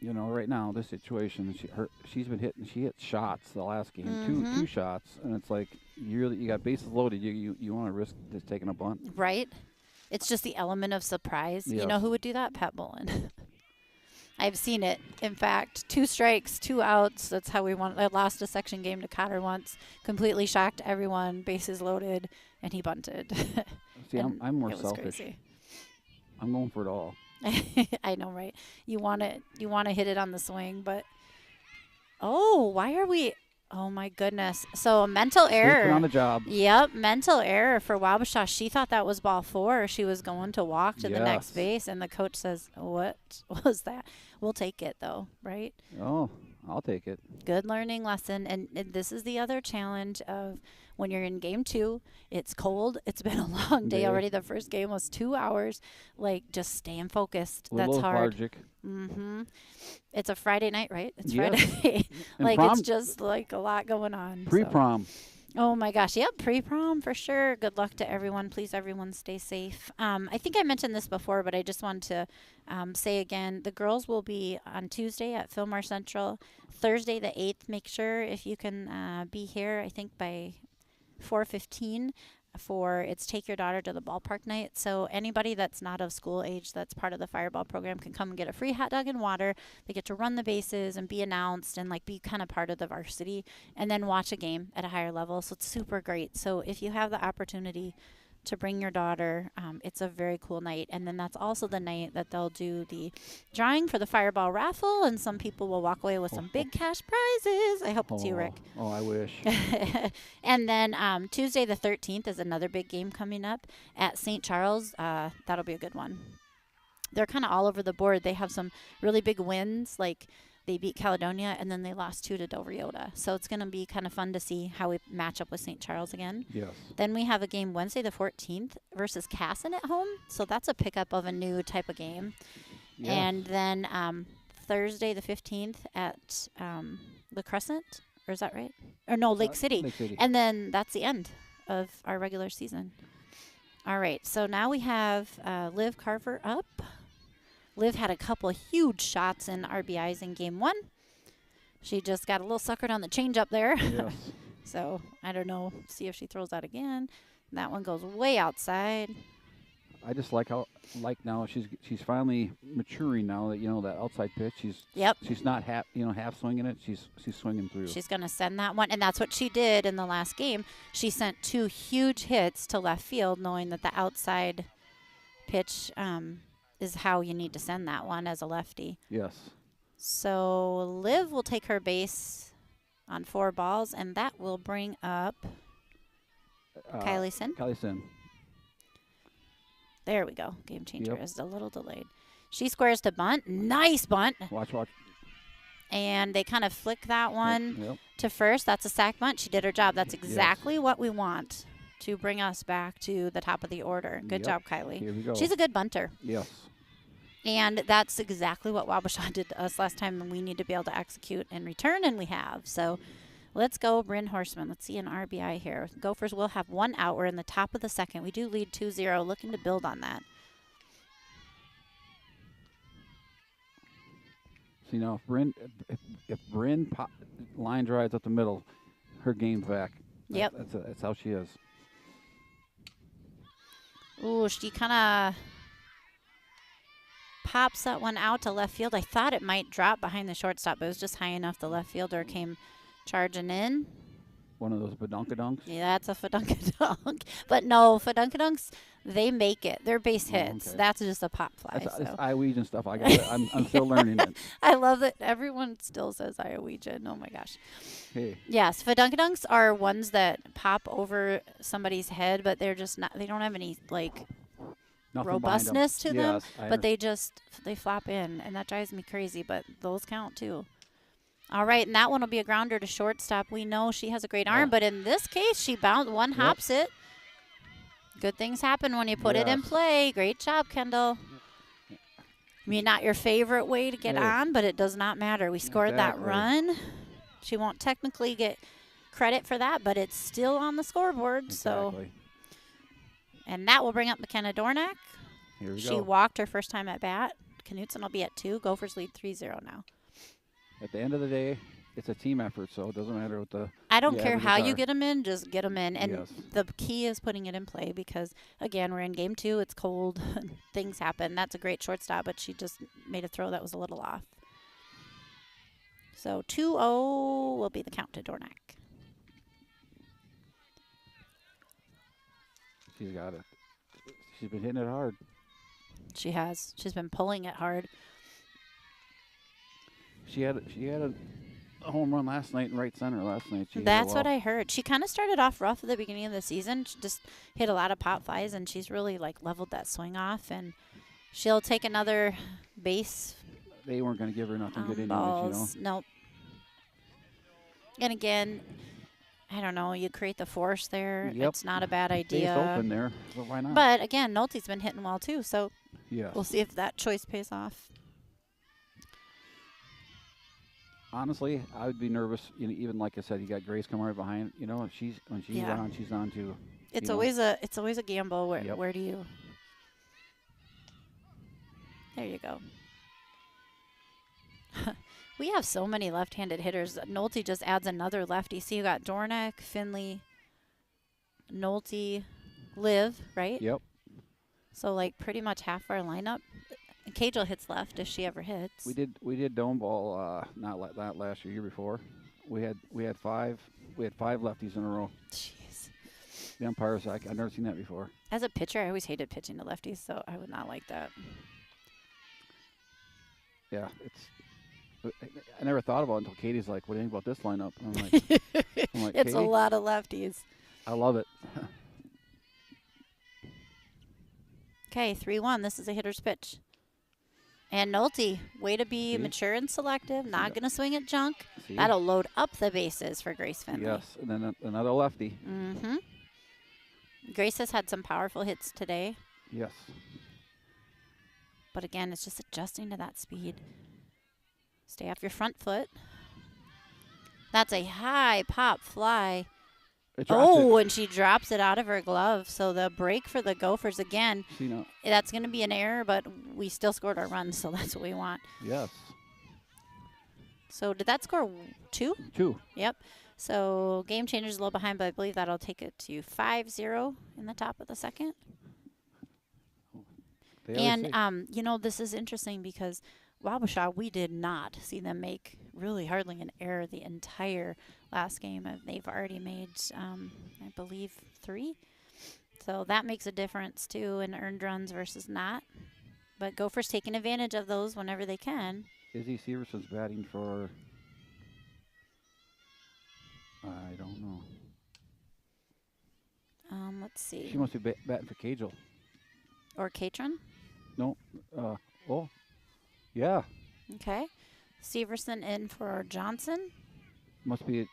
you know, right now this situation, she's been hitting. She hit shots the last game, Mhm. two shots, and it's like you got bases loaded. You want to risk just taking a bunt? Right? It's just the element of surprise. You know Yes. who would do that? Pat Bolin. I've seen it. In fact, 2 strikes, 2 outs. That's how we won. I lost a section game to Cotter once. Completely shocked everyone. Bases loaded, and he bunted. See, And I'm more it was selfish. crazy. I'm going for it all. I know, right? You want to hit it on the swing, but oh, why are we? Oh my goodness! So a mental Sleeping error. on the job. Yep, mental error for Wabasha. She thought that was ball 4. She was going to walk to the next Yes. base, and the coach says, "What was that?" We'll take it though, right? Oh, I'll take it. Good learning lesson. And this is the other challenge of when you're in game 2, it's cold. It's been a long day Yeah. already. The first game was 2 hours. Like, just staying focused. A little That's hard. lethargic. It's a Friday night, right? It's Yes. Friday. And Like, prom- it's just like a lot going on. so. Pre-prom. Oh my gosh. Yep. Pre-prom for sure. Good luck to everyone. Please, everyone stay safe. I think I mentioned this before, but I just wanted to say again, the girls will be on Tuesday at Fillmore Central. Thursday the 8th, make sure if you can be here, I think by 4:15 for it's Take Your Daughter to the Ballpark night. So anybody that's not of school age that's part of the Fireball program can come and get a free hot dog and water. They get to run the bases and be announced and like be kind of part of the varsity and then watch a game at a higher level. So it's super great. So if you have the opportunity to bring your daughter, it's a very cool night. And then that's also the night that they'll do the drawing for the Fireball raffle, and some people will walk away with some big cash prizes. I hope it's you, Rick. Oh, I wish. And then Tuesday the 13th is another big game coming up at St. Charles. That'll be a good one. They're kind of all over the board. They have some really big wins, like they beat Caledonia, and then they lost 2 to Dover Yoda. So it's going to be kind of fun to see how we match up with St. Charles again. Yes. Then we have a game Wednesday the 14th versus Casson at home. So that's a pickup of a new type of game. Yes. And then Thursday the 15th at the Crescent. Or is that right? Or no, Lake City. Lake City. And then that's the end of our regular season. All right. So now we have Liv Carver up. Liv had a couple huge shots in RBIs in game 1. She just got a little suckered on the changeup there. Yes. So I don't know. See if she throws that again. That one goes way outside. I just like how now she's finally maturing now that that outside pitch. She's not half swinging it. She's swinging through. She's going to send that one. And that's what she did in the last game. She sent 2 huge hits to left field knowing that the outside pitch is how you need to send that one as a lefty. Yes. So Liv will take her base on 4 balls, and that will bring up Kylie Sin. Kylie Sin. There we go. Game changer Yep. is a little delayed. She squares to bunt. Nice bunt. Watch. And they kind of flick that one Yep. to first. That's a sac bunt. She did her job. That's exactly what we want to bring us back to the top of the order. Good Yep. job, Kylie. Here we go. She's a good bunter. Yes. And that's exactly what Wabasha did to us last time, and we need to be able to execute in return, and we have. So let's go, Bryn Horseman. Let's see an RBI here. Gophers will have 1 out. We're in the top of the second. We do lead 2-0, looking to build on that. So, if Bryn line drives up the middle, her game's back. Yep. That's how she is. Ooh, she kind of pops that one out to left field. I thought it might drop behind the shortstop, but it was just high enough the left fielder came charging in. One of those badunkadunks. Yeah, that's a fadunkadunk. But no, fadunkadunks, they make it. They're base hits. Okay. That's just a pop fly. That's So. Iowegian and stuff. I got it. I'm still learning it. I love that everyone still says Iowegian. Oh my gosh. Hey, Yes, fadunkadunks are ones that pop over somebody's head, but they're just not. They don't have any like nothing robustness to them. Yes, I But they flop in, and that drives me crazy. But those count too. All right, and that one will be a grounder to shortstop. We know she has a great arm, but in this case, she bounced one, hops it. Good things happen when you put it in play. Great job, Kendall. I mean, not your favorite way to get on, but it does not matter. We scored that run. She won't technically get credit for that, but it's still on the scoreboard. Exactly. And that will bring up McKenna Dornack. Here we go. She walked her first time at bat. Knutson will be at 2. Gophers lead 3-0 now. At the end of the day, it's a team effort, so it doesn't matter what the. I don't care how you get them in, just get them in. And Yes. the key is putting it in play because, again, we're in game 2. It's cold. Things happen. That's a great shortstop, but she just made a throw that was a little off. So 2-0 will be the count to Dornack. She's got it. She's been hitting it hard. She has. She's been pulling it hard. She had a home run last night in right center last night. That's what I heard. She kind of started off rough at the beginning of the season. She just hit a lot of pop flies, and she's really like leveled that swing off. And she'll take another base. They weren't going to give her nothing good Balls. anyways, you know. Nope. And again, I don't know. You create the force there. Yep. It's not a bad idea. Base open there, so why not? But again, Nolte's been hitting well too, so yes. we'll see if that choice pays off. Honestly, I would be nervous. Even like I said, you got Grace coming right behind. When she's on, she's on too. It's always a gamble. Where do you? There you go. We have so many left-handed hitters. Nolte just adds another lefty. See, you got Dornack, Finley, Nolte, Liv, right? Yep. So like pretty much half our lineup. Cagel hits left if she ever hits. We did dome ball not last year before. We had five lefties in a row. Jeez. The umpires, I've never seen that before. As a pitcher, I always hated pitching to lefties, so I would not like that. Yeah, I never thought about it until Katie's like, "What do you think about this lineup?" And I'm like, It's a Katie, lot of lefties. I love it. Okay, 3-1. This is a hitter's pitch. And Nolte, way to be mature and selective, not going to swing at junk. See? That'll load up the bases for Grace Finley. Yes, and then another lefty. Mm-hmm. Grace has had some powerful hits today. Yes. But again, it's just adjusting to that speed. Stay off your front foot. That's a high pop fly. And she drops it out of her glove. So the break for the Gophers again. That's going to be an error, but we still scored our run, so that's what we want. Yes. So did that score 2? 2. Yep. So game changer's a little behind, but I believe that'll take it to 5-0 in the top of the second. And, this is interesting because Wabasha, we did not see them make really hardly an error the entire last game. They've already made, I believe, 3. So that makes a difference, too, in earned runs versus not. But Gophers taking advantage of those whenever they can. Izzy Severson's batting for, I don't know. Let's see. She must be batting for Cagel. Or Catron? No. Yeah. Okay. Severson in for Johnson. Must be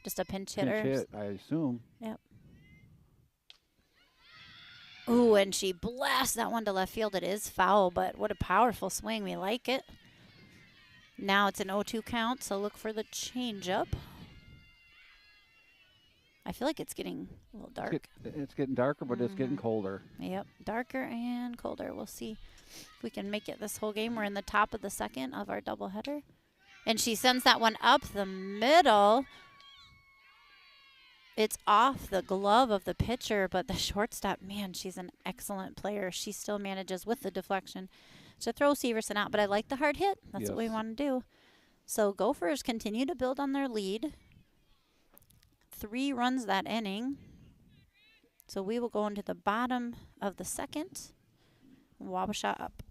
just a pinch hitter. Pinch hit, I assume. Yep. Ooh, and she blasts that one to left field. It is foul, but what a powerful swing. We like it. Now it's an 0-2 count, so look for the changeup. I feel like it's getting a little dark. It's getting darker, but it's getting colder. Yep, darker and colder. We'll see if we can make it this whole game. We're in the top of the second of our doubleheader. And she sends that one up the middle. It's off the glove of the pitcher, but the shortstop, man, she's an excellent player. She still manages with the deflection to throw Severson out, but I like the hard hit. That's what we want to do. So Gophers continue to build on their lead. 3 runs that inning. So we will go into the bottom of the second. Wabasha up.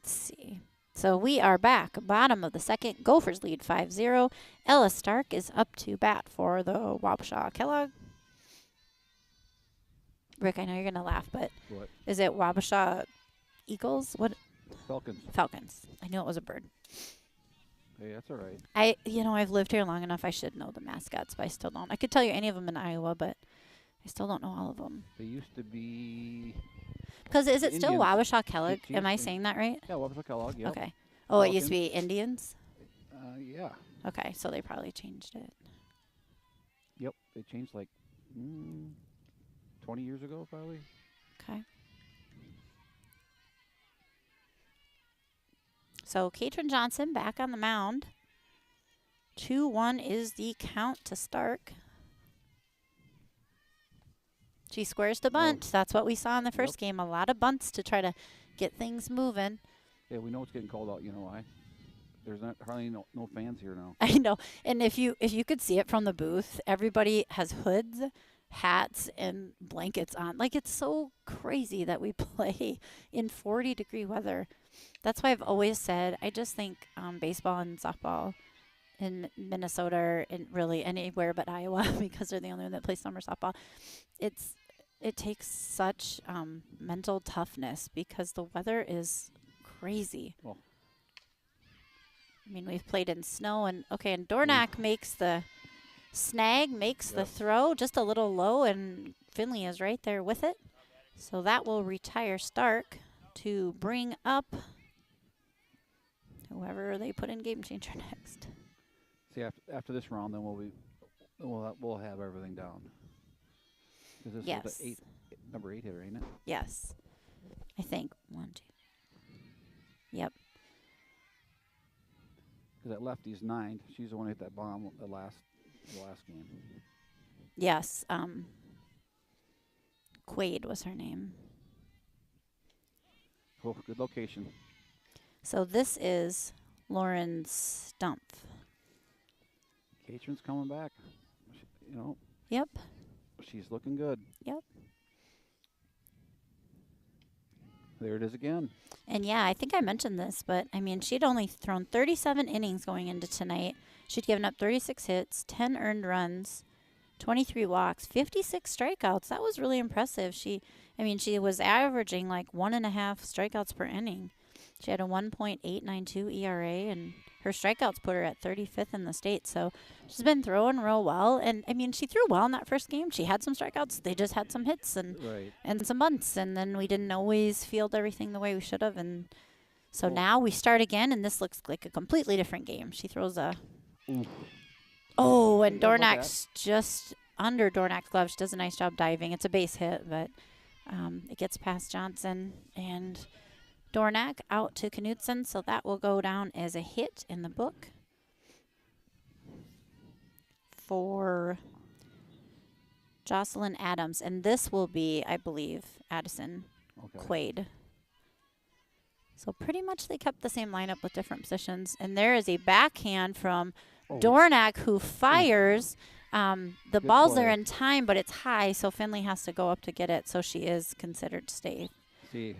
Let's see. So we are back. Bottom of the second. Gophers lead 5-0. Ella Stark is up to bat for the Wabasha Kellogg. Rick, I know you're going to laugh, but What? is it Wabasha Eagles? What? Falcons. Falcons. I knew it was a bird. Hey, that's all right. I've lived here long enough. I should know the mascots, but I still don't. I could tell you any of them in Iowa, but I still don't know all of them. They used to be. Because is it still Indians. Wabasha Kellogg? Am I saying that right? Yeah, Wabasha Kellogg. Yep. Okay. Oh, it used to be Indians? Yeah. Okay, so they probably changed it. Yep. They changed like 20 years ago, probably. Okay. So Katrin Johnson back on the mound. 2-1 is the count to Stark. She squares the bunt. That's what we saw in the first game. A lot of bunts to try to get things moving. Yeah, we know it's getting cold out. You know why? There's not hardly no fans here now. I know. And if you could see it from the booth, everybody has hoods, hats, and blankets on. Like, it's so crazy that we play in 40-degree weather. That's why I've always said I just think baseball and softball in Minnesota and really anywhere but Iowa because they're the only one that plays summer softball. It takes such mental toughness because the weather is crazy. Well, I mean, we've played in snow and Dornack makes the snag, makes the throw just a little low, and Finley is right there with it. So that will retire Stark to bring up whoever they put in game changer next. see, after this round, then we'll have everything down. Because this is the number 8 hitter, ain't it? Yes. I think 1, 2. Yep. Because that lefty's 9. She's the one who hit that bomb the last game. Yes. Quaid was her name. Oh, good location. So this is Lauren Stumpf. Katrin's coming back. Yep. She's looking good. Yep. There it is again. And yeah, I think I mentioned this, but I mean, she'd only thrown 37 innings going into tonight. She'd given up 36 hits, 10 earned runs, 23 walks, 56 strikeouts. That was really impressive. She was averaging like 1.5 strikeouts per inning. She had a 1.892 ERA, and her strikeouts put her at 35th in the state. So she's been throwing real well. And, I mean, she threw well in that first game. She had some strikeouts. They just had some hits and some bunts. And then we didn't always field everything the way we should have. And so now we start again, and this looks like a completely different game. She throws a and Dornack's just under Dornack's glove. She does a nice job diving. It's a base hit, but it gets past Johnson, and Dornack out to Knutson, so that will go down as a hit in the book for Jocelyn Adams. And this will be, I believe, Addison Okay. Quaid. So pretty much they kept the same lineup with different positions. And there is a backhand from Dornack who fires. The Good ball's there play. in time, but it's high, so Finley has to go up to get it. So she is considered safe. See,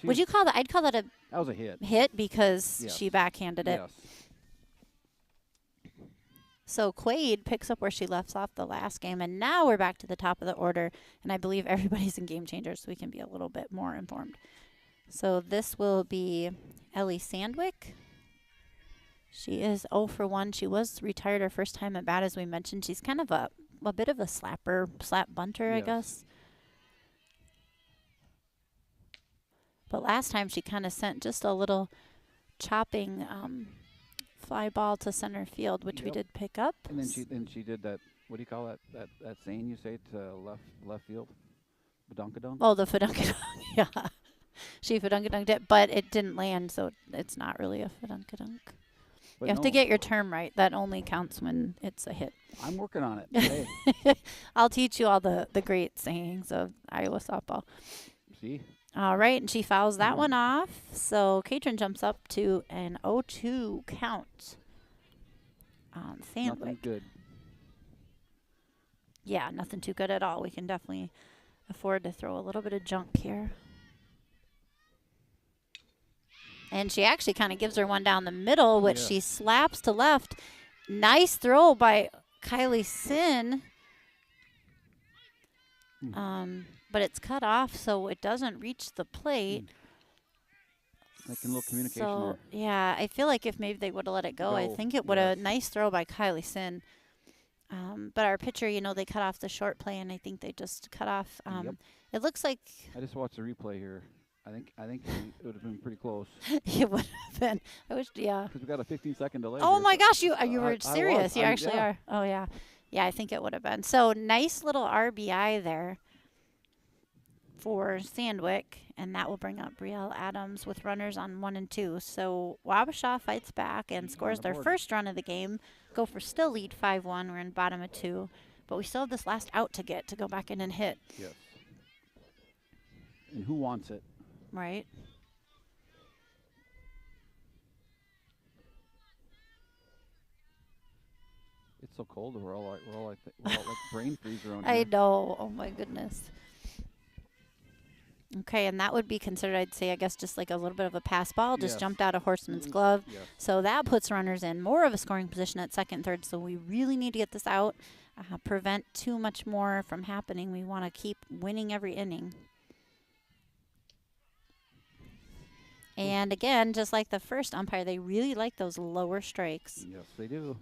Would you call that? I'd call that a that was a hit. hit because Yes. she backhanded it. Yes. So Quaid picks up where she left off the last game, and now we're back to the top of the order, and I believe everybody's in Game Changers, so we can be a little bit more informed. So this will be Ellie Sandwick. She is 0 for 1. She was retired her first time at bat, as we mentioned. She's kind of a bit of a slap bunter, I Yes. guess. But last time she kind of sent just a little chopping fly ball to center field, which we Yep. did pick up. And then she did that. What do you call that saying you say to left field? Badunkadunk? Oh, the Fadunkadunk. Yeah. She Fadunkadunked it, but it didn't land, so it's not really a Fadunkadunk. But You have to get your term right. That only counts when it's a hit. I'm working on it. Hey, I'll teach you all the great sayings of Iowa softball. see? All right, and she fouls that one off. So Katrin jumps up to an 0-2 count on Nothing Sandwick. good. Yeah, nothing too good at all. We can definitely afford to throw a little bit of junk here. And she actually kind of gives her one down the middle, which she slaps to left. Nice throw by Kylie Sin. But it's cut off, so it doesn't reach the plate. Making a little communication So, there. yeah, I feel like if maybe they would have let it go, I think it would have. Yes. Nice throw by Kylie Sin. But our pitcher, they cut off the short play, and I think they just cut off. Yep. It looks like I just watched the replay here. I think it would have been pretty close. it would have been. I wish, yeah. Because we got a 15-second delay. Oh here, my so- gosh, you I were was. serious. You I'm- actually yeah. are. Oh yeah, yeah. I think it would have been. So nice little RBI there for Sandwick, and that will bring up Brielle Adams with runners on 1 and 2. So Wabasha fights back and scores the their board. first run of the game. Gopher still lead 5-1. We're in bottom of 2, but we still have this last out to get to go back in and hit. Yes. And who wants it? Right. It's so cold. We're all like brain freeze around I here. know. Oh my goodness. Okay, and that would be considered, I'd say, I guess, just like a little bit of a pass ball. Just Yes. jumped out of Horseman's glove. Yes. So that puts runners in more of a scoring position at second, third. So we really need to get this out, prevent too much more from happening. We want to keep winning every inning. And again, just like the first umpire, they really like those lower strikes. Yes, they do.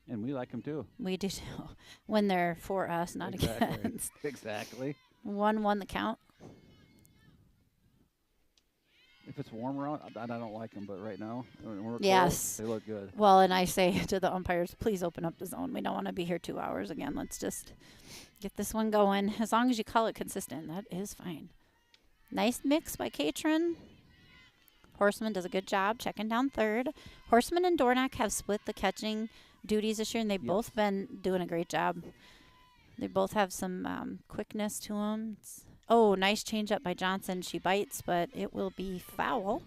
And we like them too. We do too, when they're for us, not Exactly. against. Exactly. 1-1 the count. If it's warmer out, I don't like them. But right now, when we're Yes. close, they look good. Well, and I say to the umpires, please open up the zone. We don't want to be here 2 hours again. Let's just get this one going. As long as you call it consistent, that is fine. Nice mix by Katrin. Horseman does a good job checking down third. Horseman and Dornack have split the catching duties this year, and they've both been doing a great job. They both have some quickness to them. Oh, nice change up by Johnson. She bites, but it will be foul.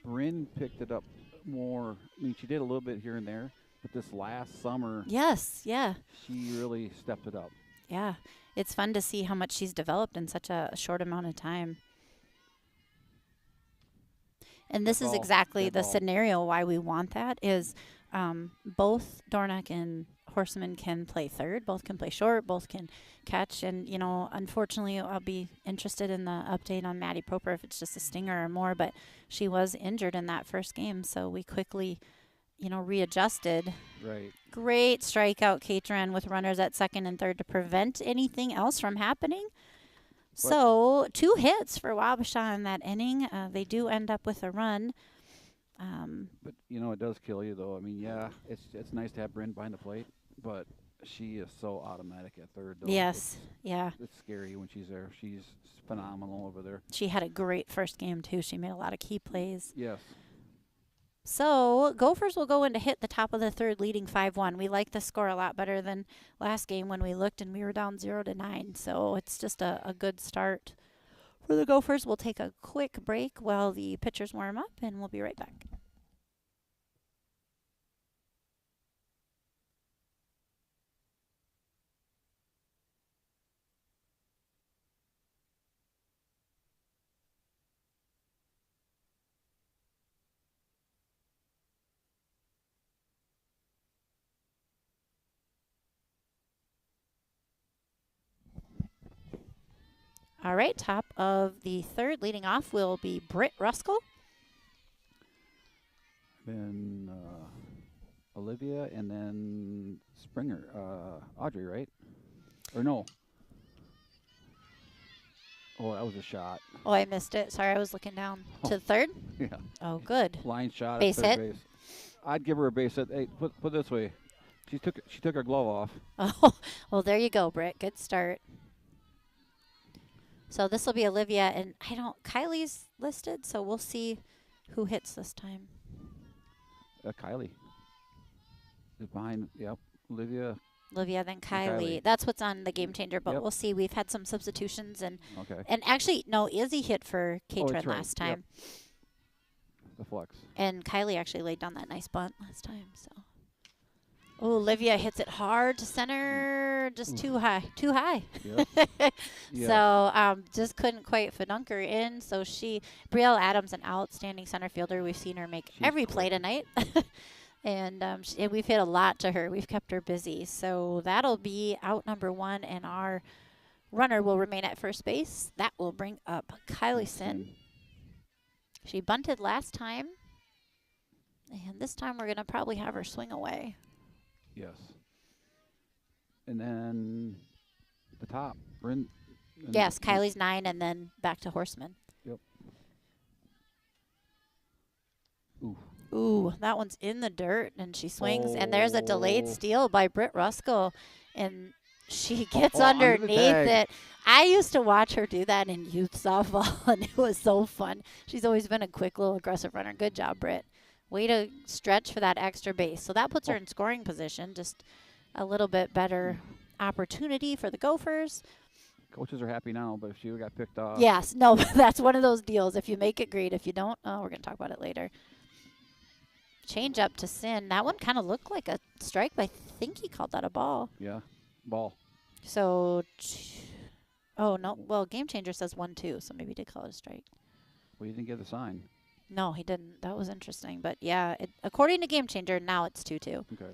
Bryn picked it up more. I mean, she did a little bit here and there, but this last summer, Yes, yeah. she really stepped it up. Yeah, it's fun to see how much she's developed in such a short amount of time. And this is ball, exactly good the ball. scenario why we want that is both Dornack and Horseman can play third, both can play short, both can catch. And, unfortunately, I'll be interested in the update on Maddie Proper if it's just a stinger or more, but she was injured in that first game, so we quickly, readjusted. Right. Great strikeout, Katrin, with runners at second and third to prevent anything else from happening. So 2 hits for Wabasha in that inning. They do end up with a run. But it does kill you though. I mean, yeah, it's nice to have Bryn behind the plate, but She is so automatic at third, though. Yes. Yeah. It's scary when she's there. She's phenomenal over there. She had a great first game, too. She made a lot of key plays. Yes. So Gophers will go in to hit the top of the third, leading 5-1. We like the score a lot better than last game when we looked and we were down 0-9. So it's just a good start for the Gophers. We'll take a quick break while the pitchers warm up, and we'll be right back. All right, top of the third, leading off will be Britt Ruskell. Then Olivia, and then Springer. Audrey, right? Or no? Oh, that was a shot. Oh, I missed it. Sorry, I was looking down to the third. Yeah. Oh, good. Line shot Base at third hit? base. I'd give her a base hit. Hey, put it this way. She took her glove off. Oh, well, there you go, Britt. Good start. So this will be Olivia, and Kylie's listed, so we'll see who hits this time. Kylie is behind. Yep. Olivia. Olivia, then Kylie. Kylie. That's what's on the game changer, but Yep. we'll see. We've had some substitutions, and Okay. actually, no, Izzy hit for Katrin that's right. last time, The flex. and Kylie actually laid down that nice bunt last time. So, oh, Olivia hits it hard to center, just too high. Yep. So just couldn't quite fedunker in. So Brielle Adams, an outstanding center fielder. We've seen her make She's every quick. play tonight. And we've hit a lot to her. We've kept her busy. So that'll be out number one, and our runner will remain at first base. That will bring up Kylie Sin. She bunted last time, and this time we're going to probably have her swing away. Yes. And then the top. Yes, Kylie's 9, and then back to Horseman. Yep. Ooh. Ooh, that one's in the dirt, and she swings, and there's a delayed steal by Britt Ruskell, and she gets under the underneath tag. it. I used to watch her do that in youth softball, and it was so fun. She's always been a quick little aggressive runner. Good job, Britt. Way to stretch for that extra base. So that puts her in scoring position, just a little bit better opportunity for the Gophers. Coaches are happy now, but if she got picked off. Yes, no, that's one of those deals. If you make it, great. If you don't, we're going to talk about it later. Change up to Sin. That one kind of looked like a strike, but I think he called that a ball. Yeah, ball. So, oh, no. Well, Game Changer says 1-2, so maybe he did call it a strike. Well, you didn't get the sign. No, he didn't. That was interesting. But, yeah, according to Game Changer, now it's 2-2. Okay.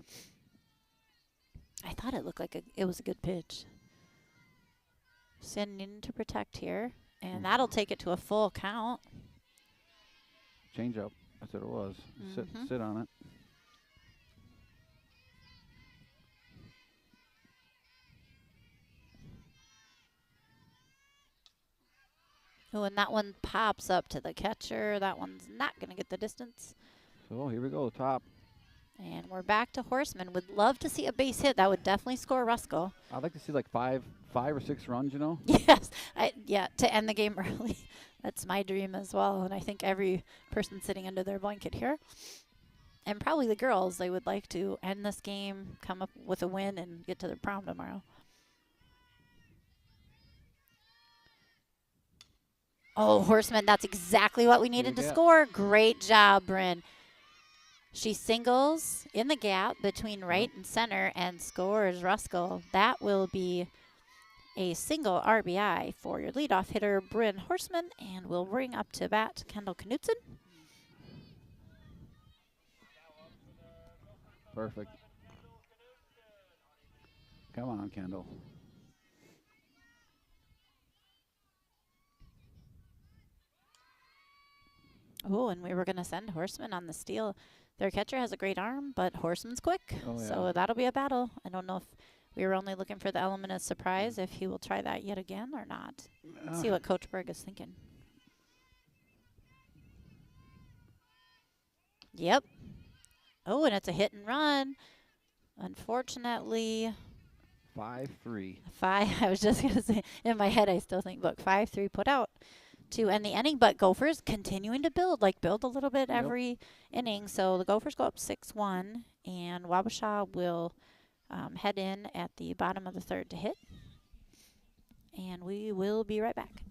I thought it looked like it was a good pitch. Sin needing to protect here, and that'll take it to a full count. Change up. That's what it was. Sit on it. Oh, and that one pops up to the catcher. That one's not going to get the distance. So here we go, top. And we're back to Horseman. Would love to see a base hit. That would definitely score Ruskell. I'd like to see like five or six runs, you know? Yes. To end the game early. That's my dream as well. And I think every person sitting under their blanket here, and probably the girls, they would like to end this game, come up with a win, and get to their prom tomorrow. Oh, Horseman, that's exactly what we needed to score. Great job, Bryn. She singles in the gap between right and center and scores Ruskell. That will be a single RBI for your leadoff hitter, Bryn Horseman, and we'll bring up to bat Kendall Knutson. Perfect. Come on, Kendall. Oh, and we were going to send Horseman on the steal. Their catcher has a great arm, but Horseman's quick. Oh, yeah. So that'll be a battle. I don't know if we were only looking for the element of surprise, if he will try that yet again or not. See what Coach Berg is thinking. Yep. Oh, and it's a hit and run. Unfortunately, 5-3. I was just going to say, in my head, I still think, look, 5-3 put out to end the inning. But Gophers continuing to build, build a little bit Yep. every inning. So the Gophers go up 6-1, and Wabasha will head in at the bottom of the third to hit. And we will be right back.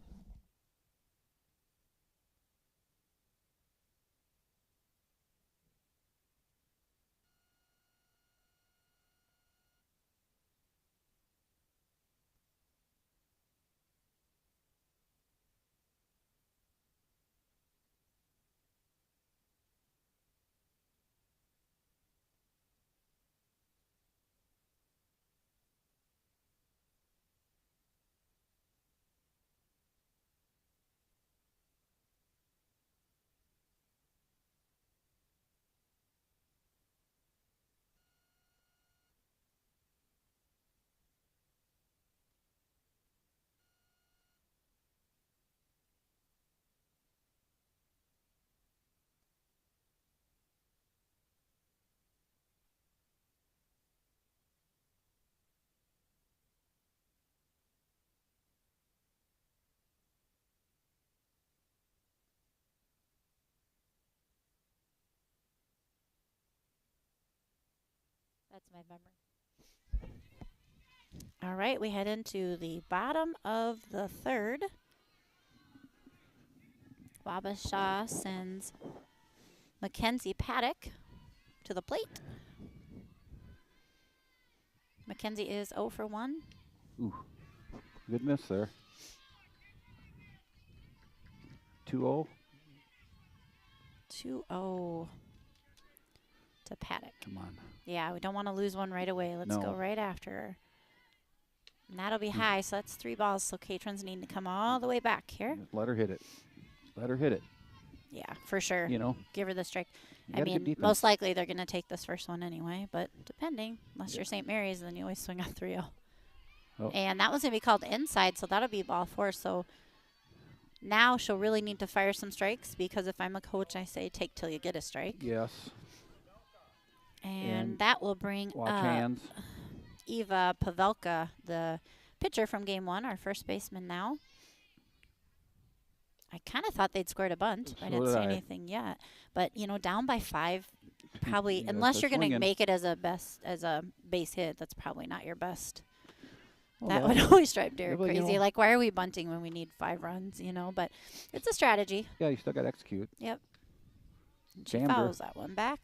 That's my memory. All right, we head into the bottom of the third. Wabasha sends Mackenzie Paddock to the plate. Mackenzie is 0 for 1. Ooh, good miss there. 2-0. 2-0 to Paddock. Come on. Yeah, we don't want to lose one right away. Let's go No. right after her. And that'll be high, so that's 3 balls. So Catrons need to come all the way back here. Let her hit it. Let her hit it. Yeah, for sure. You know, Give her the strike. you I got a good mean, defense. most likely they're going to take this first one anyway, but depending. Unless Yeah. you're St. Mary's, then you always swing on 3-0. Oh. And that one's going to be called inside, so that'll be ball 4. So now she'll really need to fire some strikes, because if I'm a coach, I say take till you get a strike. Yes. And that will bring Watch up hands. Eva Pavelka, the pitcher from game 1, our first baseman now. I kind of thought they'd scored a bunt. I didn't see anything yet. But, you know, down by 5, probably, Yeah, unless they're you're going to swinging. make it as a base hit, that's probably not your best. Well, That would always drive Derek but, you crazy. know- Like, why are we bunting when we need 5 runs, you know? But it's a strategy. Yeah, you still got to execute. Yep. She Jammed her. fouls that one back.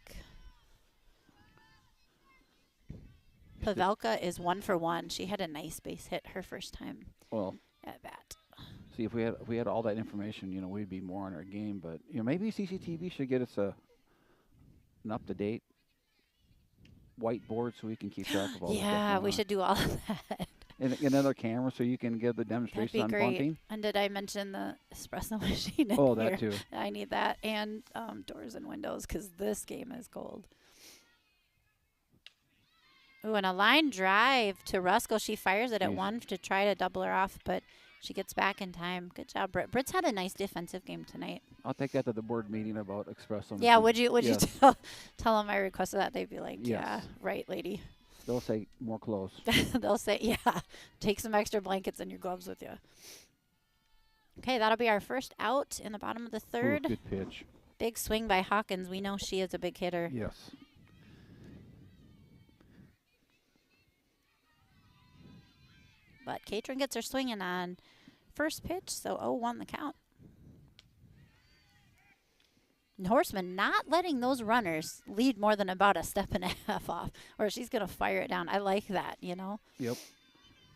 Pavelka is 1 for 1. She had a nice base hit her first time Well, at bat. see, if we had all that information, you know, we'd be more on our game. But you know, maybe CCTV should get us an up-to-date whiteboard so we can keep track of all this stuff Yeah, going we on. should do all of that. And another camera so you can give the That'd demonstration be on great. bunting. And did I mention the espresso machine in Oh, here? that too. I need that. And doors and windows, because this game is cold. Ooh, and a line drive to Ruskell. She fires it at Jeez. 1 to try to double her off, but she gets back in time. Good job, Britt. Britt's had a nice defensive game tonight. I'll take that to the board meeting about espresso. Yeah, machine. would Yes. you tell them I requested that? They'd be like, Yes. yeah, right, lady. They'll say more close. They'll say, yeah, take some extra blankets and your gloves with you. Okay, that'll be our first out in the bottom of the third. Ooh, good pitch. Big swing by Hawkins. We know she is a big hitter. Yes. But Catron gets her swinging on first pitch, so 0-1 the count. And Horseman not letting those runners lead more than about a step and a half off, or she's going to fire it down. I like that, you know. Yep.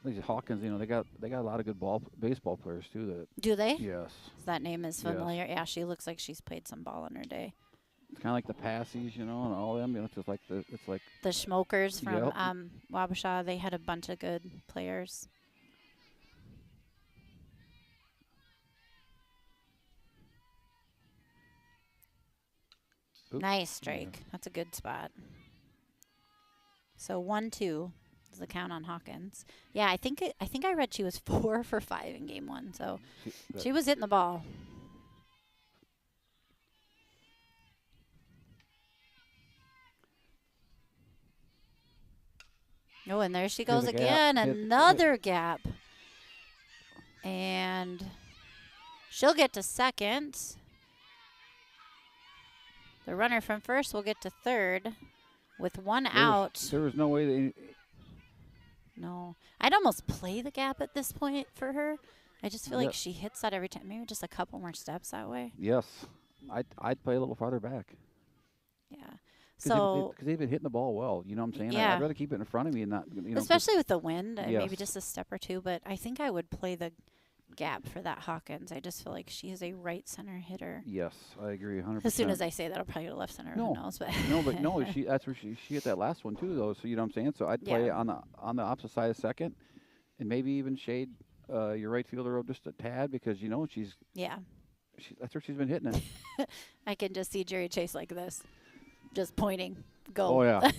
These Hawkins, you know, they got a lot of good baseball players too. That Do they? yes. That name is Yes. familiar. Yeah, she looks like she's played some ball in her day. It's kind of like the Passies, you know, and all them. You know, it's just like it's like The Schmokers from Yep. Wabasha, they had a bunch of good players. Oop. Nice strike. That's a good spot. So 1-2 is the count on Hawkins. Yeah, I think I read she was 4 for 5 in game 1. So she was hitting the ball. Oh, and there she Here's goes a gap. again. Hit. Another gap. And she'll get to second. The runner from first will get to third with one out. There was no way they. No. I'd almost play the gap at this point for her. I just feel Yeah. like she hits that every time. Maybe just a couple more steps that way. Yes, I'd play a little farther back. Yeah. Because So, they've been hitting the ball well. You know what I'm saying? yeah. I'd rather keep it in front of me and not. Especially with the wind, Yes. maybe just a step or two. But I think I would play the gap for that Hawkins. I just feel like she is a right center hitter. Yes, I agree 100%. As soon as I say that, I'll probably go to left center. No. Who knows? But no, that's where she hit that last one too, though. So you know what I'm saying? So I'd play Yeah. on the opposite side of second, and maybe even shade your right fielder up just a tad because you know yeah. that's where she's been hitting it. I can just see Jerry Chase like this, just pointing, go. Oh yeah.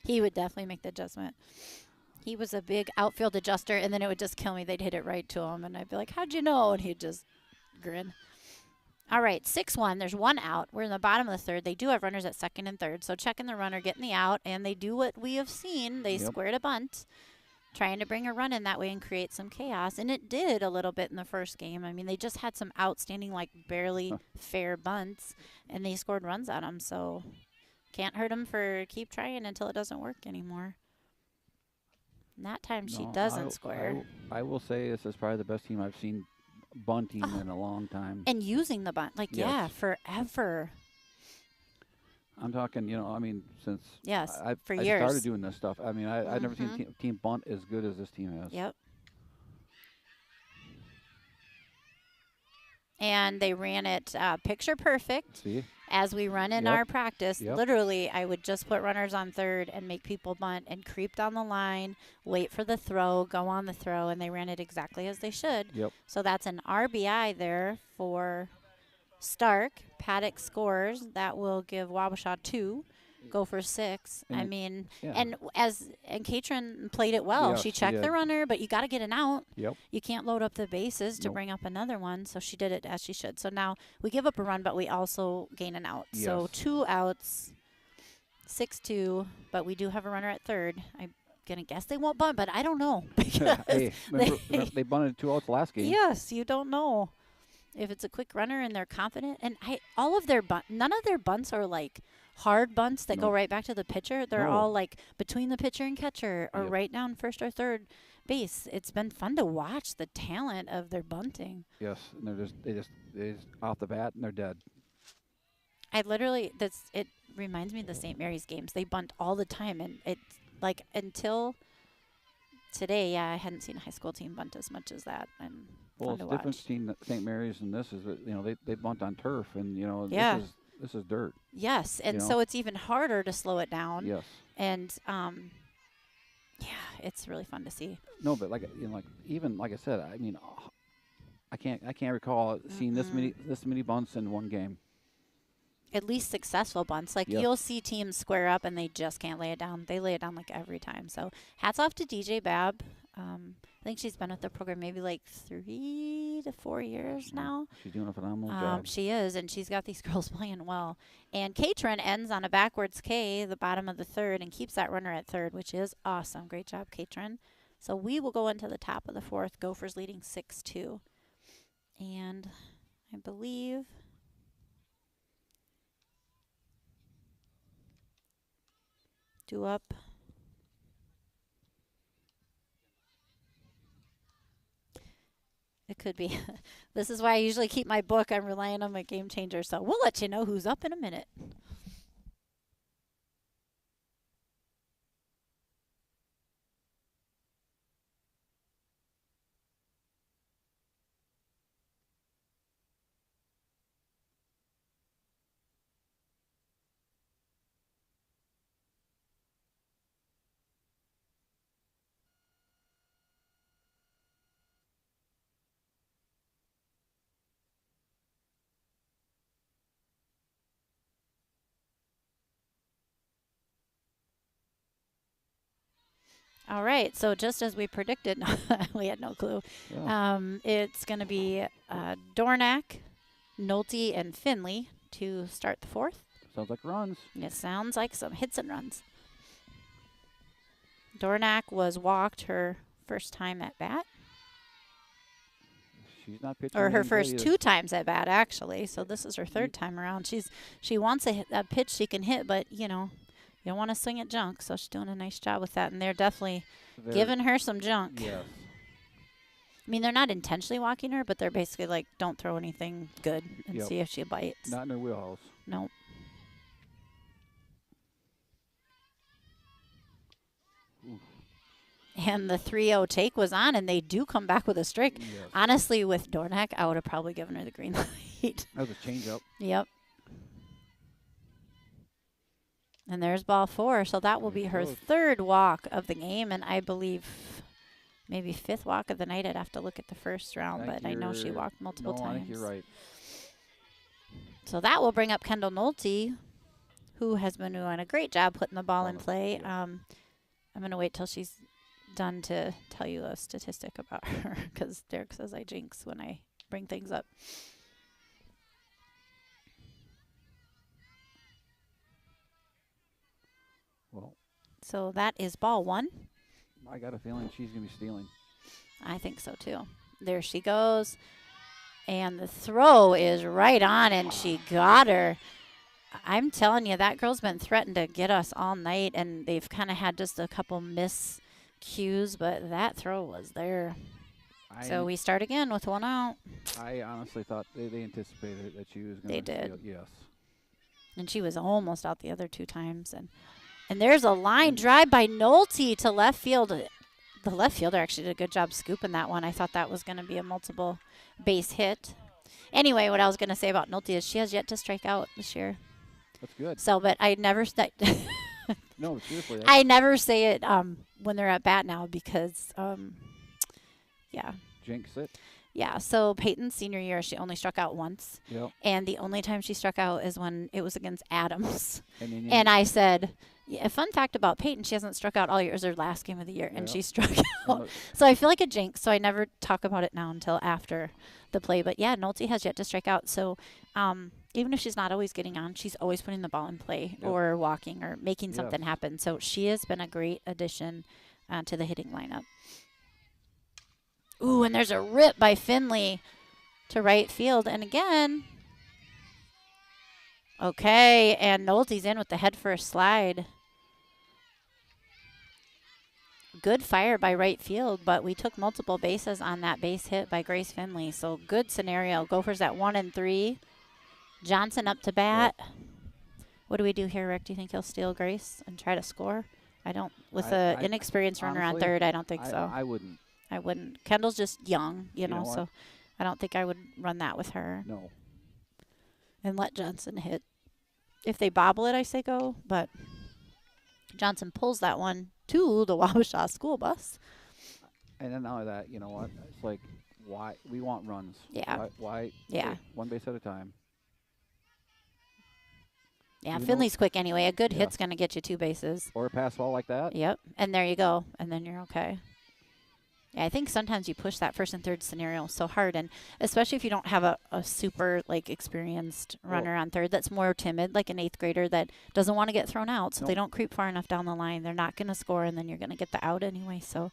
He would definitely make the adjustment. He was a big outfield adjuster, and then it would just kill me. They'd hit it right to him, and I'd be like, how'd you know? And he'd just grin. All right, 6-1. There's one out. We're in the bottom of the third. They do have runners at second and third, so checking the runner, getting the out, and they do what we have seen. They Yep. squared a bunt, trying to bring a run in that way and create some chaos, and it did a little bit in the first game. I mean, they just had some outstanding, like, barely fair bunts, and they scored runs on them, so can't hurt them for keep trying until it doesn't work anymore. And that time she No, doesn't square. I will say this is probably the best team I've seen bunting in a long time. And using the bunt, like, yeah, Yes. forever. I'm talking, I mean, since Yes, for I years. started doing this stuff. I mean, I've never seen team bunt as good as this team has. Yep. And they ran it picture perfect See? as we run in Yep. our practice. Yep. Literally, I would just put runners on third and make people bunt and creep down the line, wait for the throw, go on the throw, and they ran it exactly as they should. Yep. So that's an RBI there for Stark. Paddock scores. That will give Wabasha 2. Gopher 6. I And- mean, yeah. and Katrin played it well. Yes, She she checked the did. runner, but you got to get an out. Yep. You can't load up the bases to Nope. bring up another one, so she did it as she should. So now we give up a run, but we also gain an out. So Yes. 2 outs, 6-2, but we do have a runner at third. I'm gonna guess they won't bunt, but I don't know because Hey, remember they bunted 2 outs last game. yes, you don't know if it's a quick runner and they're confident. And all of their none of their bunts are like hard bunts that go No. right back to the pitcher. They're No. all like between the pitcher and catcher or Yep. right down first or third base. It's been fun to watch the talent of their bunting. Yes, and they just off the bat and they're dead. It reminds me of the St. Mary's games. They bunt all the time, and it's like until today, I hadn't seen a high school team bunt as much as that, and Well, fun the to difference watch. between St. Mary's and this is that they bunt on turf, and Yeah. this is dirt. Yes, and you know. so it's even harder to slow it down. Yes. And yeah, it's really fun to see. No, but even like I said, I mean, I can't recall seeing this many bunts in one game. At least successful bunts. Like Yep. you'll see teams square up and they just can't lay it down. They lay it down like every time. So hats off to DJ Babb. I think she's been with the program maybe like 3 to 4 years now. She's doing a phenomenal job. She is, and she's got these girls playing well. And Katrin ends on a backwards K, the bottom of the third, and keeps that runner at third, which is awesome. Great job, Katrin. So we will go into the top of the fourth. Gophers leading 6-2. And I believe due up. It could be. This is why I usually keep my book. I'm relying on my game changer. So we'll let you know who's up in a minute. All right, so just as we predicted, we had no clue. Yeah. It's going to be Dornack, Nolte, and Finley to start the fourth. Sounds like runs. It sounds like some hits and runs. Dornack was walked her first time at bat, She's not pitching or her anything good first either. 2 times at bat actually. So this is her third time around. She wants a pitch she can hit, but you don't want to swing at junk. So she's doing a nice job with that, and they're definitely giving her some junk. Yes. I mean, they're not intentionally walking her, but they're basically like, don't throw anything good and Yep. see if she bites. Not in her wheelhouse. Nope. Oof. And the 3-0 take was on, and they do come back with a strike. Yes. Honestly, with Dornack, I would have probably given her the green light. That was a changeup. Yep. And there's ball 4, so that will There be it her goes. 3rd walk of the game, and I believe maybe 5th walk of the night. I'd have to look at the first round, but I know she walked multiple times. I think you're right. So that will bring up Kendall Nolte, who has been doing a great job putting the ball in play. Yeah. I'm going to wait till she's done to tell you a statistic about her, because Derek says I jinx when I bring things up. Well, So that is ball 1. I got a feeling she's going to be stealing. I think so too. There she goes. And the throw is right on, and she got her. I'm telling you, that girl's been threatened to get us all night, and they've kind of had just a couple miscues, but that throw was there. So we start again with 1 out. I honestly thought they anticipated that she was going to They did. steal. Yes. And she was almost out the other 2 times. And there's a line drive by Nolte to left field. The left fielder actually did a good job scooping that one. I thought that was going to be a multiple base hit. Anyway, what I was going to say about Nolte is she has yet to strike out this year. That's good. So, but I never No, seriously. I never say it when they're at bat now because, yeah. Jinx it. Yeah, so Peyton's senior year, she only struck out once. Yep. And the only time she struck out is when it was against Adams. And, And I said, yeah, a fun fact about Peyton, she hasn't struck out all year. It was her last game of the year, and Yep. she struck out. So I feel like a jinx, so I never talk about it now until after the play. But, yeah, Nolte has yet to strike out. So even if she's not always getting on, she's always putting the ball in play Yep. or walking or making something Yes. happen. So she has been a great addition to the hitting lineup. Ooh, and there's a rip by Finley to right field. And again, okay, and Nolte's in with the head first slide. Good fire by right field, but we took multiple bases on that base hit by Grace Finley. So good scenario. Gophers at 1 and 3. Johnson up to bat. Yep. What do we do here, Rick? Do you think he'll steal Grace and try to score? I don't. With I- an inexperienced runner on honestly, third, I don't think so. I wouldn't. I wouldn't. Kendall's just young, you know, know what? so I don't think I would run that with her. No. And let Johnson hit. If they bobble it, I say go, but Johnson pulls that one to the Wabasha school bus. And then not only that, you know what? It's like, why? We want runs. Yeah. Why Yeah. take one base at a time? Yeah, Even though- Finley's quick anyway. A good Yeah. hit's going to get you 2 bases. Or a pass ball like that? Yep. And there you go. And then you're okay. Yeah, I think sometimes you push that first and third scenario so hard, and especially if you don't have a super, like, experienced runner on third that's more timid, like an 8th grader that doesn't want to get thrown out, so they don't creep far enough down the line. They're not going to score, and then you're going to get the out anyway. So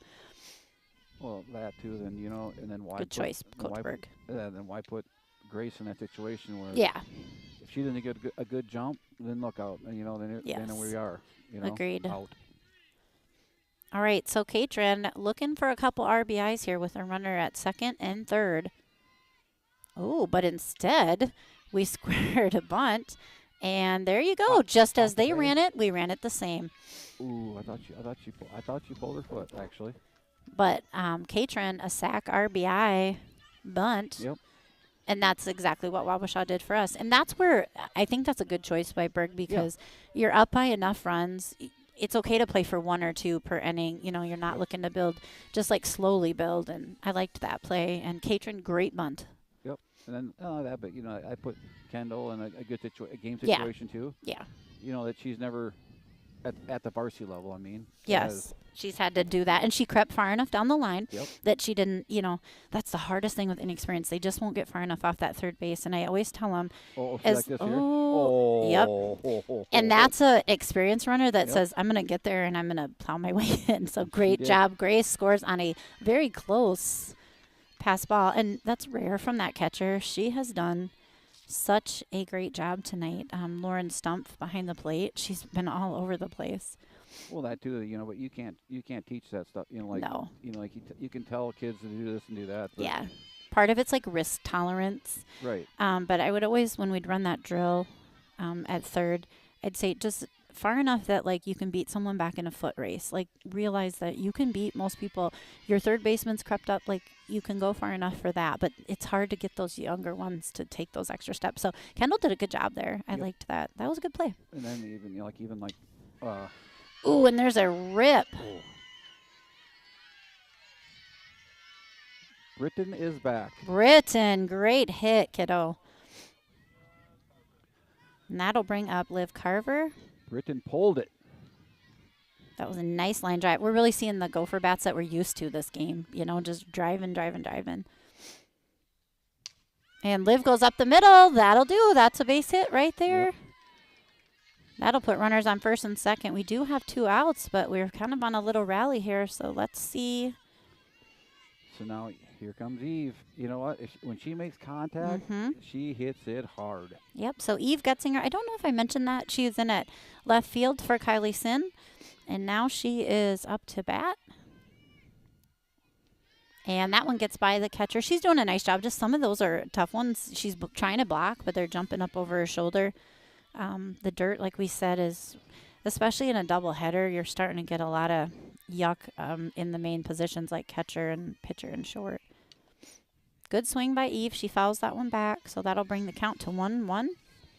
Well, that too. Then and then why? good choice, then why Coachberg. then why put Grace in that situation where? Yeah. If she doesn't get a good jump, then look out. And then Yes. we are. Agreed. Out. All right, so Katrin looking for a couple RBIs here with a runner at 2nd and 3rd. Oh, but instead we squared a bunt, and there you go. Just as they ran it, we ran it the same. Ooh, I thought you pulled her foot actually. But Katrin, a sac RBI bunt. Yep. And that's exactly what Wabasha did for us. And that's where I think that's a good choice by Berg because you're up by enough runs. It's okay to play for 1 or 2 per inning. You know, you're not looking to build, just like slowly build. And I liked that play. And Katrin, great bunt. Yep. And then that, but I put Kendall in a good game Yeah. situation too. Yeah. That she's never at the varsity level. I mean, Yes, she's had to do that. And she crept far enough down the line yep. that she didn't, that's the hardest thing with inexperience. They just won't get far enough off that third base. And I always tell them, Oh, see like this here. yep. Oh, And that's a experienced runner that Yep. says, I'm going to get there and I'm going to plow my way in. So She great did. job. Grace scores on a very close pass ball. And that's rare from that catcher. She has done such a great job tonight. Lauren Stumpf behind the plate. She's been all over the place. Well, that too, but you can't teach that stuff. No. Like you can tell kids to do this and do that. But Yeah. Part of it's like risk tolerance. Right. But I would always, when we'd run that drill at third, I'd say just far enough that like you can beat someone back in a foot race. Like realize that you can beat most people. Your third baseman's crept up, like you can go far enough for that. But it's hard to get those younger ones to take those extra steps. So Kendall did a good job there. I Yep. liked that. That was a good play. And then even like. Ooh, and there's a rip. Oh. Britain is back. Britton, great hit, kiddo. And that'll bring up Liv Carver. Britain pulled it. That was a nice line drive. We're really seeing the Gopher bats that we're used to this game, just driving. And Liv goes up the middle. That'll do. That's a base hit right there. Yep. That'll put runners on first and second. We do have 2 outs, but we're kind of on a little rally here, so let's see. So now here comes Eve. You know what? When she makes contact, she hits it hard. Yep, so Eve Getzinger, I don't know if I mentioned that. She is in at left field for Kylie Sin, and now she is up to bat. And that one gets by the catcher. She's doing a nice job. Just some of those are tough ones. She's trying to block, but they're jumping up over her shoulder. The dirt, like we said, is, especially in a doubleheader, you're starting to get a lot of yuck in the main positions like catcher and pitcher and short. Good swing by Eve. She fouls that one back, so that'll bring the count to 1-1.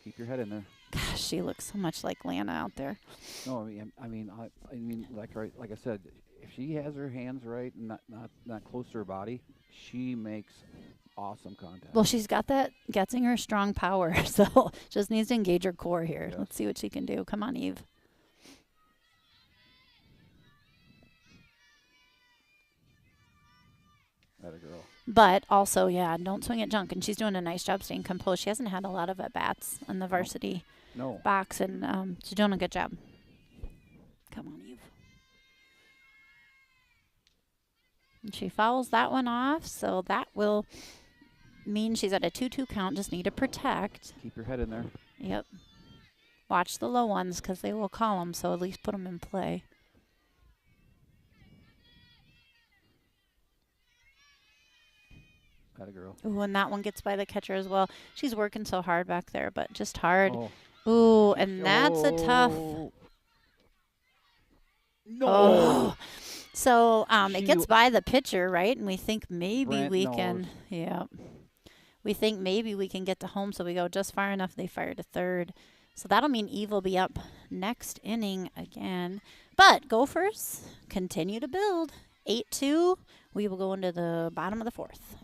Keep your head in there. Gosh, she looks so much like Lana out there. No, I mean, like I said, if she has her hands right and not close to her body, she makes awesome contact. Well, she's got that Getzinger strong power, so just needs to engage her core here. Yes. Let's see what she can do. Come on, Eve. Atta girl. But also, yeah, don't swing at junk. And she's doing a nice job staying composed. She hasn't had a lot of at-bats in the varsity box, and she's doing a good job. Come on, Eve. And she fouls that one off, so that will mean she's at a 2-2 count. Just need to protect. Keep your head in there. Yep. Watch the low ones because they will call them, so at least put them in play. Atta girl. Ooh, and that one gets by the catcher as well. She's working so hard back there, but just hard. Oh. Ooh, and that's a tough. No. Oh. So it gets by the pitcher, right? And we think maybe Brent we knows. can. Yeah. We think maybe we can get to home, so we go just far enough. They fire to third. So that'll mean Eve will be up next inning again. But Gophers continue to build. 8-2. We will go into the bottom of the fourth.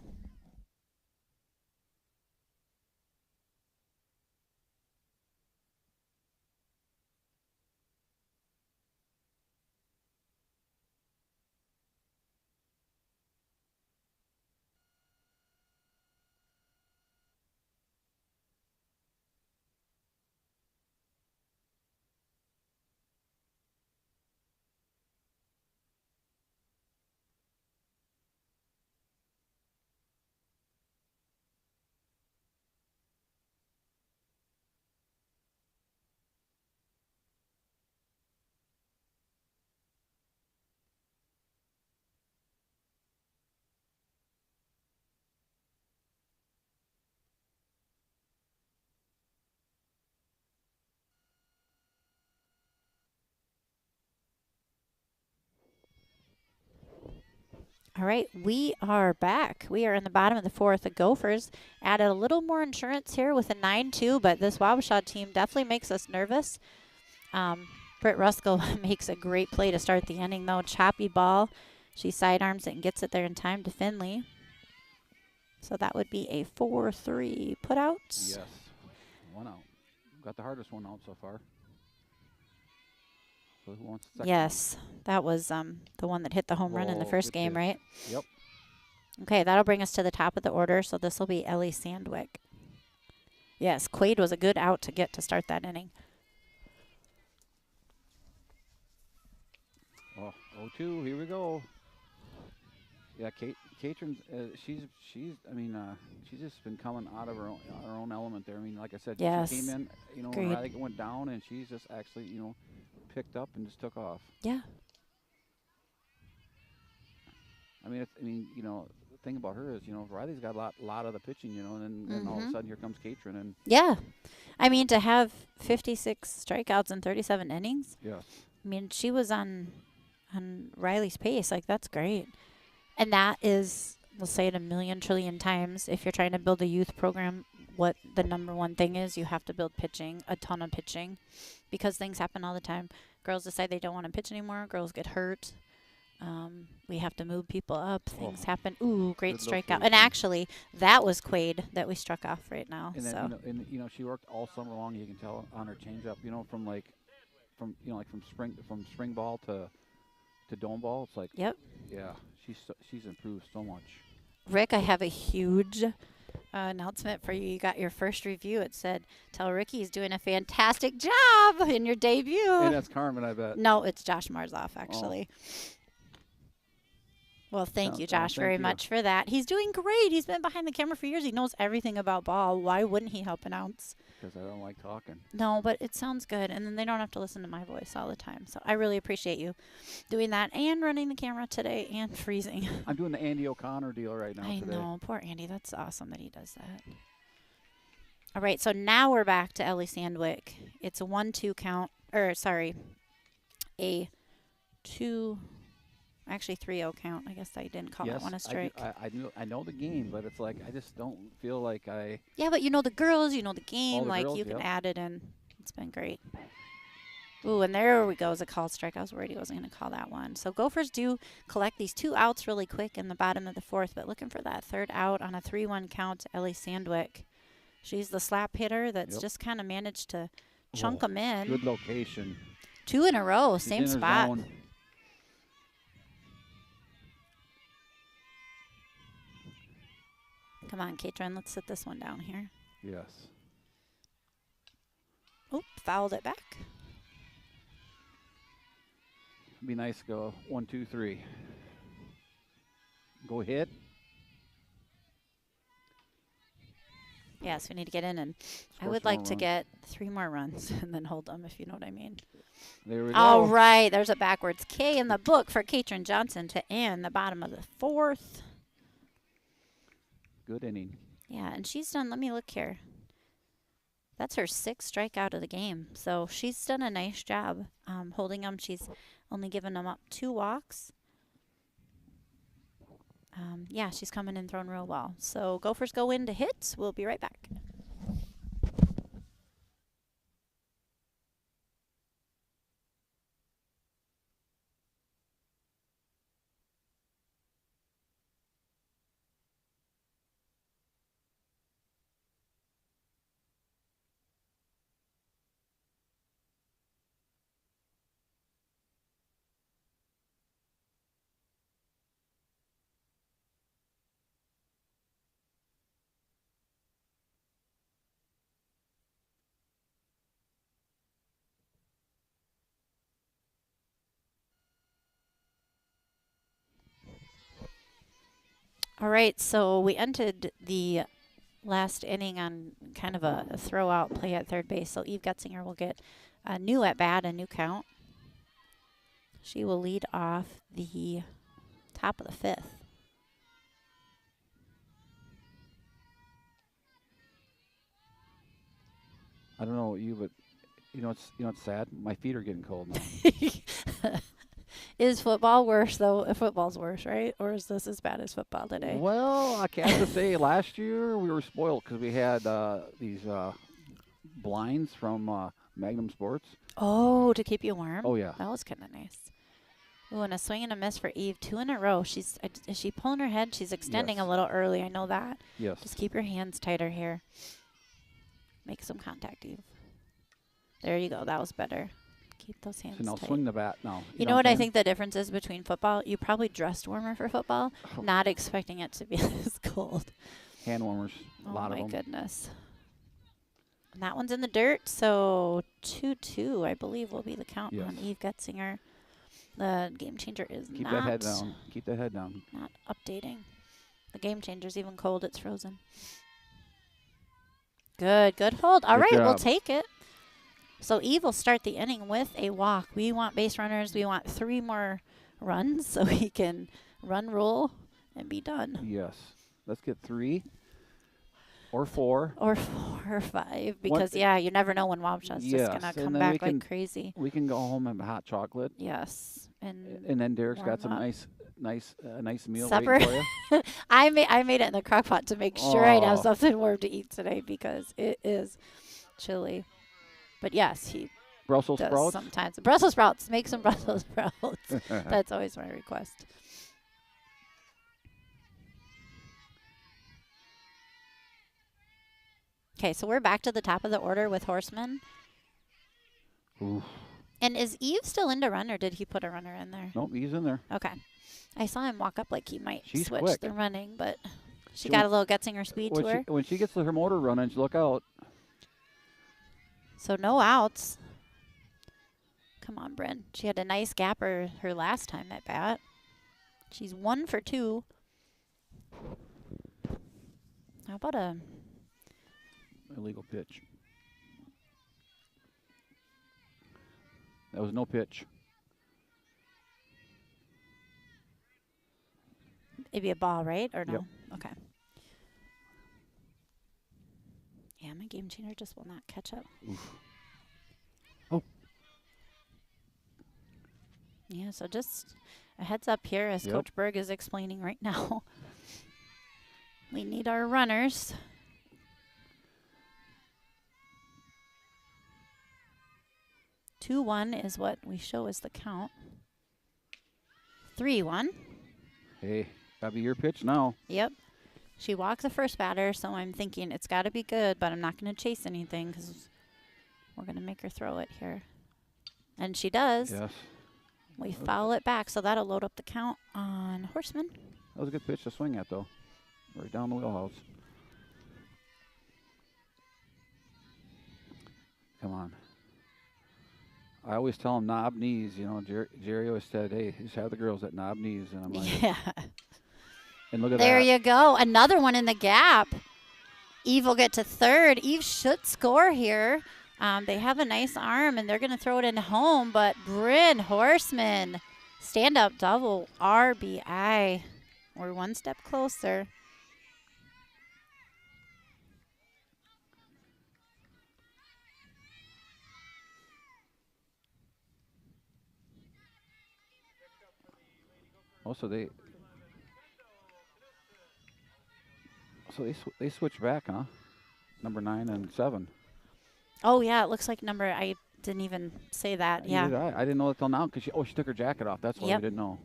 All right, we are back. We are in the bottom of the fourth. The Gophers added a little more insurance here with a 9-2, but this Wabasha team definitely makes us nervous. Britt Ruskell makes a great play to start the inning, though. Choppy ball. She sidearms it and gets it there in time to Finley. So that would be a 4-3 putout. Yes. 1 out. Got the hardest one out so far. So who wants the second one? Yes, that was the one that hit the home run in the Oh, first good game, pitch. right? Yep. Okay, that'll bring us to the top of the order. So this will be Ellie Sandwick. Yes, Quaid was a good out to get to start that inning. Oh, 0-2. Here we go. Yeah, Katrin's. I mean, she's just been coming out of her own element there. I mean, like I said, she came Yes, in, when agreed. Riley went down, and she's just actually, picked up and just took off. Yeah. I mean, the thing about her is, Riley's got a lot of the pitching, and then all of a Mhm. sudden here comes Katrin, and Yeah. I mean, to have 56 strikeouts in 37 innings. yes, I mean, she was on Riley's pace. Like, that's great. And that is, we'll say it a million trillion times, if you're trying to build a youth program, what the number one thing is, you have to build pitching, a ton of pitching, because things happen all the time. Girls decide they don't want to pitch anymore. Girls get hurt. We have to move people up. Things happen. Ooh, great good strikeout. And location. actually, that was Quaid that we struck off right now. And So then she worked all summer long. You can tell on her changeup. From spring ball to dome ball. It's like, yep. yeah, she's improved so much. Rick, I have a huge announcement for you. You got your first review. It said, "Tell Ricky he's doing a fantastic job in your debut." And that's Carmen, I bet. No, it's Josh Marzoff, actually. Well, thank you, Josh, very much for that. He's doing great. He's been behind the camera for years. He knows everything about ball. Why wouldn't he help announce? Because I don't like talking. No, but it sounds good, and then they don't have to listen to my voice all the time. So I really appreciate you doing that and running the camera today and freezing. I'm doing the Andy O'Connor deal right now I today. know. Poor Andy. That's awesome that he does that. All right, so now we're back to Ellie Sandwick. It's a 1-2 count. A 2... Actually, 3-0 count. I guess I didn't call that one a strike. I know the game, but it's like I just don't feel like I. Yeah, but you know the girls, you know the game. The girls, you can yep. add it in. It's been great. Ooh, and there we go. Is a called strike. I was worried he wasn't going to call that one. So Gophers do collect these 2 outs really quick in the bottom of the 4th, but looking for that 3rd out on a 3-1 count to Ellie Sandwick. She's the slap hitter that's just kind of managed to chunk them in. Good location. 2 in a row, She's same in her spot. zone. Come on, Katrin, let's sit this one down here. Yes. Oop, fouled it back. It'd be nice to go 1, 2, 3. Go hit. Yes, we need to get in, and I would like to get 3 more runs and then hold them, if you know what I mean. There we go. All right, there's a backwards K in the book for Katrin Johnson to end the bottom of the 4th. Good inning. Yeah, and she's done, let me look here. That's her 6th strikeout of the game. So she's done a nice job holding them. She's only given them up 2 walks. Yeah, she's coming in throwing real well. So Gophers go in to hit. We'll be right back. All right, so we ended the last inning on kind of a throw-out play at third base. So Eve Getzinger will get a new at-bat, a new count. She will lead off the top of the 5th. I don't know what you, but it's sad. My feet are getting cold now. Is football worse, though? Football's worse, right? Or is this as bad as football today? Well, I have to say, last year we were spoiled because we had these blinds from Magnum Sports. Oh, to keep you warm? Oh, yeah. That was kind of nice. Ooh, and a swing and a miss for Eve. 2 in a row. Is she pulling her head? She's extending a little early. I know that. Yes. Just keep your hands tighter here. Make some contact, Eve. There you go. That was better. Keep those hands So now tight. swing the bat now. You know what I think the difference is between football? You probably dressed warmer for football, not expecting it to be this cold. Hand warmers, a lot of them. Oh, my goodness. And that one's in the dirt, so 2-2, I believe, will be the count on Eve Getzinger. The game changer is Keep that head down. Keep that head down. Not updating. The game changer's even cold. It's frozen. Good hold. All right, we'll take it. So Eve will start the inning with a walk. We want base runners. We want 3 more runs so we can run, roll, and be done. Yes. Let's get 3 or 4. Or 4 or 5 because, you never know when Wabasha's just going to come back like crazy. We can go home and have hot chocolate. Yes. And then Derek's got some nice meal supper waiting for you. I made it in the crock pot to make sure I'd have something warm to eat today because it is chilly. But yes, he Brussels does sprouts? sometimes. Brussels sprouts. Make some Brussels sprouts. That's always my request. Okay, so we're back to the top of the order with Horseman. Oof. And is Eve still in to run, or did he put a runner in there? Nope, he's in there. Okay. I saw him walk up like he might switch quick. the running, but she got a little Getzinger speed to her. When she gets her motor running, look out. So no outs. Come on, Bryn. She had a nice gapper her last time at bat. She's 1 for 2. How about a illegal pitch? That was no pitch. Maybe a ball, right? Or no? Yep. Okay. Yeah, my game changer just will not catch up. Oof. Oh. Yeah, so just a heads up here as Coach Berg is explaining right now. We need our runners. Two 2-1 is what we show as the count. 3-1. Hey, gotta be your pitch now. Yep. She walked the first batter, so I'm thinking it's got to be good, but I'm not going to chase anything because we're going to make her throw it here. And she does. Yes. We foul it back, so that'll load up the count on Horseman. That was a good pitch to swing at, though. Right down the wheelhouse. Come on. I always tell them knob knees. You know, Jerry always said, hey, just have the girls at knob knees. And I'm like, yeah. And look at there that. You go. Another one in the gap. Eve will get to third. Eve should score here. They have a nice arm, and they're going to throw it in home. But Bryn Horseman, stand-up double RBI. We're one step closer. Also, they switch back, huh? Number 9 and 7. Oh, yeah, it looks like I didn't even say that. Yeah. I didn't know that till now because she took her jacket off. That's why we didn't know.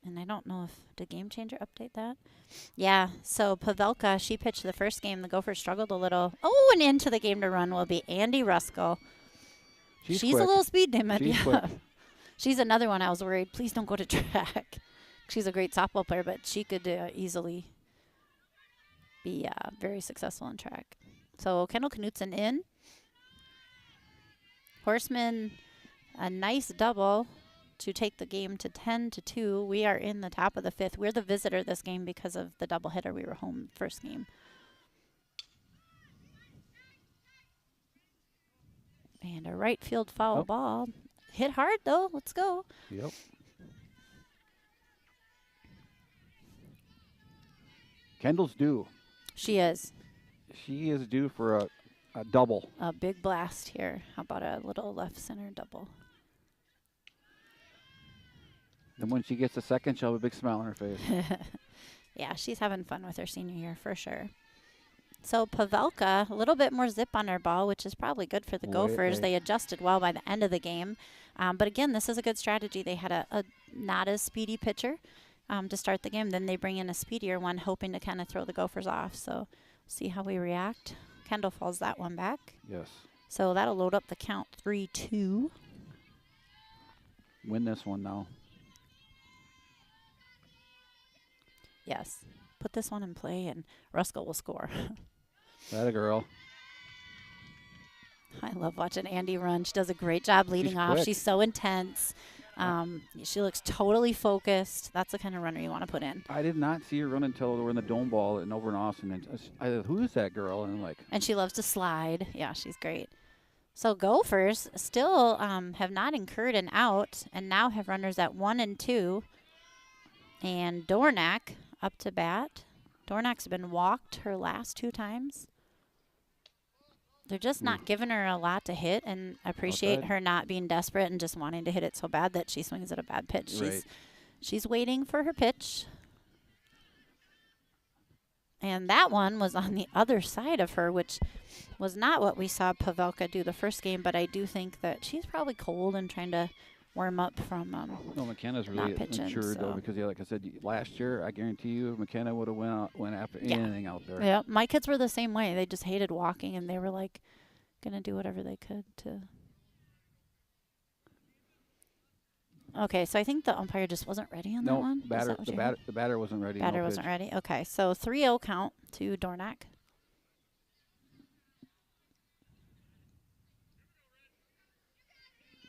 And I don't know if did Game Changer update that. Yeah, so Pavelka, she pitched the first game. The Gophers struggled a little. Oh, and into the game to run will be Andy Ruskell. She's a little speed demon. She's quick. She's another one I was worried. Please don't go to track. She's a great softball player, but she could easily be very successful in track. So Kendall Knutson in. Horseman, a nice double to take the game to 10-2. We are in the top of the 5th. We're the visitor this game because of the doubleheader. We were home first game. And a right field foul ball. Hit hard, though. Let's go. Yep. Kendall's due. She is. She is due for a double. A big blast here. How about a little left center double? And when she gets a second, she'll have a big smile on her face. Yeah, she's having fun with her senior year for sure. So Pavelka, a little bit more zip on her ball, which is probably good for the Gophers. They adjusted well by the end of the game. But again, this is a good strategy. They had a not as speedy pitcher to start the game. Then they bring in a speedier one, hoping to kind of throw the Gophers off. So see how we react. Kendall falls that one back. Yes. So that'll load up the count 3-2. Win this one now. Yes. Put this one in play, and Ruskell will score. That a girl. I love watching Andy run. She does a great job leading off. Quick. She's so intense. She looks totally focused. That's the kind of runner you want to put in. I did not see her run until we were in the dome ball and over in Austin. And I said, who is that girl? And I'm like, And she loves to slide. Yeah, she's great. So Gophers still have not incurred an out and now have runners at 1 and 2. And Dornack up to bat. Dornack's been walked her last 2 times. They're just not giving her a lot to hit, and appreciate Outside. her not being desperate and just wanting to hit it so bad that she swings at a bad pitch. Right. She's waiting for her pitch. And that one was on the other side of her, which was not what we saw Pavelka do the first game, but I do think that she's probably cold and trying to warm up from no, McKenna's not really pitching, insured, though, so. because, yeah, like I said, last year, I guarantee you, McKenna would have went after Yeah. anything out there. Yeah, my kids were the same way. They just hated walking, and they were like going to do whatever they could to. Okay, so I think the umpire just wasn't ready on that No, one. Is that what you heard? the batter wasn't ready. Batter no wasn't pitch. ready. Okay, so 3-0 count to Dornack.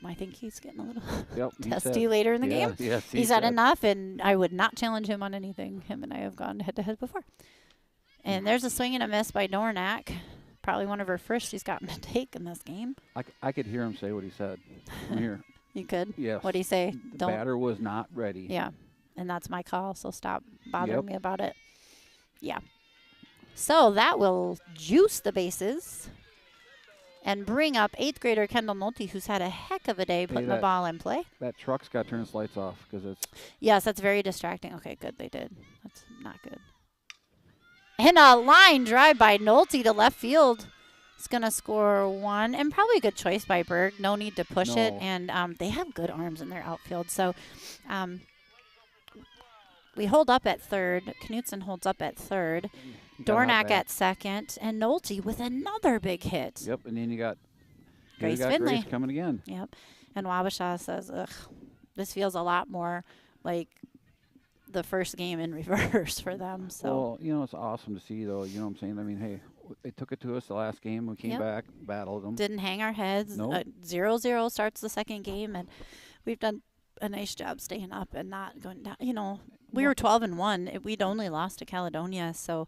I think he's getting a little Yep, he testy said- later in the yeah, game. Yes, He's had enough, and I would not challenge him on anything. Him and I have gone head-to-head before. And there's a swing and a miss by Dornack. Probably one of her first she's gotten to take in this game. I could hear him say what he said. From here. You could? Yes. What'd he say? The batter was not ready. Yeah, and that's my call, so stop bothering Yep. me about it. Yeah. So that will juice the bases and bring up 8th grader Kendall Nolte, who's had a heck of a day putting the that- ball in play. That truck's got to turn its lights off because it's Yes, that's very distracting. Okay, good, they did. That's not good. And a line drive by Nolte to left field. It's going to score 1, and probably a good choice by Berg. No need to push it, No. and they have good arms in their outfield. So we hold up at third. Knutson holds up at third. you got a hot Dornack bat. at second, and Nolte with another big hit. Yep, and then you got Grace Grace Finley. coming again. Yep. And Wabasha says, ugh, this feels a lot more like the first game in reverse for them. So Well, you know, it's awesome to see, though. You know what I'm saying? I mean, hey, they took it to us the last game. We came Yep. back, battled them. didn't hang our heads. Nope. 0-0 starts the second game, and we've done a nice job staying up and not going down. You know, we were 12-1. We'd only lost to Caledonia, so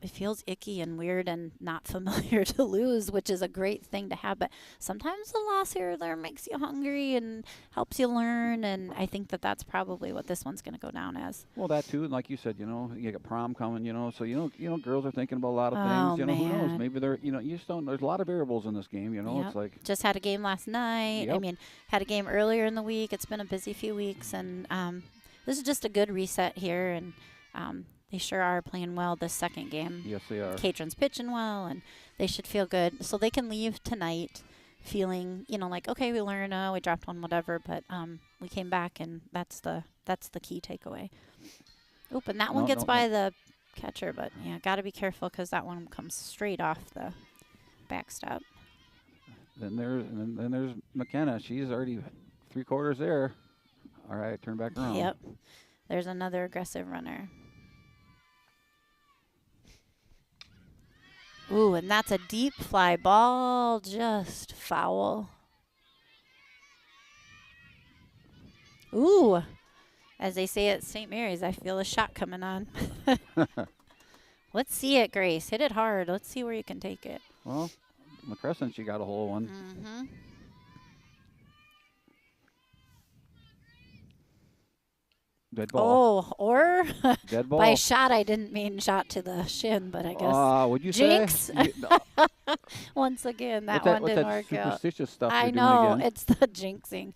it feels icky and weird and not familiar to lose, which is a great thing to have. But sometimes the loss here or there makes you hungry and helps you learn, and I think that that's probably what this one's going to go down as. Well, that too, and like you said, you know, you got prom coming, you know, so you know, girls are thinking about a lot of Oh, things. You know, who knows? man. Maybe they're, you know, you just don't. There's a lot of variables in this game. You know, Yep. it's like Just had a game last night. I Yep. mean, had a game earlier in the week. It's been a busy few weeks, and this is just a good reset here, and they sure are playing well this second game. yes, they are. Catron's pitching well, and they should feel good. So they can leave tonight feeling, you know, like, okay, we learned, we dropped one, whatever, but we came back, and that's the key takeaway. Oop, and that one No, gets no, by no. the catcher, but, yeah, got to be careful because that one comes straight off the backstop. Then there's McKenna. She's already 3/4 there. All right, turn back around. Yep. There's another aggressive runner. Ooh, and that's a deep fly ball, just foul. Ooh, as they say at St. Mary's, I feel a shot coming on. Let's see it, Grace. Hit it hard. Let's see where you can take it. Well, McCrescent, she got a whole one. Mm-hmm. Dead ball. Oh, or Dead ball. by shot, I didn't mean shot to the shin, but I guess Would you jinx. say? once again, that what's one didn't work that out. superstitious stuff I you're know, doing again? it's the jinxing.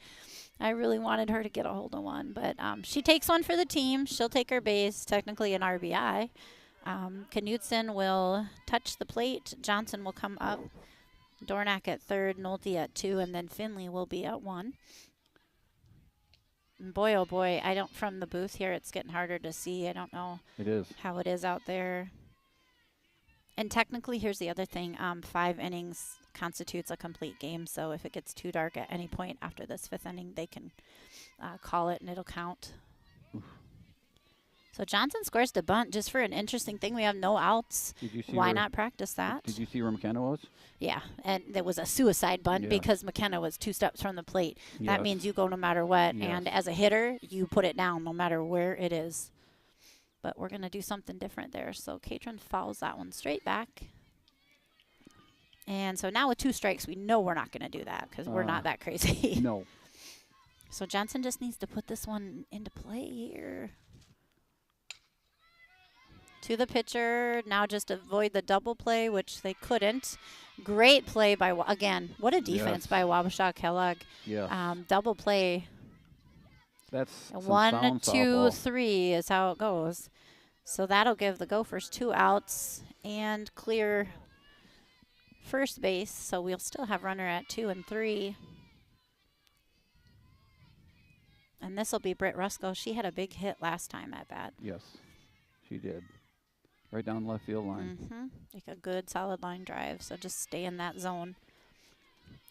I really wanted her to get a hold of one, but she takes one for the team. She'll take her base, technically an RBI. Knutson will touch the plate. Johnson will come up. Dornack at third, Nolte at 2, and then Finley will be at 1. And boy, oh boy, from the booth here, it's getting harder to see. I don't know It is. how it is out there. And technically, here's the other thing. 5 innings constitutes a complete game. So if it gets too dark at any point after this 5th inning, they can call it and it'll count. So Johnson scores the bunt just for an interesting thing. We have no outs. Did you see Why not practice that? Did you see where McKenna was? Yeah, and it was a suicide bunt because McKenna was 2 steps from the plate. That means you go no matter what. And as a hitter, you put it down no matter where it is. But we're going to do something different there. So Catron fouls that one straight back. And so now with 2 strikes, we know we're not going to do that because we're not that crazy. No. So Johnson just needs to put this one into play here. To the pitcher. Now just avoid the double play, which they couldn't. Great play by, again, what a defense by Wabasha Kellogg. Yeah. Double play. That's 1, 2, 3 is how it goes. So that'll give the Gophers 2 outs and clear first base. So we'll still have runner at 2 and 3. And this will be Britt Rusko. She had a big hit last time at bat. Yes, she did. Right down the left field line. Like a good solid line drive. So just stay in that zone.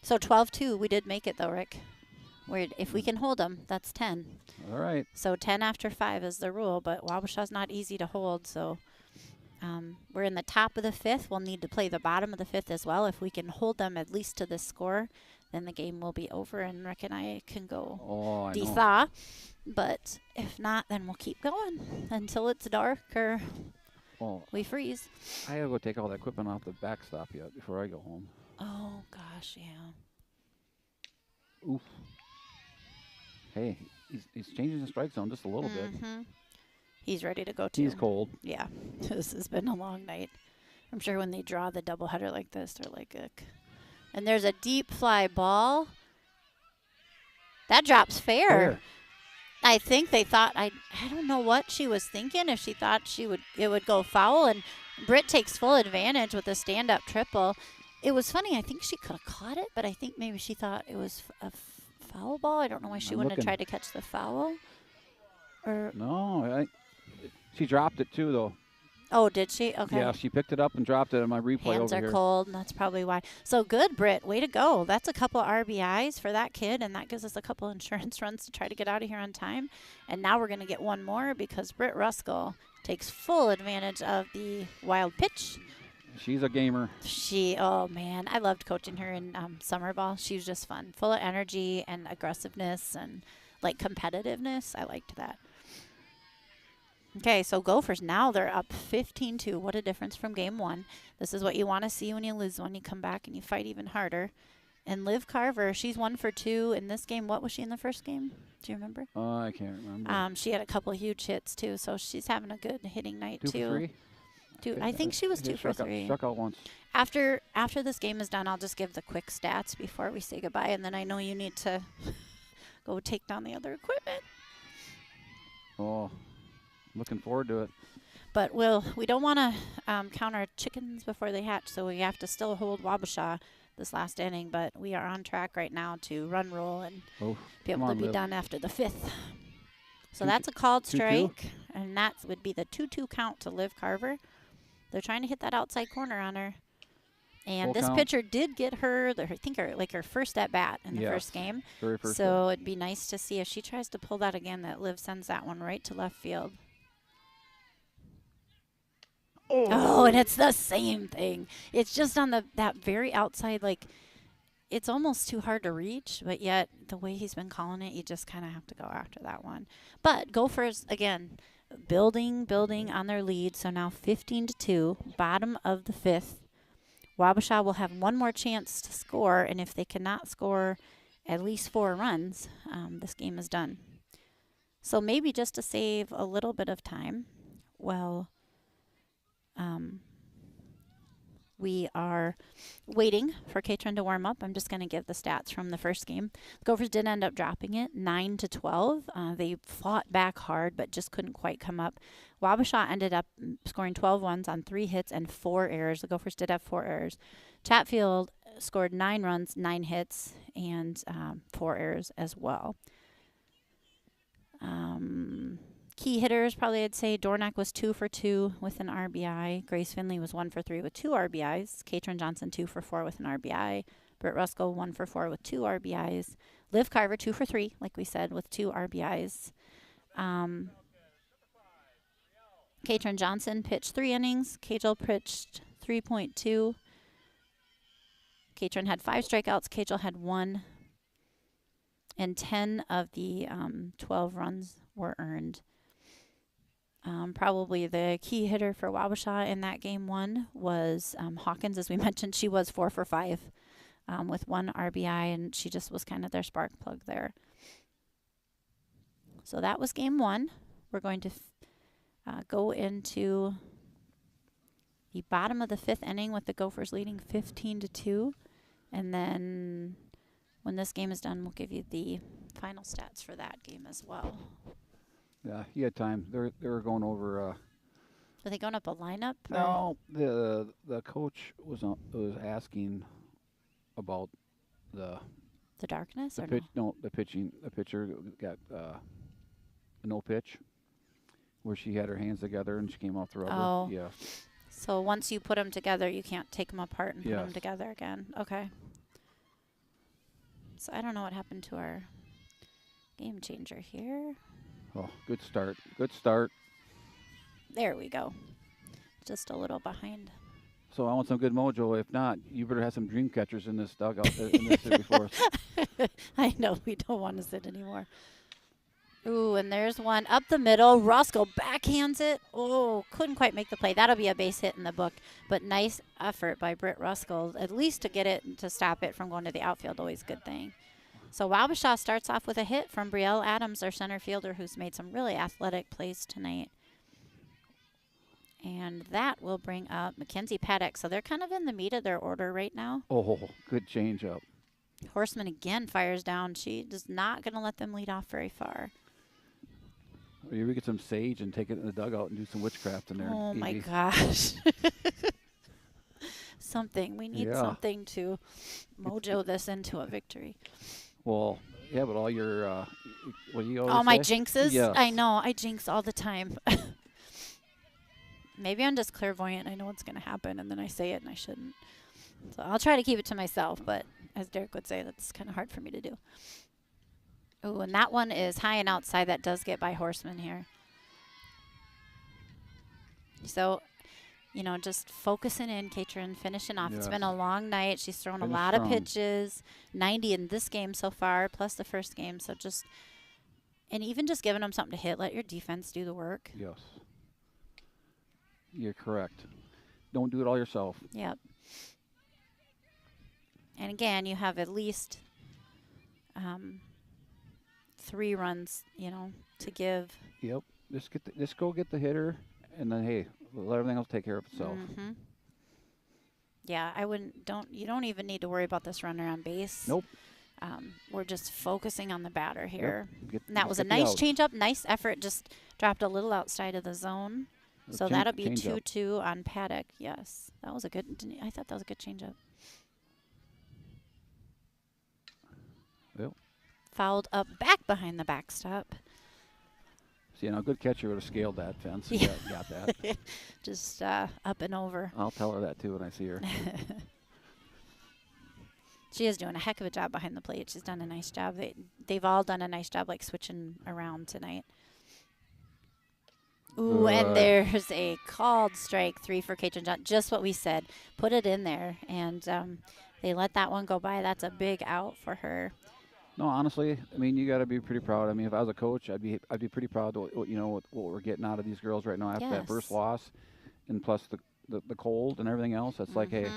So 12-2. We did make it though, Rick. If we can hold them, that's 10. All right. So 10 after 5 is the rule, but Wabasha's not easy to hold. So we're in the top of the 5th. We'll need to play the bottom of the 5th as well. If we can hold them at least to this score, then the game will be over and Rick and I can go de-thaw. But if not, then we'll keep going until it's dark or we freeze. I gotta go take all that equipment off the backstop yet before I go home. Oh, gosh, yeah. Oof. Hey, he's changing the strike zone just a little bit. He's ready to go too. He's cold. Yeah, this has been a long night. I'm sure when they draw the doubleheader like this, they're like, ugh. And there's a deep fly ball. That drops fair. I think they thought, I don't know what she was thinking, if she thought it would go foul, and Britt takes full advantage with a stand-up triple. It was funny, I think she could have caught it, but I think maybe she thought it was a foul ball. I don't know why she wouldn't have tried to catch the foul. No, she dropped it too, though. Oh, did she? Okay. Yeah, she picked it up and dropped it in my replay Hands over here. are cold, and that's probably why. So good, Britt. Way to go. That's a couple RBIs for that kid, and that gives us a couple insurance runs to try to get out of here on time. And now we're going to get one more because Britt Ruskell takes full advantage of the wild pitch. She's a gamer. Oh, man. I loved coaching her in summer ball. She was just fun. Full of energy and aggressiveness and, like, competitiveness. I liked that. Okay, so Gophers now they're up 15-2. What a difference from game 1. This is what you want to see when you lose one. You come back and you fight even harder. And Liv Carver, she's 1 for 2 in this game. What was she in the first game? Do you remember? I can't remember. She had a couple huge hits too, so she's having a good hitting night 2 too. for 3? I think she was 2 for 3. Struck out once. After this game is done, I'll just give the quick stats before we say goodbye, and then I know you need to go take down the other equipment. Oh. Looking forward to it. But we don't want to count our chickens before they hatch, so we have to still hold Wabasha this last inning. But we are on track right now to run roll and be able to be done after the 5th. So that's a called strike, and that would be the 2-2 count to Liv Carver. They're trying to hit that outside corner on her. And this pitcher did get her, her first at bat in the first game. Very first so it'd be nice to see if she tries to pull that again, that Liv sends that one right to left field. Oh, and it's the same thing. It's just on that very outside, like, it's almost too hard to reach, but yet the way he's been calling it, you just kind of have to go after that one. But Gophers, again, building on their lead. So now 15-2, bottom of the 5th. Wabasha will have one more chance to score, and if they cannot score at least 4 runs, this game is done. So maybe just to save a little bit of time, we are waiting for Catron to warm up. I'm just going to give the stats from the first game. The Gophers did end up dropping it 9-12. They fought back hard, but just couldn't quite come up. Wabasha ended up scoring 12 runs on 3 hits and 4 errors. The Gophers did have 4 errors. Chatfield scored 9 runs, 9 hits, and 4 errors as well. Key hitters, probably I'd say Dornack was 2 for 2 with an RBI. Grace Finley was 1 for 3 with 2 RBIs. Katrin Johnson 2 for 4 with an RBI. Britt Ruskell 1 for 4 with 2 RBIs. Liv Carver 2 for 3, like we said, with 2 RBIs. Katrin Johnson pitched 3 innings. Kajal pitched 3.2. Katrin had 5 strikeouts. Kajal had 1. And 10 of the 12 runs were earned. Probably the key hitter for Wabasha in that game 1 was Hawkins, as we mentioned. She was 4 for 5 with 1 RBI, and she just was kind of their spark plug there. So that was game 1. We're going to go into the bottom of the 5th inning with the Gophers leading 15-2. And then when this game is done, we'll give you the final stats for that game as well. Yeah, he had time. They were going over. Are they going up a lineup? No, the coach was asking about the darkness or pitch. No, the pitching. The pitcher got a no pitch, where she had her hands together and she came off the rubber. Oh. Yeah. So once you put them together, you can't take them apart and put Yes. them together again. Okay. So I don't know what happened to our game changer here. Oh, good start. Good start. There we go. Just a little behind. So I want some good mojo. If not, you better have some dream catchers in this dugout in this city for us. I know we don't want to sit anymore. Ooh, and there's one up the middle. Ruskell backhands it. Oh, couldn't quite make the play. That'll be a base hit in the book. But nice effort by Britt Ruskell, at least to get it, to stop it from going to the outfield. Always a good thing. So Wabasha starts off with a hit from Brielle Adams, their center fielder, who's made some really athletic plays tonight. And that will bring up Mackenzie Paddock. So they're kind of in the meat of their order right now. Oh, good change up. Horseman again fires down. She is not going to let them lead off very far. Or we get some sage and take it in the dugout and do some witchcraft in there. Oh, my Evie. gosh. Something. We need Yeah. something to mojo this into a victory. Well, yeah, but all your, what do you always All my say? jinxes? Yes. I know. I jinx all the time. Maybe I'm just clairvoyant. I know what's going to happen, and then I say it, and I shouldn't. So I'll try to keep it to myself, but as Derek would say, that's kind of hard for me to do. Oh, and that one is high and outside. That does get by Horseman here. So, you know, just focusing in, Katrin, finishing off. It's Yes. been a long night. She's thrown a Finish lot of strong. pitches, 90 in this game so far, plus the first game. So just, and even just giving them something to hit, let your defense do the work. Yes. You're correct. Don't do it all yourself. Yep. And again, you have at least 3 runs, you know, to give. Yep. Just go get the hitter, and then hey, let everything else take care of itself. Mm-hmm. Yeah, I wouldn't. You don't even need to worry about this runner on base. Nope. We're just focusing on the batter here. Yep. And that was a nice changeup, nice effort. Just dropped a little outside of the zone. So that'll be 2-2 on Paddock. Yes, that was a good. I thought that was a good changeup. Yep. Fouled up back behind the backstop. See, now a good catcher would have scaled that fence. Yeah. Got that. Just up and over. I'll tell her that too when I see her. She is doing a heck of a job behind the plate. She's done a nice job. They've all done a nice job, like switching around tonight. Ooh, and there's a called strike 3 for Katrin Johnson. Just what we said. Put it in there, and they let that one go by. That's a big out for her. No, honestly, I mean, you got to be pretty proud. I mean, if I was a coach, I'd be pretty proud of what we're getting out of these girls right now after that first loss, and plus the cold and everything else. That's like, hey.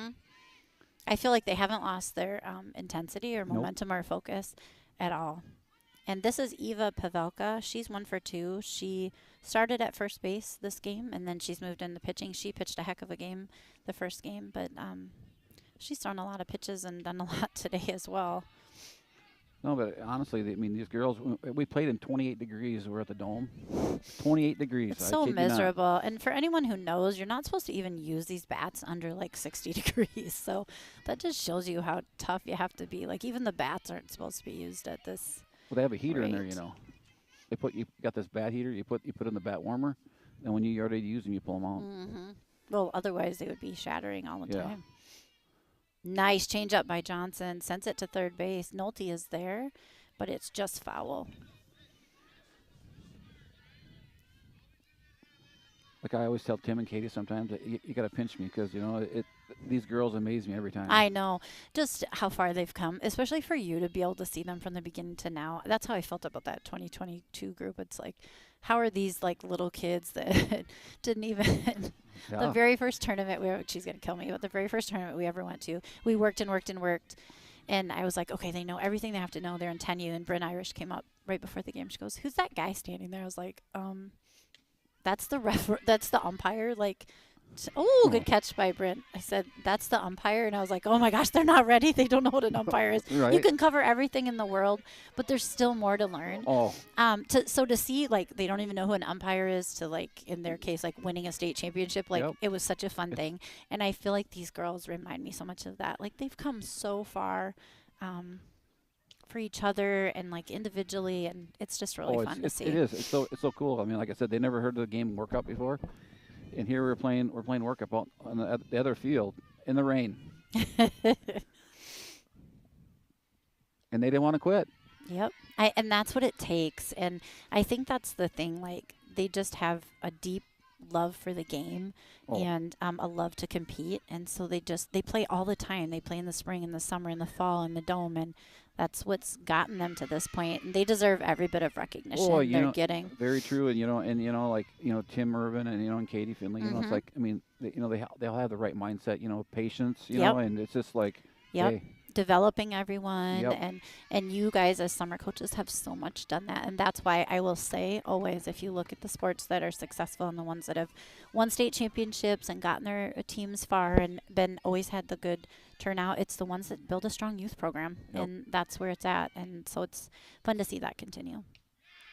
I feel like they haven't lost their intensity or momentum or focus at all. And this is Eva Pavelka. She's 1 for 2. She started at first base this game, and then she's moved into pitching. She pitched a heck of a game the first game, but she's thrown a lot of pitches and done a lot today as well. No, but honestly, I mean, these girls, we played in 28 degrees. We're at the Dome. 28 degrees. It's so miserable. And for anyone who knows, you're not supposed to even use these bats under like 60 degrees. So that just shows you how tough you have to be. Like even the bats aren't supposed to be used at this. Well, they have a heater in there, rate. you know. They put you got this bat heater. You put in the bat warmer, and when you're ready to use them, you pull them out. Mm-hmm. Well, otherwise they would be shattering all the Yeah. time. Nice change up by Johnson. Sends it to third base. Nolte is there, but it's just foul. Like I always tell Tim and Katie sometimes, that you got to pinch me because these girls amaze me every time. I know just how far they've come, especially for you to be able to see them from the beginning to now. That's how I felt about that 2022 group. It's like, how are these like little kids that didn't even the Yeah. very first tournament she's gonna kill me, but the very first tournament we ever went to, we worked and worked and worked, and I was like, okay, they know everything they have to know. They're in 10U, and Bryn Irish came up right before the game. She goes, "Who's that guy standing there?" I was like, that's the that's the umpire. Like, oh, good catch by Brent. I said, that's the umpire. And I was like, oh my gosh, they're not ready. They don't know what an umpire is. You Right. can cover everything in the world, but there's still more to learn. Oh, So to see, like, they don't even know who an umpire is, to, like, in their case, like, winning a state championship, like, Yep. it was such a fun thing. And I feel like these girls remind me so much of that. Like, they've come so far for each other and, like, individually, and it's just really fun to see. It is. It's so cool. I mean, like I said, they never heard of the game workup before, and here we're playing workup out on the other field in the rain, and they didn't want to quit. Yep. And that's what it takes. And I think that's the thing. Like, they just have a deep love for the game Oh. and a love to compete. And so they play all the time. They play in the spring, in the summer, in the fall, in the dome. And that's what's gotten them to this point. And they deserve every bit of recognition they're getting. Very true. And like Tim Irvin and Katie Finley. It's Mhm. like, I mean, they all have the right mindset. Patience. Yep. And it's just like, Yep. hey, Developing everyone. Yep. And you guys as summer coaches have so much done that. And that's why I will say always, if you look at the sports that are successful and the ones that have won state championships and gotten their teams far and been always had the good turnout, it's the ones that build a strong youth program. Yep. And that's where it's at. And so it's fun to see that continue.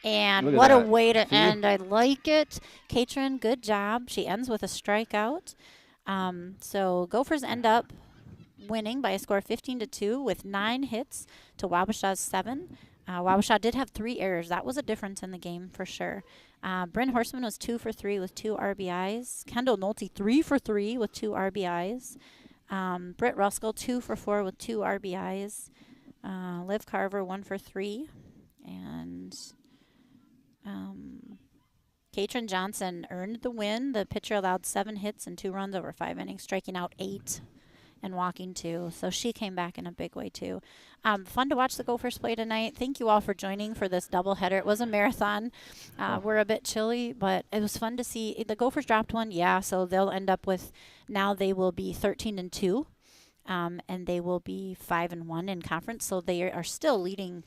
And Look at what a that. way to See? end. I like it. Katrin, good job. She ends with a strikeout. So Gophers end up winning by a score of 15-2 with 9 hits to Wabasha's 7. Wabasha did have 3 errors. That was a difference in the game for sure. Bryn Horseman was 2 for 3 with 2 RBIs. Kendall Nolte 3 for 3 with 2 RBIs. Britt Ruskell 2 for 4 with 2 RBIs. Liv Carver 1 for 3. And Katrin Johnson earned the win. The pitcher allowed 7 hits and 2 runs over 5 innings, striking out 8 and walking 2. So she came back in a big way too. Fun to watch the Gophers play tonight. Thank you all for joining for this doubleheader. It was a marathon. We're a bit chilly, but it was fun to see. The Gophers dropped one, yeah. So they'll end up with, now they will be 13-2, and they will be 5-1 in conference. So they are still leading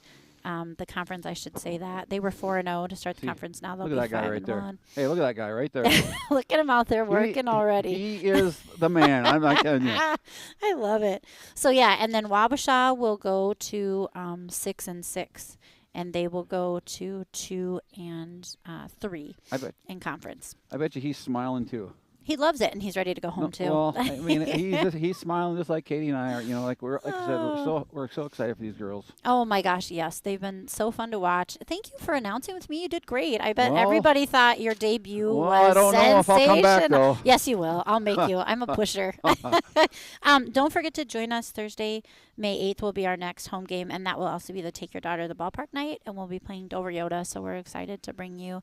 the conference, I should say that. They were 4-0 to start the conference. Now they'll look at be that guy 5-1. right there. Hey, look at that guy right there. Look at him out there working already. He is the man. I'm not kidding you. I love it. So yeah, and then Wabasha will go to 6-6, and they will go to 2-3 in conference. I bet you he's smiling too. He loves it, and he's ready to go home too. Well, I mean, he's smiling just like Katie and I are. Like I said, we're so excited for these girls. Oh my gosh, yes, they've been so fun to watch. Thank you for announcing with me. You did great. I bet Well, everybody thought your debut was I don't know if I'll come back sensational. though. Yes, you will. I'll make you. I'm a pusher. Don't forget to join us Thursday, May 8th will be our next home game, and that will also be the Take Your Daughter to the Ballpark night, and we'll be playing Dover Yoda, so we're excited to bring you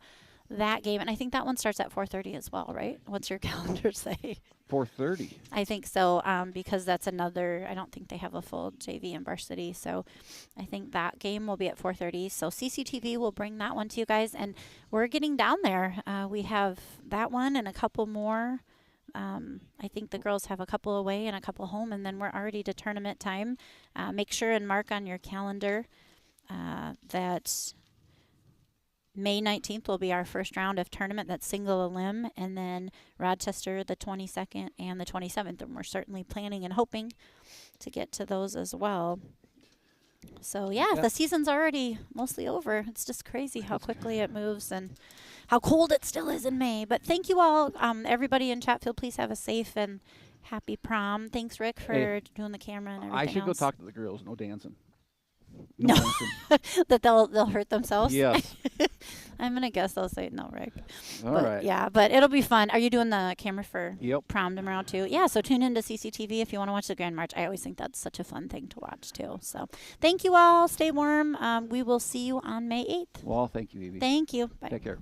that game. And I think that one starts at 4:30 as well, right? What's your calendar say? 4:30. I think so, because that's another, I don't think they have a full JV and varsity, so I think that game will be at 4:30. So CCTV will bring that one to you guys, and we're getting down there. We have that one and a couple more. I think the girls have a couple away and a couple home, and then we're already to tournament time. Make sure and mark on your calendar that May 19th will be our first round of tournament. That's single elim, and then Rochester the 22nd and the 27th, and we're certainly planning and hoping to get to those as well. So yeah, the season's already mostly over. It's just crazy how quickly it moves and how cold it still is in May. But thank you all, everybody in Chatfield. Please have a safe and happy prom. Thanks, Rick, for doing the camera and everything I should else. go talk to the girls. No dancing. No No, mention. that they'll hurt themselves. Yes. I'm gonna guess they'll say no, Rick. All But right. yeah, but it'll be fun. Are you doing the camera for Yep. prom tomorrow too? Yeah, so tune into CCTV if you want to watch the Grand March. I always think that's such a fun thing to watch too. So thank you all. Stay warm. We will see you on May 8th. Well, thank you, Evie. Thank you. Bye. Take care.